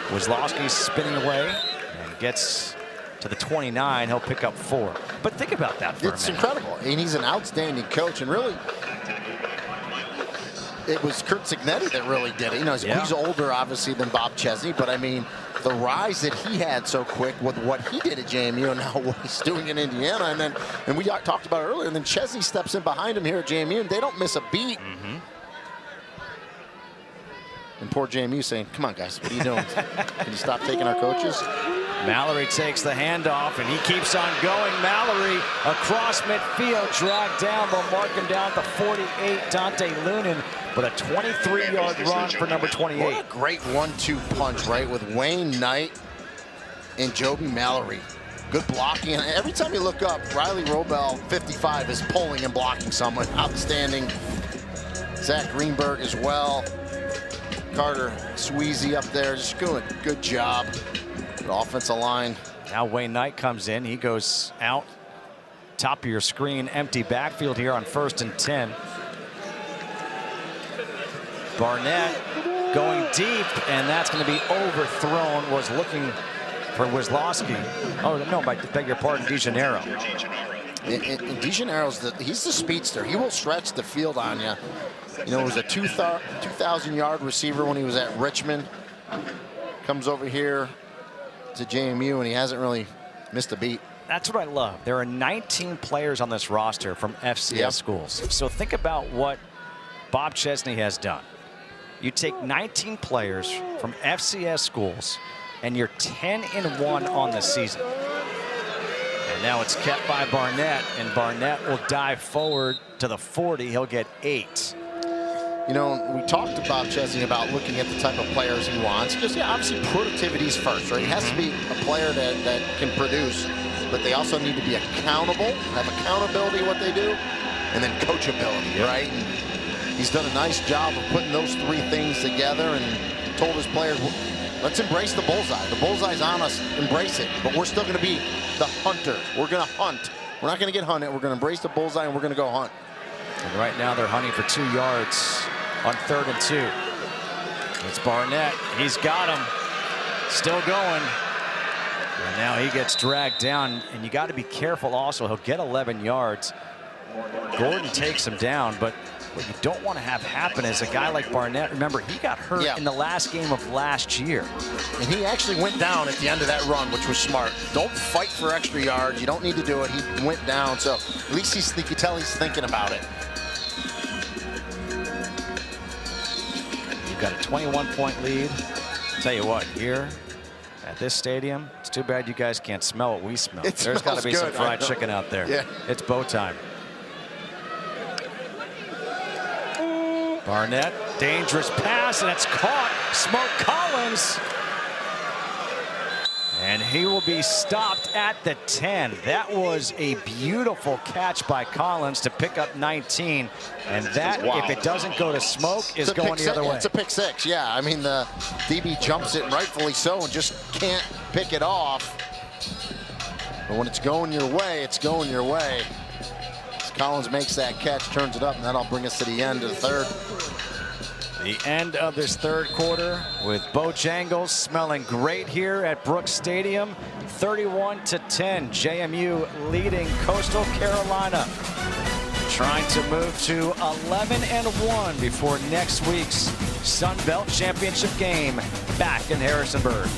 Wislowski spinning away and gets to the 29. He'll pick up 4. But think about that for a minute. It's incredible. And he's an outstanding coach. And really, it was Kurt Cignetti that really did it. You know, he's older, obviously, than Bob Chesney. But, I mean, the rise that he had so quick with what he did at JMU and now what he's doing in Indiana. And we talked about it earlier. And then Chesney steps in behind him here at JMU, and they don't miss a beat. And poor JMU saying, come on, guys, what are you doing? Can you stop taking our coaches? Mallory takes the handoff, and he keeps on going. Mallory across midfield, dragged down. They'll mark him down at the 48, Dante Lunan, but a 23-yard run for number 28. What a great 1-2 punch, right, with Wayne Knight and Joby Mallory. Good blocking. And every time you look up, Riley Robel, 55, is pulling and blocking someone. Outstanding. Zach Greenberg as well. Carter Sweezy up there, just good job. Good offensive line. Now Wayne Knight comes in. He goes out. Top of your screen, empty backfield here on 1st and 10. Barnett going deep, and that's going to be overthrown. Was looking for Wislowski. Oh, no, I beg your pardon, DeGennaro. DeGennaro's he's the speedster. He will stretch the field on you. You know, he was a 2,000-yard receiver when he was at Richmond. Comes over here to JMU, and he hasn't really missed a beat. That's what I love. There are 19 players on this roster from FCS schools. So think about what Bob Chesney has done. You take 19 players from FCS schools, and you're 10-1 on the season. And now it's kept by Barnett, and Barnett will dive forward to the 40. He'll get 8. You know, we talked about Chesney about looking at the type of players he wants. Because, yeah, obviously productivity is first, right? It has to be a player that can produce, but they also need to be accountable, have accountability in what they do, and then coachability, right? And he's done a nice job of putting those 3 things together and told his players, let's embrace the bullseye. The bullseye's on us, embrace it. But we're still going to be the hunter. We're going to hunt. We're not going to get hunted. We're going to embrace the bullseye, and we're going to go hunt. And right now they're hunting for 2 yards on 3rd and 2. It's Barnett. He's got him. Still going. And now he gets dragged down. And you got to be careful also. He'll get 11 yards. Gordon takes him down. But what you don't want to have happen is a guy like Barnett. Remember, he got hurt in the last game of last year. And he actually went down at the end of that run, which was smart. Don't fight for extra yards. You don't need to do it. He went down. So at least you can tell he's thinking about it. Got a 21-point lead. Tell you what, here at this stadium, it's too bad you guys can't smell what we smell. There's got to be some fried chicken out there. Yeah. It's bow time. Barnett, dangerous pass, and it's caught. Smoke Collins. And he will be stopped at the 10. That was a beautiful catch by Collins to pick up 19. And that, if it doesn't go to Smoke, is going the other way. It's a pick 6, yeah. I mean, the DB jumps it, and rightfully so, and just can't pick it off. But when it's going your way, it's going your way. As Collins makes that catch, turns it up, and that'll bring us to the end of the 3rd. The end of this 3rd quarter with Bojangles smelling great here at Brooks Stadium. 31-10, JMU leading Coastal Carolina. Trying to move to 11-1 before next week's Sun Belt Championship game back in Harrisonburg.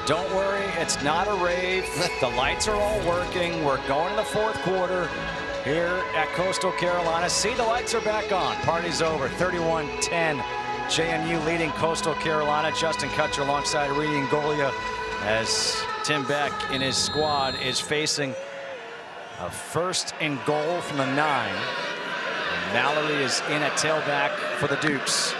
Don't worry, it's not a rave. The lights are all working. We're going to the 4th quarter. here at Coastal Carolina. See, the lights are back on. Party's over. 31-10. JMU leading Coastal Carolina. Justin Kutcher alongside Reedy Ngolia as Tim Beck in his squad is facing a 1st and goal from the 9. And Mallory is in at tailback for the Dukes.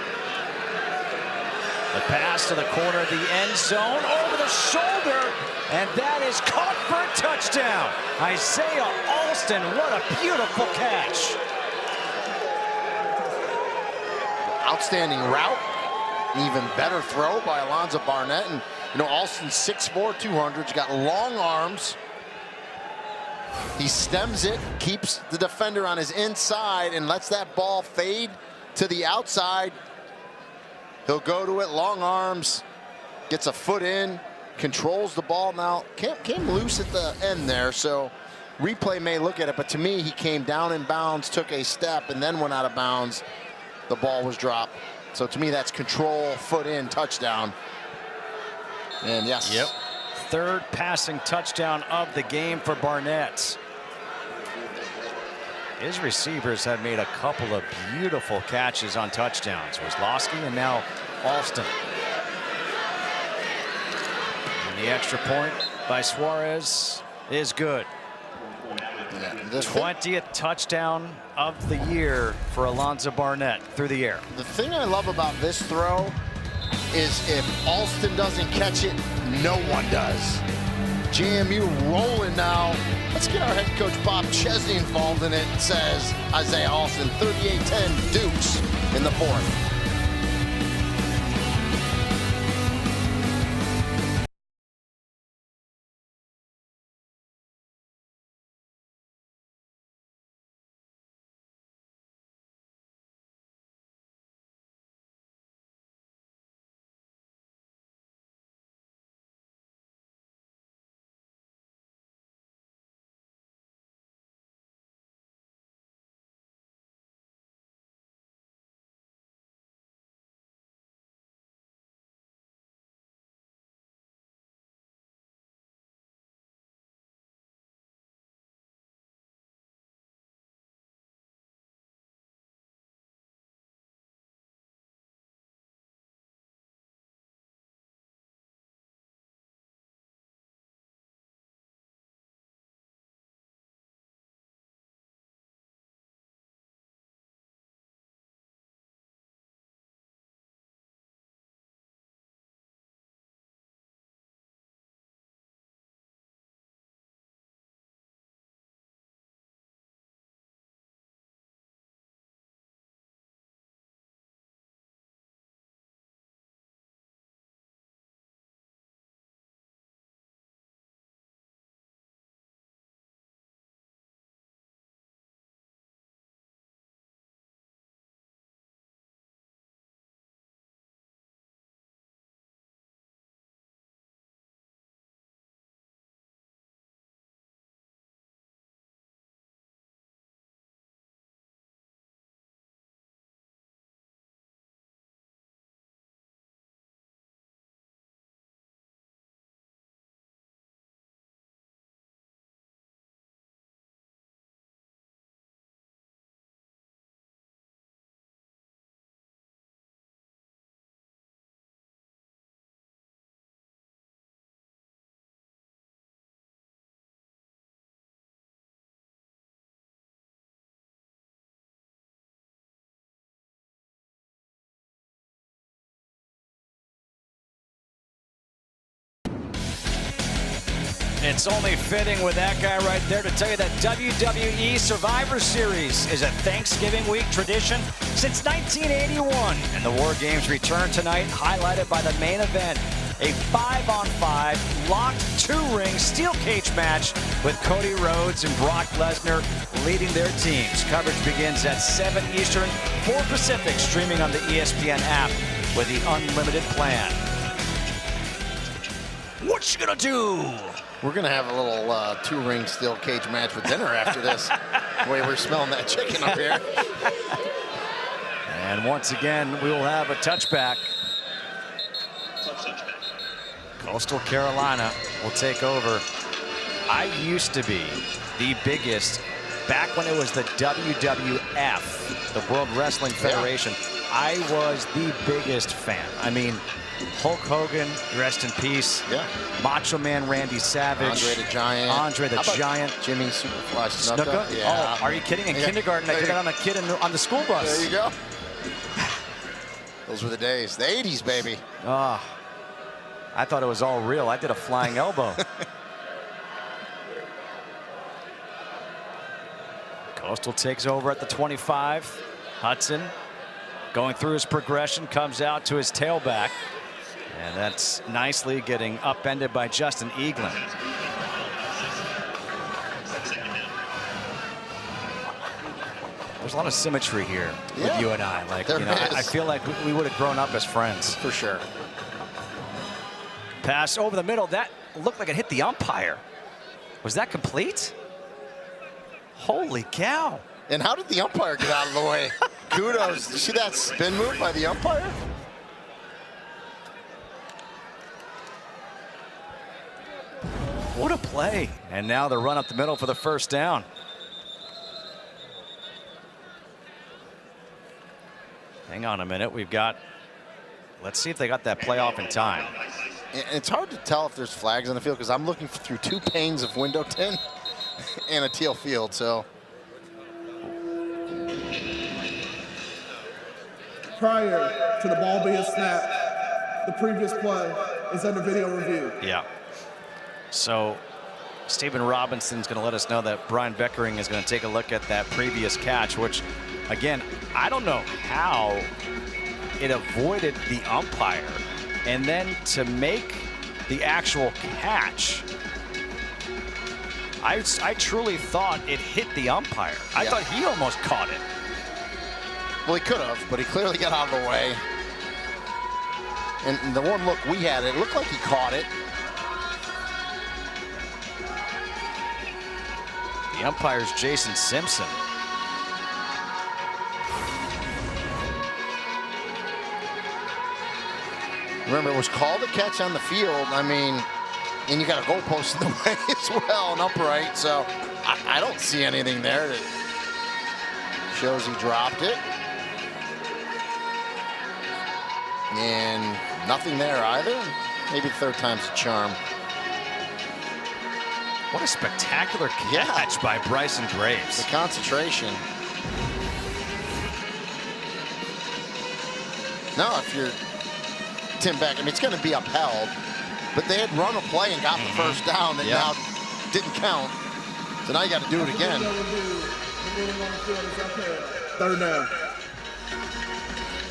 The pass to the corner of the end zone, over the shoulder, and that is caught for a touchdown. Isaiah Alston, what a beautiful catch. Outstanding route, even better throw by Alonzo Barnett. And you know, Alston's 6'4", 200, he's got long arms. He stems it, keeps the defender on his inside, and lets that ball fade to the outside. He'll go to it, long arms, gets a foot in, controls the ball. Now, came loose at the end there, so replay may look at it, but to me, he came down in bounds, took a step, and then went out of bounds. The ball was dropped. So to me, that's control, foot in, touchdown. And yes. Yep. 3rd passing touchdown of the game for Barnett. His receivers have made a couple of beautiful catches on touchdowns. Wozlowski and now Alston. And the extra point by Suarez is good. Yeah, 20th touchdown of the year for Alonzo Barnett through the air. The thing I love about this throw is if Alston doesn't catch it, no one does. JMU rolling now. Let's get our head coach Bob Chesney involved in it. Says Isaiah Alston, 38-10 Dukes in the 4th. It's only fitting with that guy right there to tell you that WWE Survivor Series is a Thanksgiving week tradition since 1981. And the War Games return tonight, highlighted by the main event, a 5-on-5 locked 2-ring steel cage match with Cody Rhodes and Brock Lesnar leading their teams. Coverage begins at 7 Eastern, 4 Pacific, streaming on the ESPN app with the unlimited plan. What you gonna do? We're gonna have a little 2-ring steel cage match with dinner after this. The way we're smelling that chicken up here. And once again, we will have a touchback. Coastal Carolina will take over. I used to be the biggest back when it was the WWF, the World Wrestling Federation, I was the biggest fan. I mean, Hulk Hogan, rest in peace. Yeah. Macho Man Randy Savage. Andre the Giant. Andre the Giant. Jimmy Superfly Snuka. Yeah. Oh, are you kidding? In kindergarten, I did it on a kid on the school bus. There you go. Those were the days. The 80s, baby. Oh, I thought it was all real. I did a flying elbow. Coastal takes over at the 25. Hudson going through his progression, comes out to his tailback. And that's nicely getting upended by Justin Eaglin. There's a lot of symmetry here with you and I. Like, you know, I feel like we would have grown up as friends. For sure. Pass over the middle. That looked like it hit the umpire. Was that complete? Holy cow. And how did the umpire get out of the way? Kudos. Did you see that spin move by the umpire? What a play. And now the run up the middle for the first down. Hang on a minute. We've got, let's see if they got that play off in time. It's hard to tell if there's flags on the field because I'm looking through 2 panes of window tint and a teal field, so. Prior to the ball being snapped, the previous play is under video review. Yeah. So Stephen Robinson's going to let us know that Brian Beckering is going to take a look at that previous catch, which, again, I don't know how it avoided the umpire. And then to make the actual catch, I truly thought it hit the umpire. I thought he almost caught it. Well, he could have, but he clearly got out of the way. And the one look we had, it looked like he caught it. The umpire's Jason Simpson. Remember, it was called a catch on the field. I mean, and you got a goalpost in the way as well, and upright. So I don't see anything there that shows he dropped it. And nothing there either. Maybe third time's a charm. What a spectacular catch by Bryson Graves. The concentration. Now, if you're Tim Beck, I mean, it's going to be upheld, but they had run a play and got the first down that now didn't count. So now you got to do it again. Third down.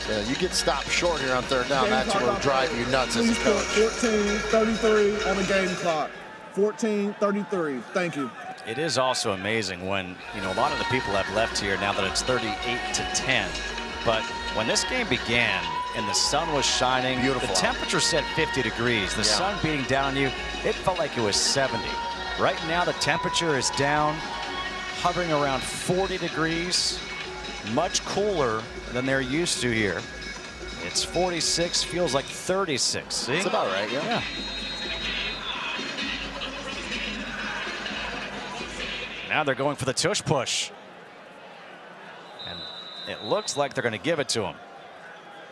So you get stopped short here on third down. That's what will drive you nuts as a coach. 14:33 on the game clock. 14:33. Thank you. It is also amazing when, you know, a lot of the people have left here now that it's 38-10. But when this game began and the sun was shining, beautiful. The temperature said 50 degrees. The sun beating down on you, it felt like it was 70. Right now the temperature is down, hovering around 40 degrees, much cooler than they're used to here. It's 46, feels like 36. See? That's about right, yeah. Now they're going for the tush push. And it looks like they're going to give it to him.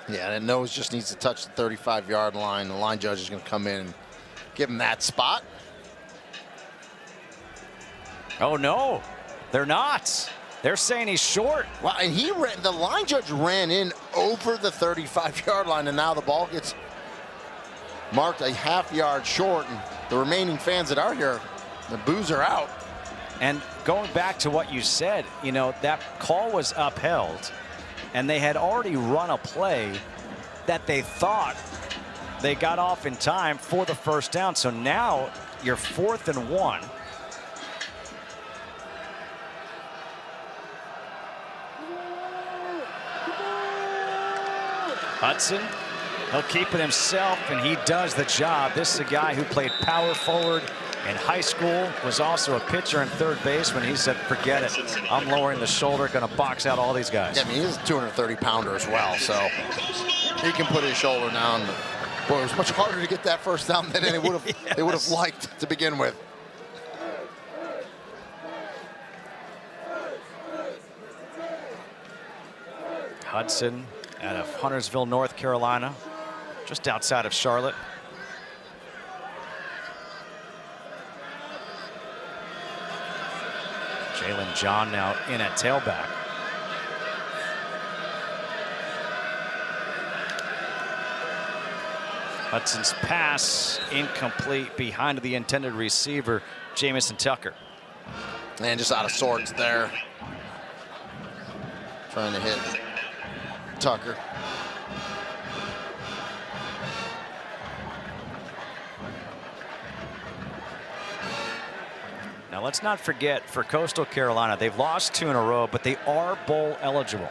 Yeah, and nose just needs to touch the 35-yard line. The line judge is going to come in and give him that spot. Oh, no, they're not. They're saying he's short. Well, and the line judge ran in over the 35-yard line, and now the ball gets marked a half-yard short. And the remaining fans that are here, the boos are out. And going back to what you said, you know, that call was upheld, and they had already run a play that they thought they got off in time for the first down. So now you're 4th and 1. Hudson, he'll keep it himself, and he does the job. This is a guy who played power forward in high school, was also a pitcher and third baseman. He said, forget it. I'm lowering the shoulder, going to box out all these guys. Yeah, I mean, he's a 230-pounder as well, so he can put his shoulder down. Boy, it was much harder to get that first down than they would have, they would have liked to begin with. Hudson out of Huntersville, North Carolina, just outside of Charlotte. Jalen John now in at tailback. Hudson's pass incomplete behind the intended receiver, Jamison Tucker. And just out of sorts there. Trying to hit Tucker. Now let's not forget, for Coastal Carolina, they've lost 2 in a row, but they are bowl eligible.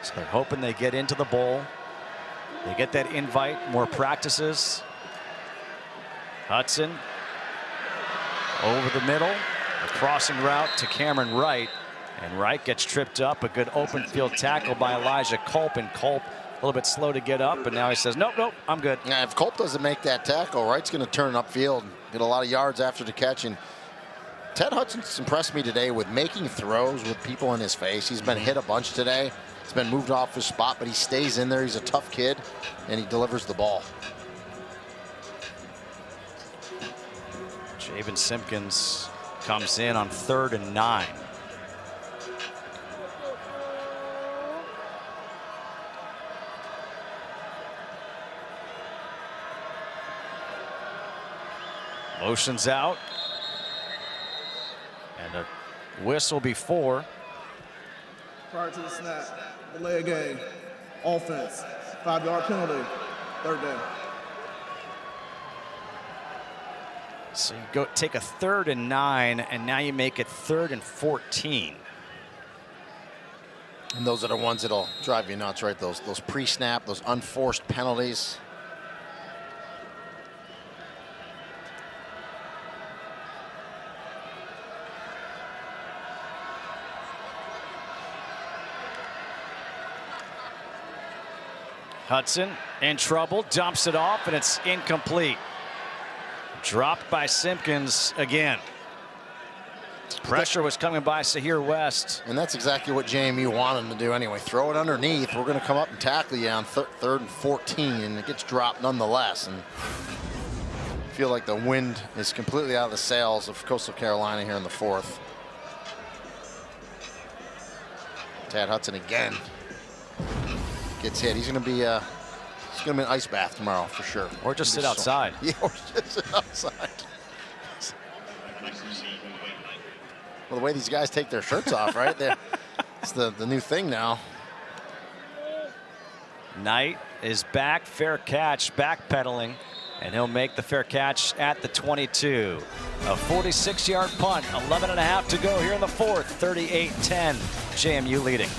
So they're hoping they get into the bowl. They get that invite, more practices. Hudson over the middle, a crossing route to Cameron Wright, and Wright gets tripped up. A good open field tackle by Elijah Culp, and Culp a little bit slow to get up, and now he says, nope, nope, I'm good. Yeah, if Culp doesn't make that tackle, Wright's going to turn upfield, get a lot of yards after the catch. And Ted Hudson's impressed me today with making throws with people in his face. He's been hit a bunch today. He's been moved off his spot, but he stays in there. He's a tough kid, and he delivers the ball. Javen Simpkins comes in on 3rd and 9. Motions out. And a whistle before. Prior to the snap, delay a game, offense, 5-yard penalty, 3rd down. So you go take a 3rd and 9, and now you make it 3rd and 14. And those are the ones that'll drive you nuts, right? Those pre-snap, those unforced penalties. Hudson in trouble, dumps it off, and it's incomplete. Dropped by Simpkins again. Pressure was coming by Sahir West. And that's exactly what JMU wanted to do anyway. Throw it underneath. We're going to come up and tackle you on 3rd and 14, and it gets dropped nonetheless. And I feel like the wind is completely out of the sails of Coastal Carolina here in the 4th. Tad Hudson again gets hit. He's going to be an ice bath tomorrow for sure. Or just sit outside. Yeah, or just sit outside. Well, the way these guys take their shirts off, right? It's the new thing now. Knight is back, fair catch, backpedaling, and he'll make the fair catch at the 22. A 46-yard punt, 11.5 to go here in the 4th, 38-10, JMU leading.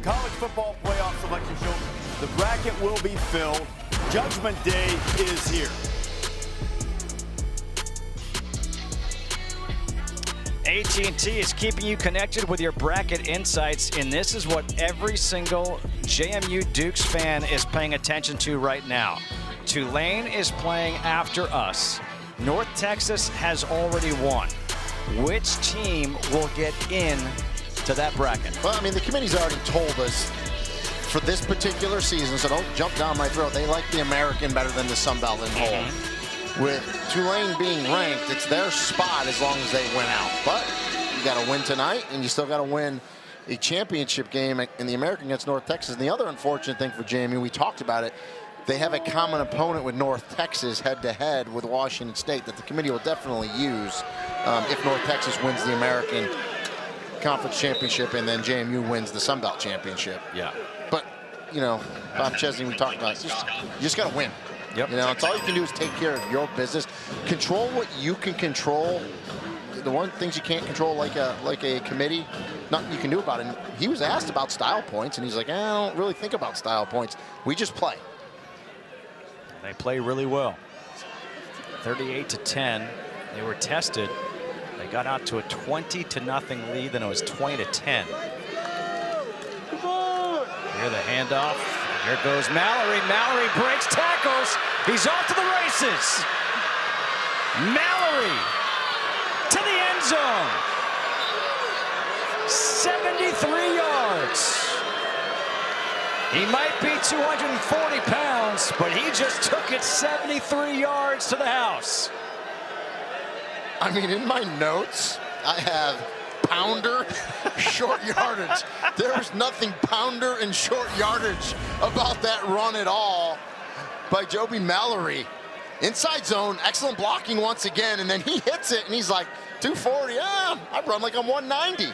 college football playoff selection show. The bracket will be filled. Judgment Day is here. AT&T is keeping you connected with your bracket insights, and this is what every single JMU Dukes fan is paying attention to right now. Tulane is playing after us. North Texas has already won. Which team will get in to that bracket? Well, I mean, the committee's already told us for this particular season, so don't jump down my throat. They like the American better than the Sun Belt in whole. With Tulane being ranked, it's their spot as long as they win out. But you got to win tonight, and you still got to win a championship game in the American against North Texas. And the other unfortunate thing for JMU, we talked about it, they have a common opponent with North Texas head-to-head with Washington State that the committee will definitely use if North Texas wins the American Conference Championship and then JMU wins the Sun Belt Championship. Yeah. But, you know, Bob Chesney, we talked about it. You just got to win. Yep. You know, it's all you can do is take care of your business. Control what you can control. The one things you can't control, like a committee, nothing you can do about it. And he was asked about style points, and he's like, I don't really think about style points. We just play. They play really well. 38-10. They were tested. They got out to a 20-0 lead, then it was 20-10. Here the handoff. Here goes Mallory. Mallory breaks tackles. He's off to the races. Mallory to the end zone. 73 yards. He might be 240 pounds, but he just took it 73 yards to the house. I mean, in my notes, I have pounder, short yardage. There's nothing pounder and short yardage about that run at all by Joby Mallory. Inside zone, excellent blocking once again, and then he hits it, and he's like, 240, I run like I'm 190.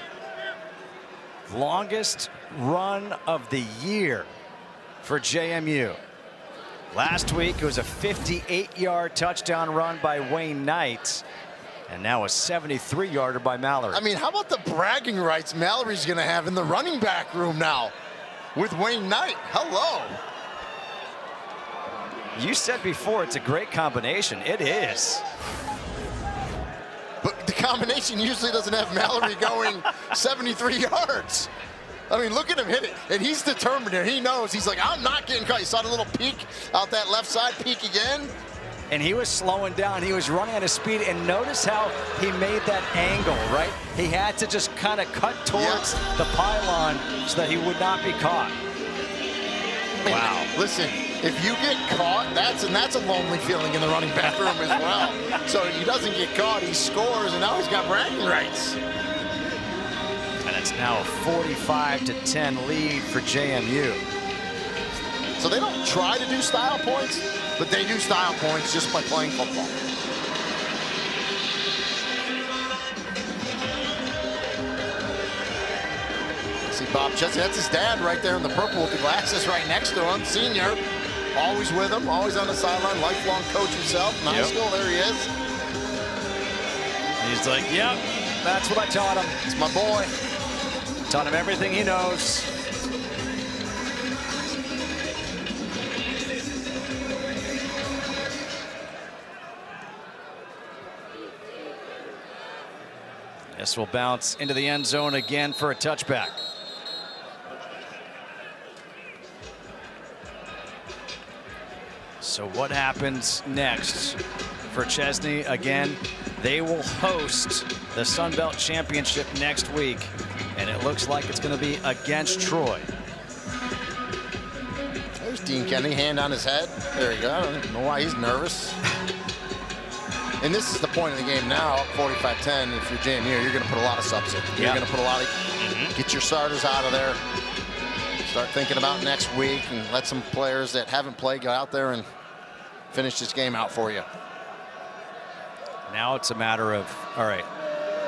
Longest run of the year for JMU. Last week, it was a 58-yard touchdown run by Wayne Knight. And now a 73-yarder by Mallory. I mean, how about the bragging rights Mallory's going to have in the running back room now with Wayne Knight? Hello. You said before it's a great combination. It is. But the combination usually doesn't have Mallory going 73 yards. I mean, look at him hit it. And he's determined here. He knows. He's like, I'm not getting cut. You saw the little peek out that left side, peek again. And he was slowing down. He was running at a speed. And notice how he made that angle, right? He had to just kind of cut towards the pylon so that he would not be caught. Wow. Listen, if you get caught, that's a lonely feeling in the running back room as well. So he doesn't get caught, he scores, and now he's got bragging rights. And it's now a 45-10 lead for JMU. So they don't try to do style points, but they do style points just by playing football. See Bob Chesney, that's his dad right there in the purple with the glasses right next to him. Senior, always with him, always on the sideline, lifelong coach himself. In high school, there he is. He's like, yep, that's what I taught him. It's my boy. Taught him everything he knows. This will bounce into the end zone again for a touchback. So what happens next for Chesney? Again, they will host the Sun Belt Championship next week, and it looks like it's going to be against Troy. There's Dean Kennedy, hand on his head. There you go. I don't know why he's nervous. And this is the point of the game now, 45-10. If you're JMU, you're going to put a lot of subs in. You're going to put a lot of, get your starters out of there. Start thinking about next week and let some players that haven't played go out there and finish this game out for you. Now it's a matter of, all right,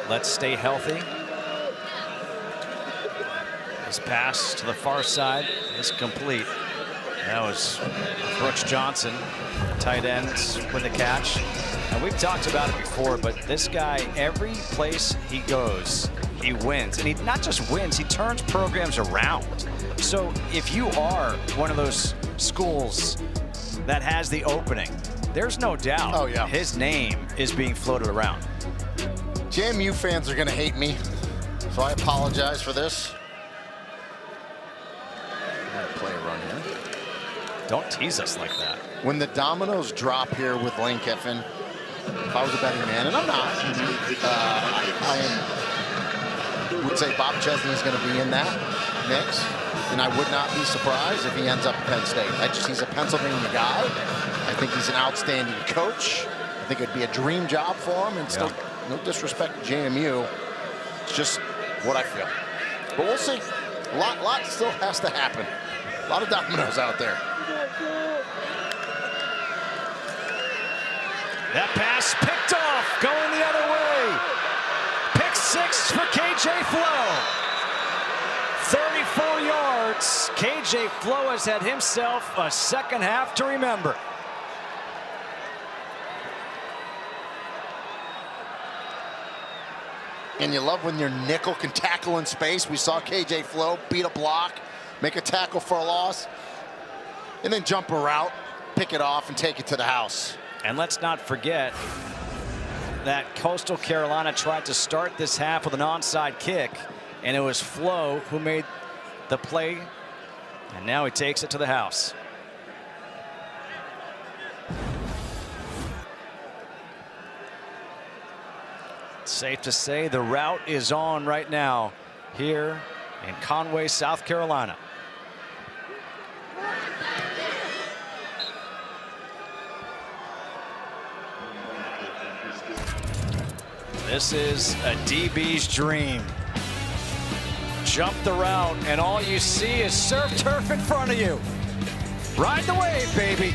let's stay healthy. His pass to the far side is complete. That was Brooks Johnson, the tight end, with the catch. And we've talked about it before, but this guy, every place he goes, he wins. And he not just wins, he turns programs around. So if you are one of those schools that has the opening, there's no doubt his name is being floated around. JMU fans are going to hate me, so I apologize for this. I'm going to play a run here. Don't tease us like that. When the dominoes drop here with Lane Kiffin, if I was a betting man, and I'm not, I would say Bob Chesney is going to be in that mix, and I would not be surprised if he ends up at Penn State. He's a Pennsylvania guy. I think he's an outstanding coach. I think it'd be a dream job for him, and still, no disrespect to JMU, it's just what I feel. But we'll see. A lot still has to happen. A lot of dominoes out there. That pass picked off, going the other way. Pick 6 for KJ Flo. 34 yards. KJ Flo has had himself a second half to remember. And you love when your nickel can tackle in space. We saw KJ Flo beat a block, make a tackle for a loss, and then jump a route, pick it off, and take it to the house. And let's not forget that Coastal Carolina tried to start this half with an onside kick, and it was Flo who made the play, and now he takes it to the house. Safe to say the route is on right now here in Conway, South Carolina. This is a DB's dream. Jump the route, and all you see is surf turf in front of you. Ride the wave, baby.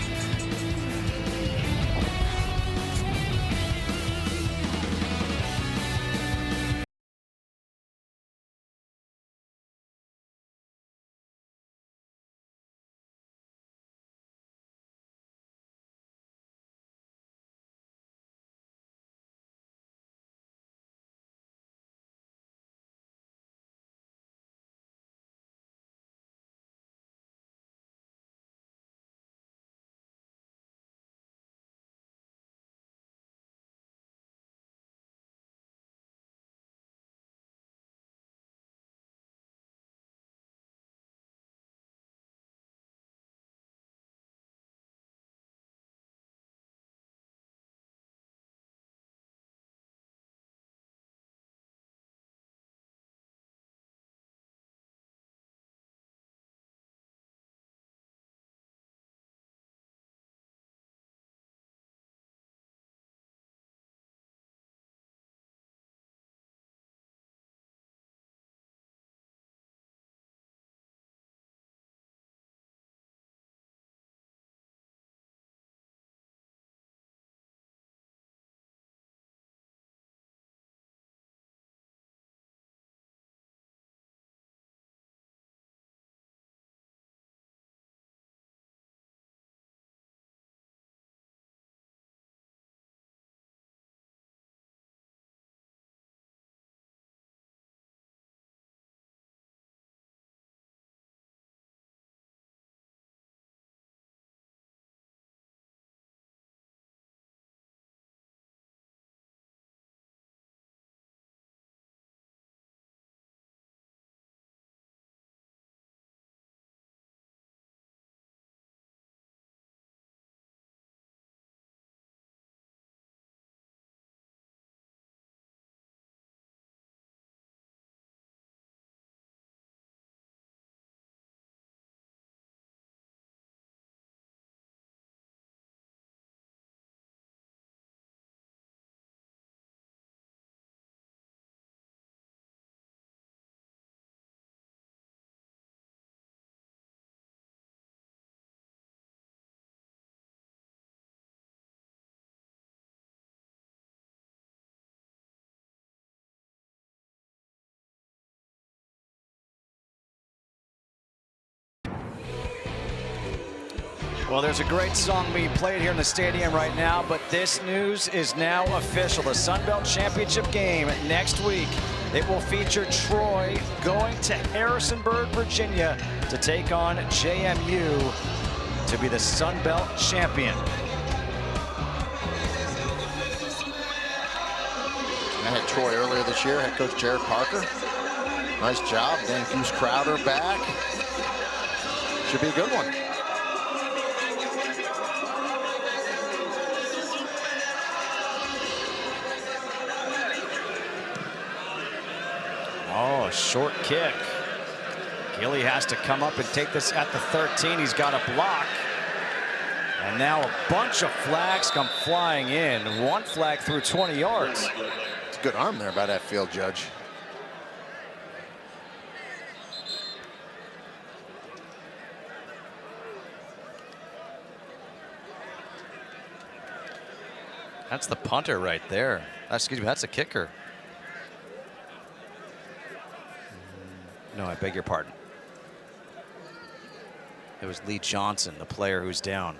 Well, there's a great song being played here in the stadium right now, but this news is now official. The Sun Belt Championship game next week It will feature Troy going to Harrisonburg, Virginia to take on JMU to be the Sun Belt champion. I had Troy earlier this year, head coach Jared Parker. Nice job. Then Goose Crowder back. Should be a good one. Oh, a short kick. Gilly has to come up and take this at the 13. He's got a block. And now a bunch of flags come flying in. One flag through 20 yards. It's a good arm there by that field judge. That's the punter right there. Excuse me, that's a kicker. No, I beg your pardon. It was Lee Johnson, the player who's down.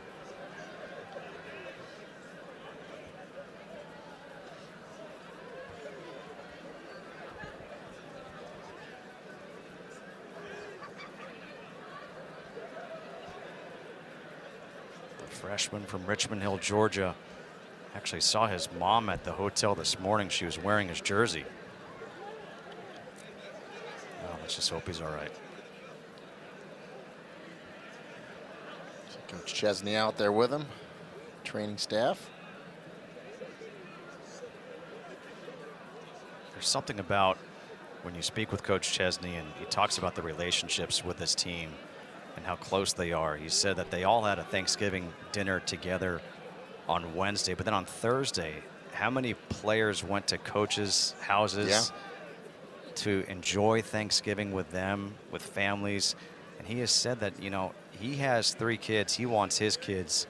The freshman from Richmond Hill, Georgia. Actually saw his mom at the hotel this morning. She was wearing his jersey. Oh, let's just hope he's all right. Coach Chesney out there with him, training staff. There's something about when you speak with Coach Chesney and he talks about the relationships with his team and how close they are. He said that they all had a Thanksgiving dinner together on Wednesday, but then on Thursday, how many players went to coaches' houses to enjoy Thanksgiving with them, with families? And he has said that, you know, he has 3 kids. He wants his kids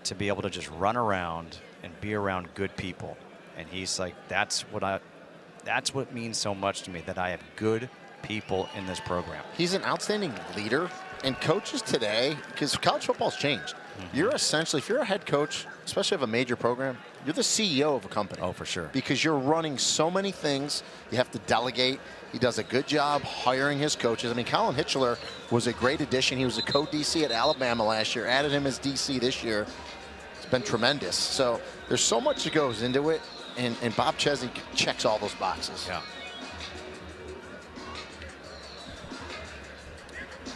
to be able to just run around and be around good people. And he's like, that's what means so much to me, that I have good people in this program. He's an outstanding leader, and coaches today, because college football's changed. You're essentially, if you're a head coach, especially of a major program, you're the CEO of a company. Oh, for sure. Because you're running so many things. You have to delegate. He does a good job hiring his coaches. I mean, Colin Hitchler was a great addition. He was a co-DC at Alabama last year, added him as DC this year. It's been tremendous. So there's so much that goes into it, and Bob Chesney checks all those boxes. Yeah.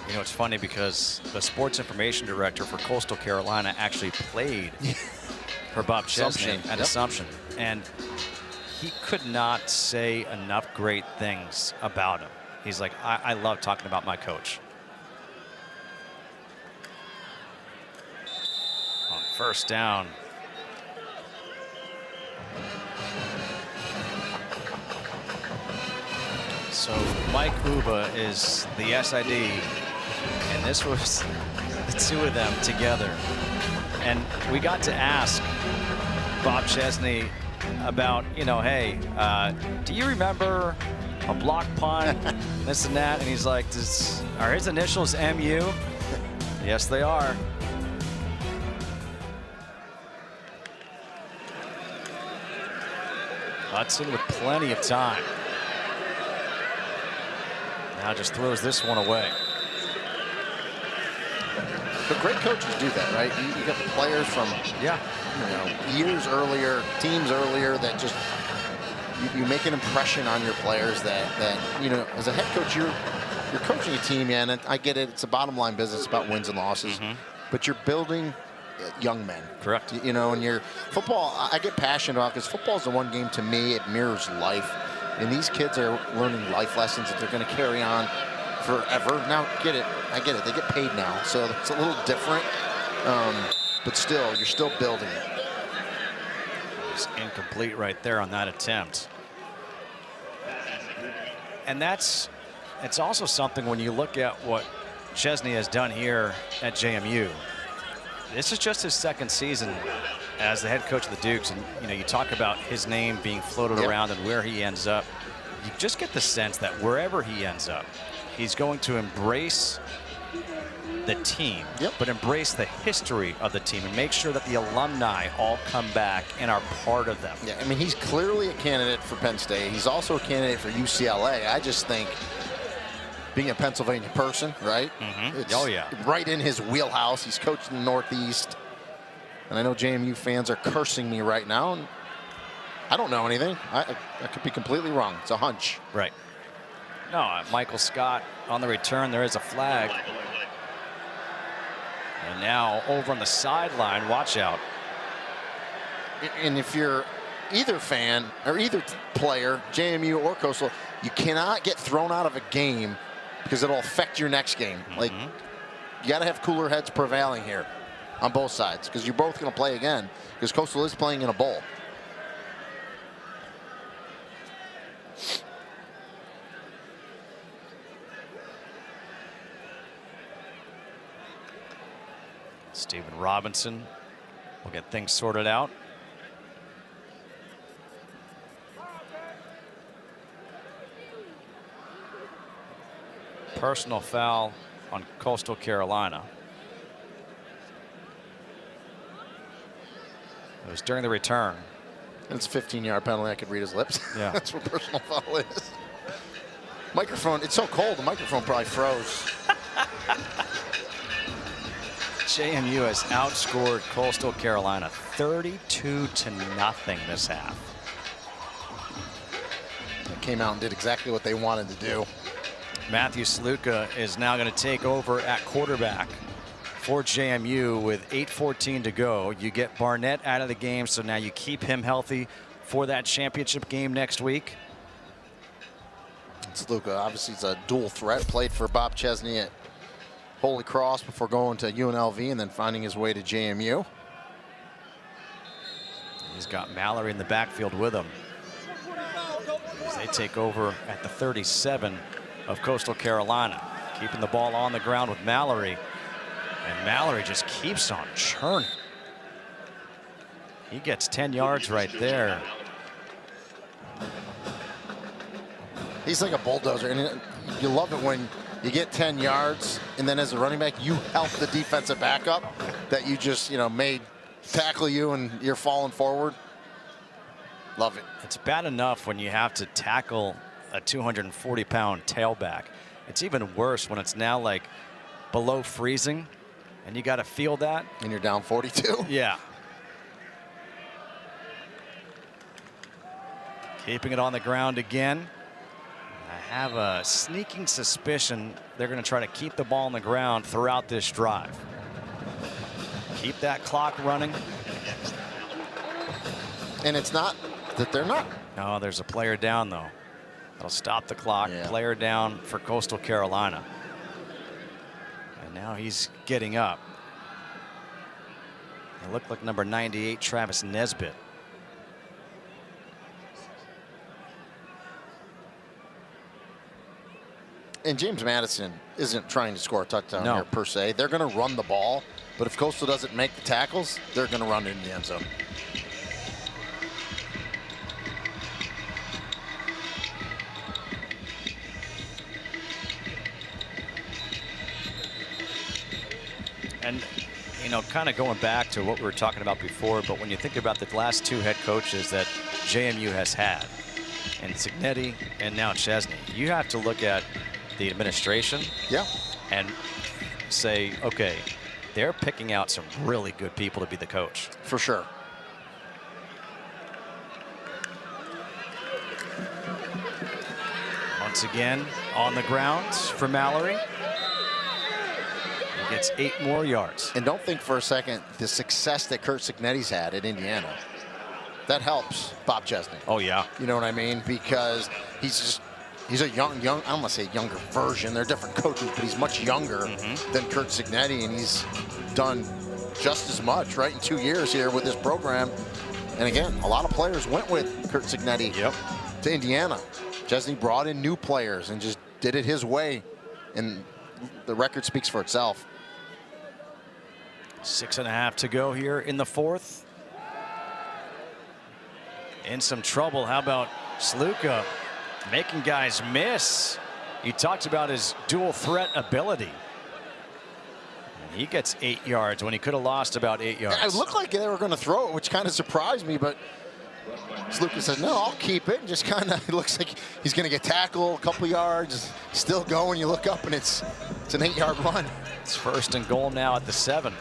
You know, it's funny because the sports information director for Coastal Carolina actually played for Bob Chesney at Assumption. And he could not say enough great things about him. He's like, I love talking about my coach. On first down. So Mike Uba is the SID, and this was the 2 of them together. And we got to ask Bob Chesney about, you know, hey, do you remember a block punt, this and that? And he's like, are his initials MU? Yes, they are. Hudson with plenty of time. Now just throws this one away. But great coaches do that, right? You got players from years earlier, teams earlier, that just you make an impression on your players that you know, as a head coach, you're coaching a team, and I get it. It's a bottom line business about wins and losses, but you're building young men. Correct. You know, and your football, I get passionate about, because football is the one game to me, it mirrors life. And these kids are learning life lessons that they're going to carry on forever. Now, I get it. They get paid now, so it's a little different. But still, you're still building it. It's incomplete right there on that attempt. And it's also something when you look at what Chesney has done here at JMU. This is just his 2nd season as the head coach of the Dukes, and you know, you talk about his name being floated around and where he ends up. You just get the sense that wherever he ends up, he's going to embrace the team, Yep. but embrace the history of the team and make sure that the alumni all come back and are part of them. Yeah, I mean, he's clearly a candidate for Penn State. He's also a candidate for UCLA. I just think being a Pennsylvania person, right? It's Oh, yeah. right in his wheelhouse. He's coached in the Northeast. And I know JMU fans are cursing me right now. And I don't know anything. I could be completely wrong. It's a hunch. Right. No, Michael Scott on the return. There is a flag. And now over on the sideline, watch out. And if you're either fan or either player, JMU or Coastal, you cannot get thrown out of a game because it'll affect your next game. Like, you got to have cooler heads prevailing here on both sides because you're both going to play again because Coastal is playing in a bowl. Stephen Robinson will get things sorted out. Personal foul on Coastal Carolina. It was during the return. And it's a 15-yard penalty. I could read his lips. Yeah. That's what personal foul is. Microphone, it's so cold, the microphone probably froze. JMU has outscored Coastal Carolina 32-0 this half. They came out and did exactly what they wanted to do. Matthew Sluka is now going to take over at quarterback for JMU with 8:14 to go. You get Barnett out of the game, so now you keep him healthy for that championship game next week. It's Luka. Obviously, he's a dual threat. Played for Bob Chesney at Holy Cross before going to UNLV and then finding his way to JMU. He's got Mallory in the backfield with him as they take over at the 37 of Coastal Carolina, keeping the ball on the ground with Mallory, and Mallory just keeps on churning. He gets 10 yards right there. He's like a bulldozer, and you love it when you get 10 yards, and then as a running back, you help the defensive backup that you just, made tackle you and you're falling forward. Love it. It's bad enough when you have to tackle a 240-pound tailback. It's even worse when it's now like below freezing and you got to feel that. And you're down 42. Yeah. Keeping it on the ground again. I have a sneaking suspicion they're going to try to keep the ball on the ground throughout this drive. Keep that clock running. And it's not that they're not. No, there's a player down, though. That'll stop the clock. Yeah. Player down for Coastal Carolina. And now he's getting up. It looked like number 98, Travis Nesbitt. And James Madison isn't trying to score a touchdown No. here per se. They're going to run the ball, but if Coastal doesn't make the tackles, they're going to run into the end zone. And, kind of going back to what we were talking about before, but when you think about the last two head coaches that JMU has had, and Cignetti and now Chesney, you have to look at the administration and say, okay, they're picking out some really good people to be the coach. For sure. Once again, on the ground for Mallory. He gets 8 more yards. And don't think for a second the success that Kurt Cignetti's had at Indiana. That helps Bob Chesney. Oh, yeah. You know what I mean? Because he's a young, I don't want to say younger version. They're different coaches, but he's much younger than Kurt Cignetti, and he's done just as much, right, in 2 years here with this program. And again, a lot of players went with Kurt Cignetti to Indiana. Chesney brought in new players and just did it his way, and the record speaks for itself. 6.5 to go here in the fourth. In some trouble. How about Sluka making guys miss? You talked about his dual threat ability. He gets 8 yards when he could have lost about 8 yards. It looked like they were going to throw it, which kind of surprised me, but Lucas said, no, I'll keep it. And just kind of, it looks like he's going to get tackled a couple yards, still going. You look up and it's an 8-yard run. It's 1st and goal now at the 7.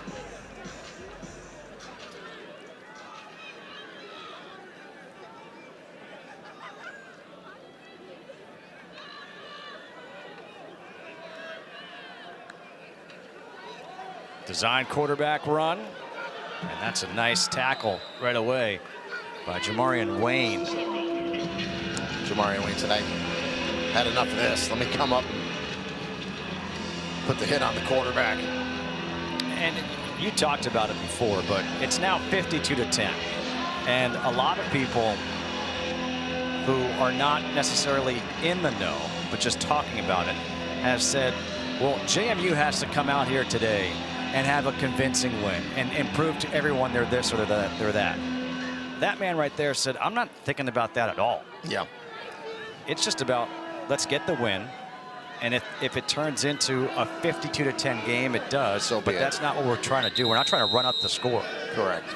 Design quarterback run, and that's a nice tackle right away by Jamarian Wayne. Jamarian Wayne tonight had enough of this. Let me come up and put the hit on the quarterback. And you talked about it before, but it's now 52-10. And a lot of people who are not necessarily in the know, but just talking about it, have said, well, JMU has to come out here today and have a convincing win and prove to everyone they're this or they're that. That man right there said, I'm not thinking about that at all. Yeah. It's just about, let's get the win. And if it turns into a 52-10 game, it does. So but that's not what we're trying to do. We're not trying to run up the score. Correct.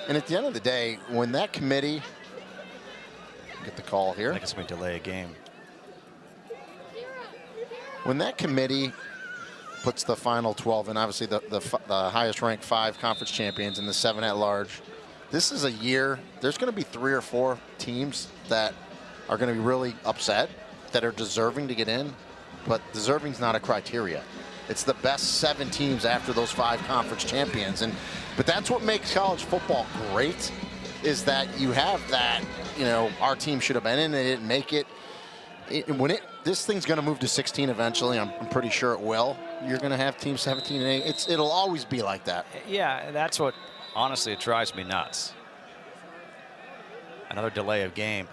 And at the end of the day, when that committee, get the call here. I think it's going to delay a game. When that committee puts the final 12 in, obviously the highest ranked 5 conference champions and the 7 at large, this is a year, there's going to be 3 or 4 teams that are going to be really upset, that are deserving to get in, but deserving's not a criteria. It's the best 7 teams after those 5 conference champions. But that's what makes college football great, is that you have that, you know, our team should have been in, they didn't make it. This thing's going to move to 16 eventually. I'm pretty sure it will. You're going to have teams 17 and 8. It'll always be like that. Yeah, that's what, honestly, it drives me nuts. Another delay of game.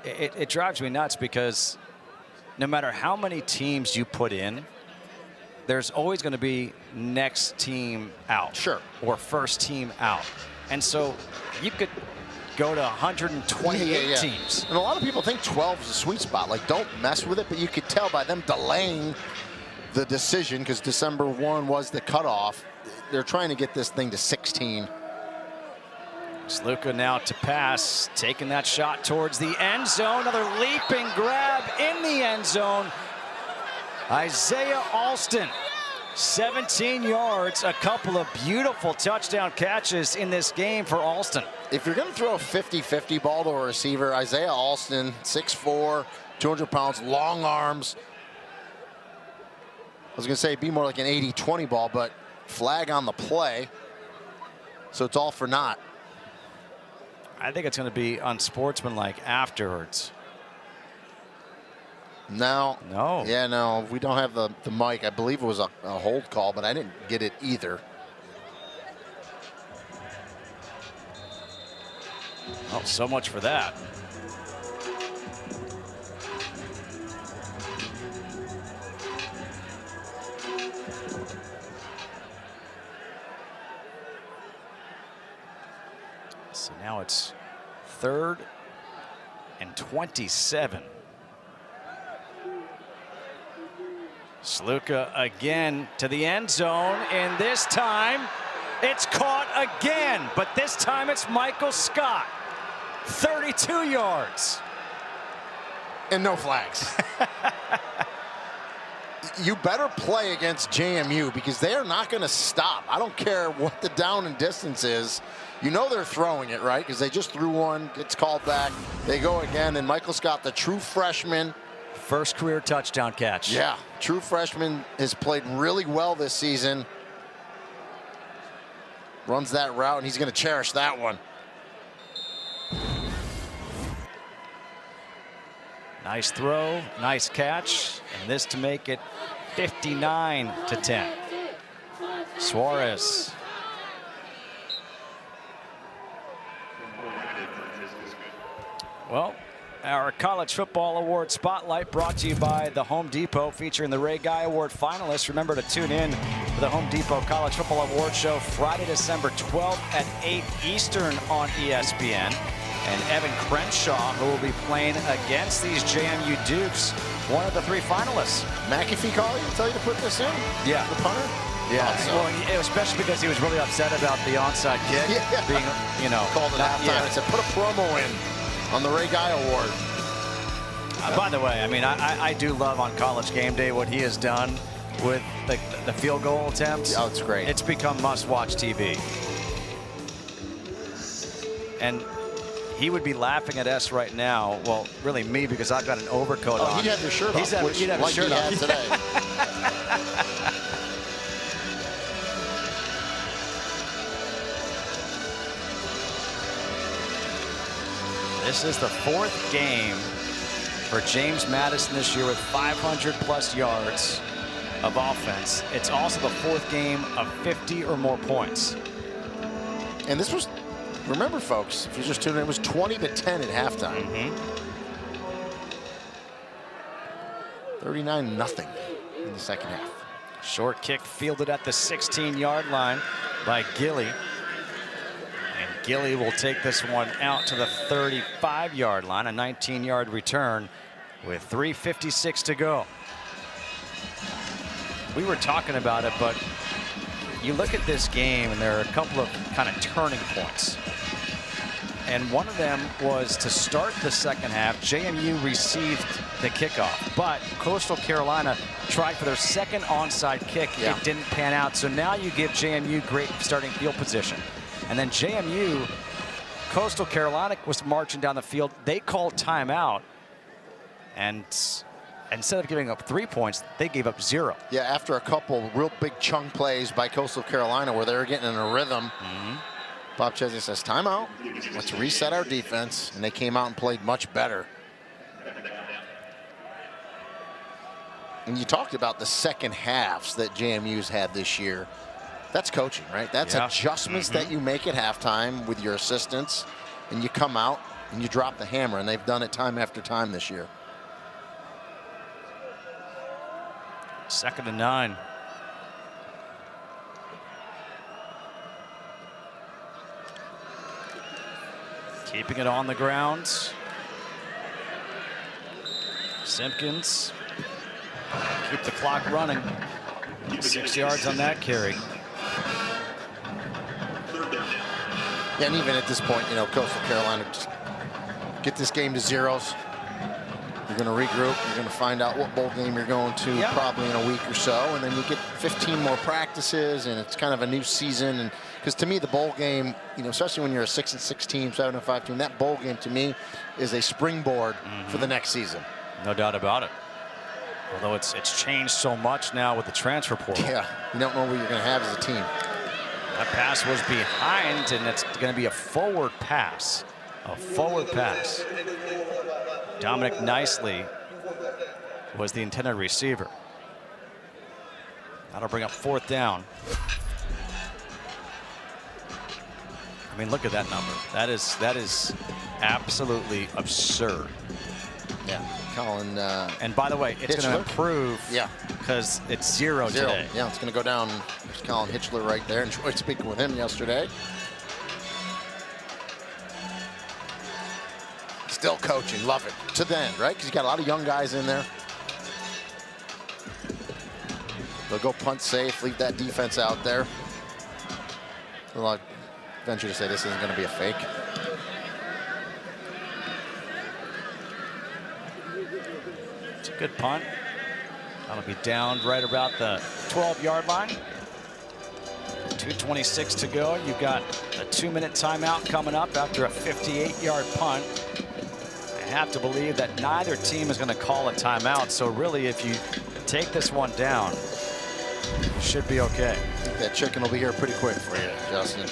It drives me nuts because no matter how many teams you put in, there's always going to be next team out. Sure. Or first team out. And so you could go to 128 teams. And a lot of people think 12 is a sweet spot. Like, don't mess with it. But you could tell by them delaying the decision, because December 1 was the cutoff. They're trying to get this thing to 16. Sluka now to pass, taking that shot towards the end zone. Another leaping grab in the end zone. Isaiah Alston, 17 yards, a couple of beautiful touchdown catches in this game for Alston. If you're going to throw a 50-50 ball to a receiver, Isaiah Alston, 6'4", 200 pounds, long arms. I was going to say it'd be more like an 80-20 ball, but flag on the play. So it's all for naught. I think it's going to be unsportsmanlike afterwards. No. No. Yeah, no, we don't have the mic. I believe it was a hold call, but I didn't get it either. Oh, so much for that. So now it's 3rd and 27. Sluka again to the end zone, and this time it's caught again, but this time it's Michael Scott. 32 yards. And no flags. You better play against JMU, because they are not going to stop. I don't care what the down and distance is. You know they're throwing it, right? Because they just threw one, gets called back. They go again, and Michael Scott, the true freshman. First career touchdown catch. Yeah, true freshman, has played really well this season. Runs that route, and he's going to cherish that one. Nice throw, nice catch, and this to make it 59-10. Suarez. Well, our College Football Award Spotlight brought to you by the Home Depot, featuring the Ray Guy Award finalists. Remember to tune in for the Home Depot College Football Award Show Friday, December 12th at 8 Eastern on ESPN. And Evan Crenshaw, who will be playing against these JMU Dukes, one of the 3 finalists. McAfee call you, tell you to put this in? Yeah. The punter? Yeah, So. well, especially because he was really upset about the onside kick being, called at halftime and said, put a promo in on the Ray Guy Award. By the way, I mean, I do love on College Game Day what he has done with the field goal attempts. Oh, it's great. It's become must-watch TV. And he would be laughing at us right now. Well, really me, because I've got an overcoat on. He'd have your shirt off, He'd have his shirt off today. This is the 4th game for James Madison this year with 500+ yards of offense. It's also the 4th game of 50 or more points. And this was, remember folks, if you're just tuning in, it was 20-10 at halftime. 39-0 in the second half. Short kick fielded at the 16-yard line by Gilly. And Gilly will take this one out to the 35-yard line, a 19-yard return with 3:56 to go. We were talking about it, but you look at this game and there are a couple of kind of turning points. And one of them was to start the second half, JMU received the kickoff, but Coastal Carolina tried for their second onside kick. Yeah. It didn't pan out. So now you give JMU great starting field position. And then JMU, Coastal Carolina was marching down the field. They called timeout. And instead of giving up 3 points, they gave up 0. Yeah, after a couple real big chunk plays by Coastal Carolina where they were getting in a rhythm, Bob Chesney says, timeout, let's reset our defense. And they came out and played much better. And you talked about the second halves that JMU's had this year. That's coaching, right? That's adjustments that you make at halftime with your assistants, and you come out and you drop the hammer, and they've done it time after time this year. 2nd and 9. Keeping it on the ground. Simpkins. Keep the clock running. 6 yards on that carry. Yeah, and even at this point, you know, Coastal Carolina just get this game to zeros. You're going to regroup. You're going to find out what bowl game you're going to probably in a week or so, and then you get 15 more practices, and it's kind of a new season. And because to me, the bowl game, you know, especially when you're a 6-6 team, 7-5 team, that bowl game to me is a springboard for the next season. No doubt about it. Although it's changed so much now with the transfer portal. Yeah, you don't know what you're going to have as a team. That pass was behind, and it's going to be a forward pass. A forward pass. Dominic Nicely was the intended receiver. That'll bring up 4th down. I mean, look at that number. That is absolutely absurd. Yeah, Colin. And by the way, it's going to improve. Yeah, because it's 0 today. Yeah, it's going to go down. There's Colin Hitchler right there. Enjoyed speaking with him yesterday. Still coaching, love it. To the end, right? Because you got a lot of young guys in there. They'll go punt safe, leave that defense out there. Well, I venture to say this isn't going to be a fake. It's a good punt. That'll be down right about the 12-yard line. 2:26 to go. You've got a 2-minute timeout coming up after a 58-yard punt. I have to believe that neither team is going to call a timeout. So really, if you take this one down, you should be okay. I think that chicken will be here pretty quick for you, Justin.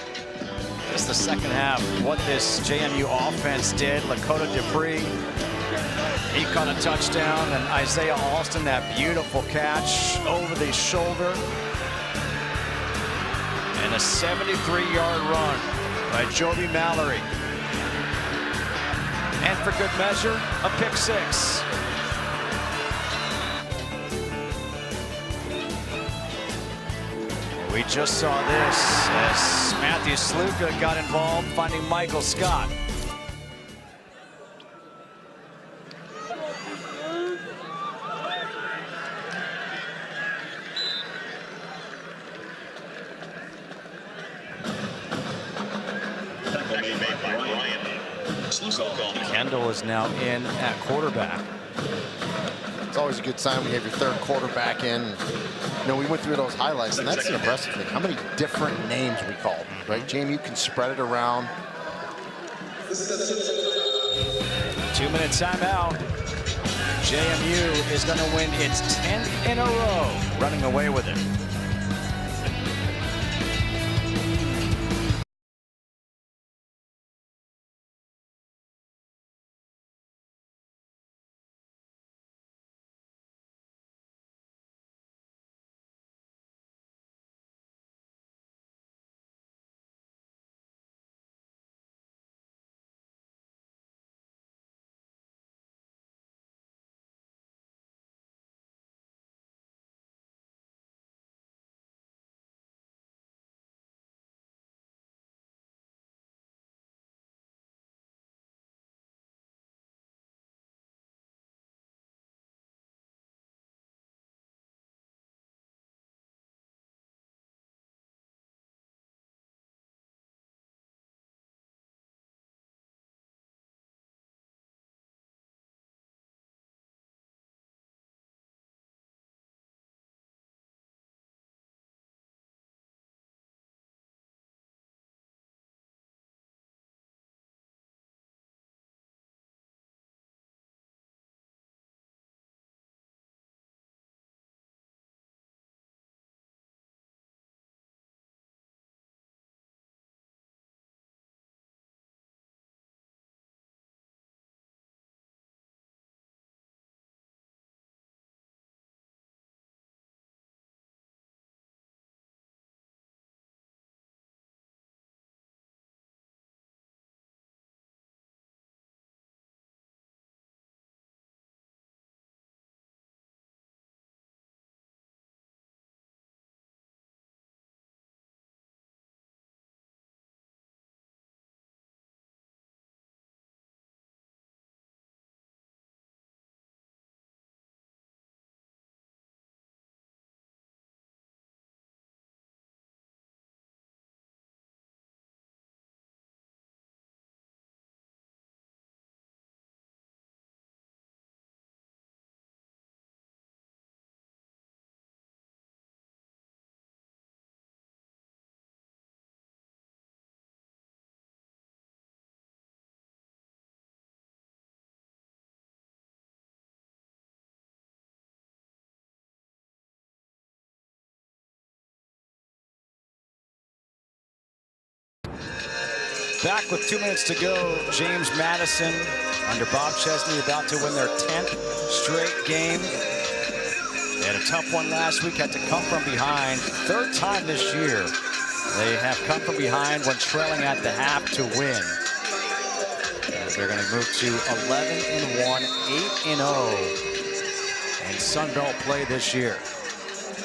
This is the second half. What this JMU offense did. Lakota Dupree, he caught a touchdown, and Isaiah Alston, that beautiful catch over the shoulder. And a 73-yard run by Joby Mallory. And for good measure, a pick 6. We just saw this as Matthew Sluka got involved, finding Michael Scott. Kendall is now in at quarterback. It's always a good sign when you have your third quarterback in. You know, we went through those highlights, and that's the impressive thing. How many different names we called, right? JMU can spread it around. 2-minute timeout. JMU is going to win its 10th in a row, running away with it. Back with 2 minutes to go. James Madison under Bob Chesney about to win their 10th straight game. They had a tough one last week, had to come from behind. Third time this year they have come from behind when trailing at the half to win. And they're going to move to 11-1, 8-0 in Sun Belt play this year.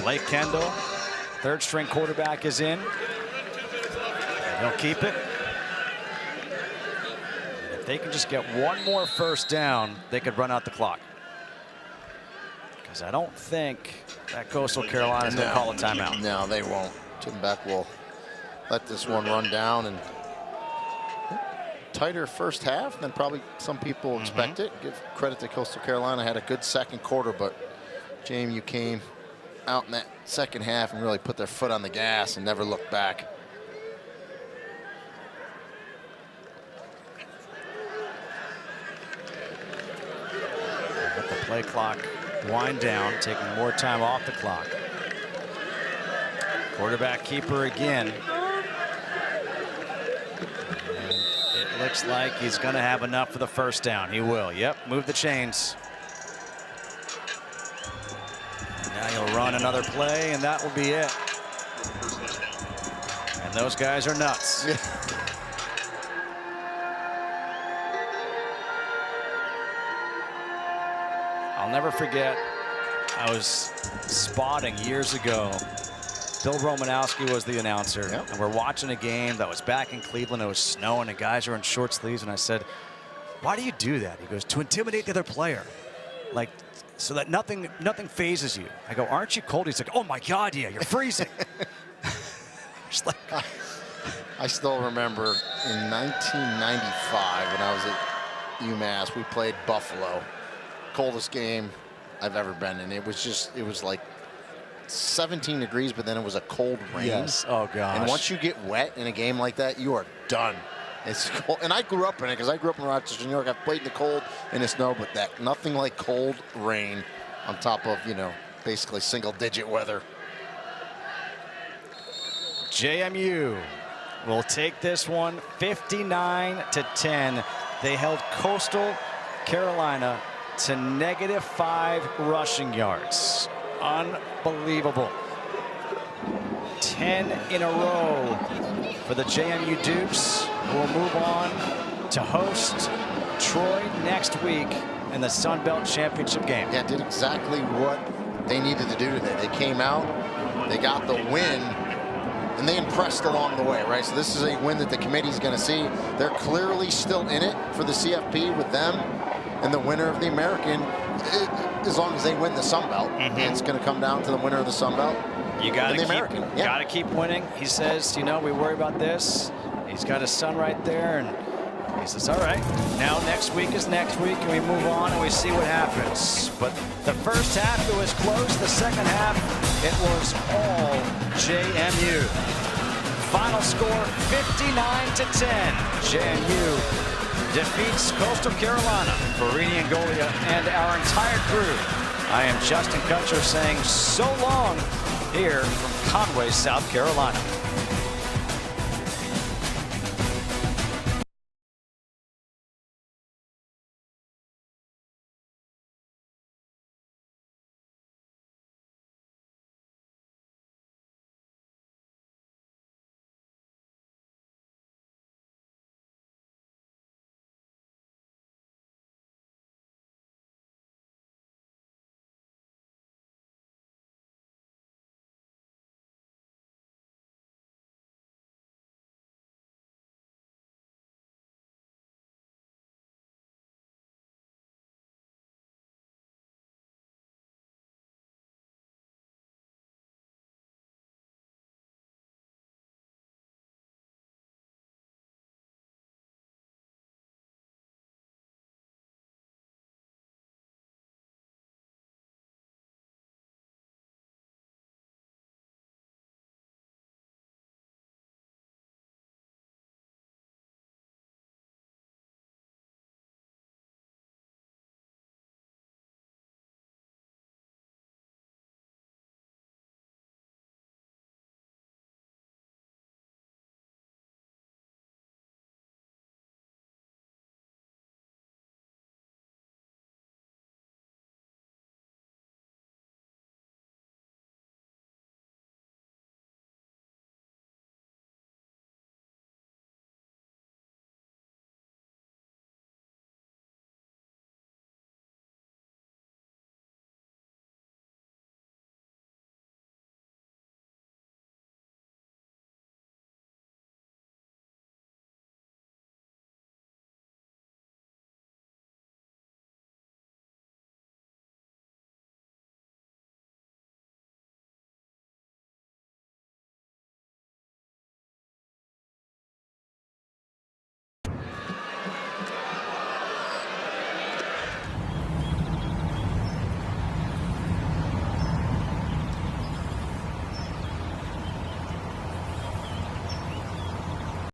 Blake Kendall, third string quarterback, is in. And he'll keep it. If they can just get one more first down, they could run out the clock. Because I don't think that Coastal Carolina is going to call a timeout. No, they won't. Tim Beck will let this one run down, and tighter first half than probably some people expect it. Give credit to Coastal Carolina, had a good second quarter, but JMU came out in that second half and really put their foot on the gas and never looked back. Let the play clock wind down, taking more time off the clock. Quarterback keeper again. And it looks like he's going to have enough for the first down. He will. Yep, move the chains. And now he'll run another play, and that will be it. And those guys are nuts. I'll never forget, I was spotting years ago. Bill Romanowski was the announcer, and we're watching a game that was back in Cleveland. It was snowing, and guys are in short sleeves, and I said, why do you do that? He goes, to intimidate the other player, like, so that nothing phases you. I go, aren't you cold? He's like, oh my God, yeah, you're freezing. Just like, I still remember in 1995 when I was at UMass. We played Buffalo. Coldest game I've ever been in. It was like 17 degrees, but then it was a cold rain. Yes. Oh, gosh. And once you get wet in a game like that, you are done. It's cold. And I grew up in it because I grew up in Rochester, New York. I've played in the cold and the snow, but nothing like cold rain on top of, basically single-digit weather. JMU will take this one 59-10. They held Coastal Carolina to -5 rushing yards. Unbelievable. 10 in a row for the JMU Dukes, who will move on to host Troy next week in the Sun Belt Championship game. Yeah, did exactly what they needed to do today. They came out, they got the win, and they impressed along the way, right? So this is a win that the committee's going to see. They're clearly still in it for the CFP with them and the winner of the American, as long as they win the Sun Belt. It's going to come down to the winner of the Sun Belt. You got Yeah. to keep winning. He says, we worry about this. He's got his son right there, and he says, all right, now next week is next week, and we move on and we see what happens. But the first half, it was close. The second half, it was all JMU. Final score, 59-10. JMU defeats Coastal Carolina. For Rini and Golia and our entire crew, I am Justin Kutcher saying so long here from Conway, South Carolina.